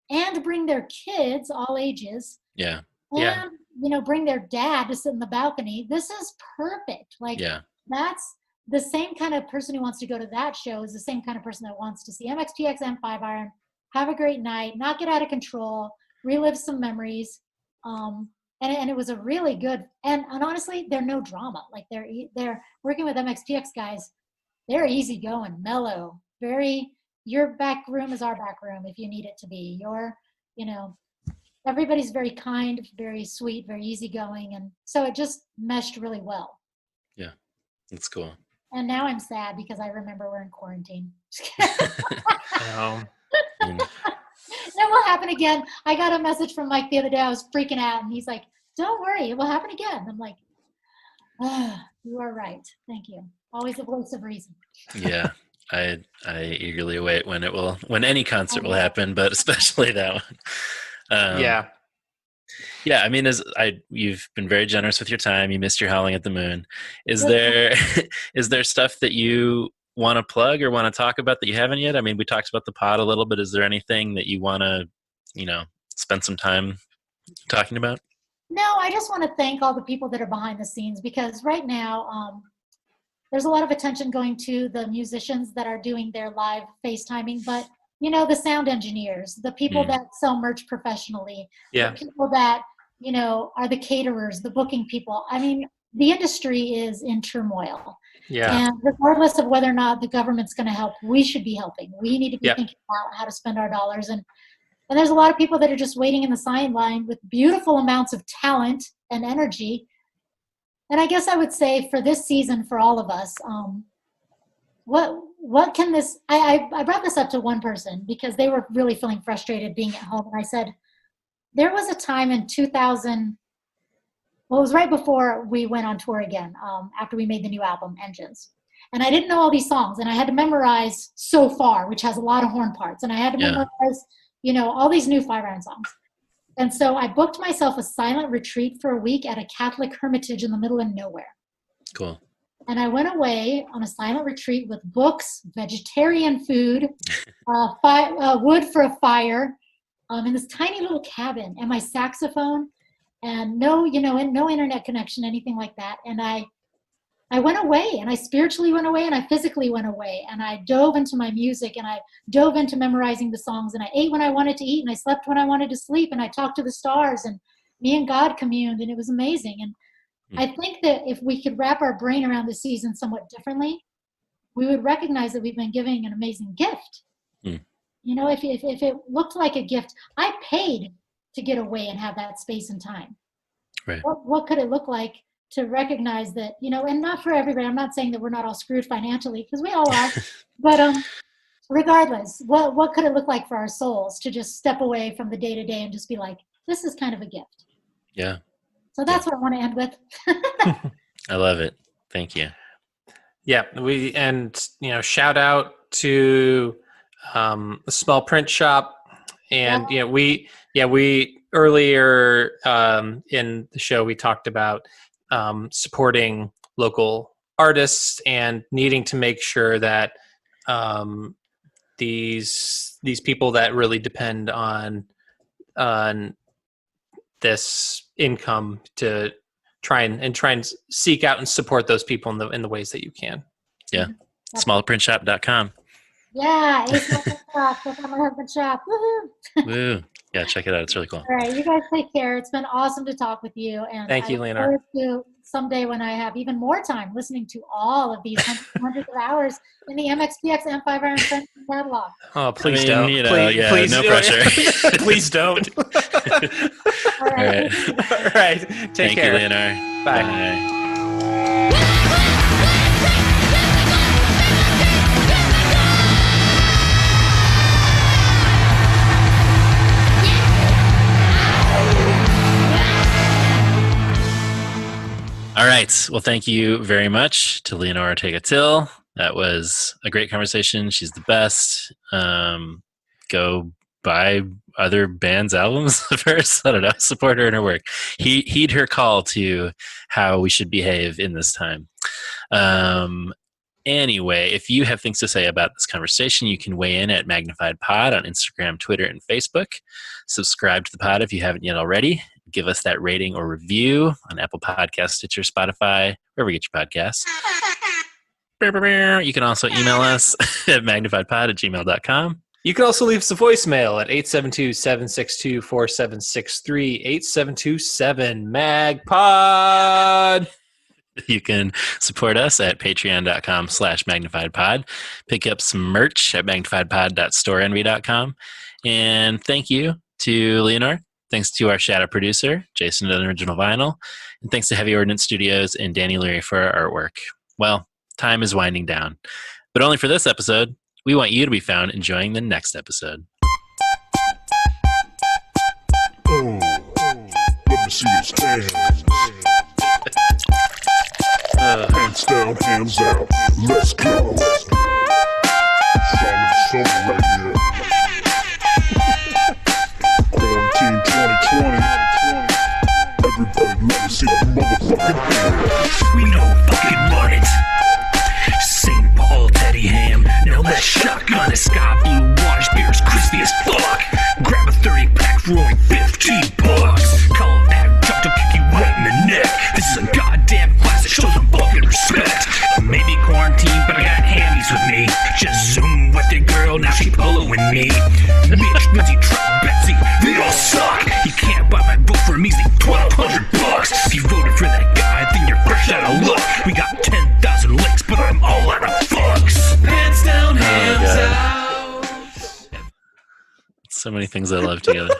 and bring their kids, all ages. Yeah. And, you know, bring their dad to sit in the balcony. This is perfect. Like, that's the same kind of person who wants to go to that show is the same kind of person that wants to see MXPX and 5 Iron, have a great night, not get out of control, relive some memories. And it was a really good, and honestly, they're no drama. Like they're working with MXPX guys. They're easygoing, mellow, very, your back room is our back room if you need it to be. Everybody's very kind, very sweet, very easygoing. And so it just meshed really well. Yeah, that's cool. And now I'm sad because I remember we're in quarantine. That will happen again. I got a message from Mike the other day. I was freaking out, and he's like, don't worry, it will happen again. I'm like, you are right. Thank you. Always a voice of reason. Yeah. I eagerly await when any concert will happen, but especially that one. Yeah. I mean, you've been very generous with your time. You missed your Howling at the Moon. Is there stuff that you want to plug or want to talk about that you haven't yet? I mean, we talked about the pod a little bit. Is there anything that you want to, spend some time talking about? No, I just want to thank all the people that are behind the scenes, because right now there's a lot of attention going to the musicians that are doing their live FaceTiming, but the sound engineers, the people that sell merch professionally, the people that, are the caterers, the booking people. I mean, the industry is in turmoil. Yeah. And regardless of whether or not the government's going to help, we should be helping. We need to be thinking about how to spend our dollars. And there's a lot of people that are just waiting in the sideline with beautiful amounts of talent and energy. And I guess I would say for this season, for all of us, what can this, I brought this up to one person because they were really feeling frustrated being at home. And I said, there was a time in 2000, well, it was right before we went on tour again, after we made the new album, Engines. And I didn't know all these songs, and I had to memorize So Far, which has a lot of horn parts. And I had to memorize, all these new 5 Iron songs. And so I booked myself a silent retreat for a week at a Catholic hermitage in the middle of nowhere. Cool. And I went away on a silent retreat with books, vegetarian food, wood for a fire, in this tiny little cabin, and my saxophone, and no internet connection, anything like that. And I went away, and I spiritually went away, and I physically went away, and I dove into my music, and I dove into memorizing the songs, and I ate when I wanted to eat, and I slept when I wanted to sleep, and I talked to the stars, and me and God communed, and it was amazing. And I think that if we could wrap our brain around the season somewhat differently, we would recognize that we've been giving an amazing gift. If it looked like a gift, I paid to get away and have that space and time. Right. What could it look like to recognize that, and not for everybody, I'm not saying that we're not all screwed financially, because we all are, but regardless, what could it look like for our souls to just step away from the day-to-day and just be like, this is kind of a gift. Yeah. So that's what I want to end with. I love it. Thank you. Yeah. Shout out to a small print shop. And, we earlier in the show, we talked about supporting local artists and needing to make sure that these people that really depend on this income to try and seek out and support those people in the ways that you can. Yeah. Smallprintshop.com. Yeah, it's my shop. It's my husband's shop. Woohoo! Woo! Yeah, check it out. It's really cool. All right, you guys take care. It's been awesome to talk with you. And thank you, Leanor. I look forward to someday when I have even more time listening to all of these hundreds of hours in the MXPX and 5 Iron Friends catalog. Oh, please don't. Please, no pressure. Please don't. All right. All right. Take care. Thank you, Leanor. Bye. Bye. Yeah. right. Well, thank you very much to Leanor Ortega Till. That was a great conversation. She's the best. Go buy other bands' albums first. I don't know. Support her in her work. Heed her call to how we should behave in this time. Anyway, if you have things to say about this conversation, you can weigh in at Magnified Pod on Instagram, Twitter, and Facebook. Subscribe to the pod if you haven't yet already. Give us that rating or review on Apple Podcasts, Stitcher, Spotify, wherever you get your podcasts. You can also email us at magnifiedpod@gmail.com. You can also leave us a voicemail at 872-762-4763, 8727-MAGPOD. You can support us at patreon.com/magnifiedpod. Pick up some merch at magnifiedpod.storeenvy.com. And thank you to Leanor. Thanks to our shadow producer, Jason at Original Vinyl. And thanks to Heavy Ordnance Studios and Danny Leary for our artwork. Well, time is winding down. But only for this episode. We want you to be found enjoying the next episode. Oh, let me see his hands. Hands down, hands out. Let's go. Sounding something right here. Quarantine 2020. Everybody, let me see the motherfucking hands. We don't fucking want it. St. Paul, Teddy Hamm. Now that shotgun is sky blue. Orange beer's crispy as fuck. Grab a 30-pack, rolling 15 bucks. Call that drop to kick you right in the neck. This is a goddamn classic, show some fucking respect. Maybe quarantine, but I got hammies with me. Just zoom with the girl, now she poloing me. Mitch, Lindsay, Trump, Betsy, they all suck. You can't buy my vote for a measly $1,200. If you voted for that guy, then you're fresh out of luck. We got 10,000 links, but I'm all out of fucks. Pants down, hands out. So many things I love together.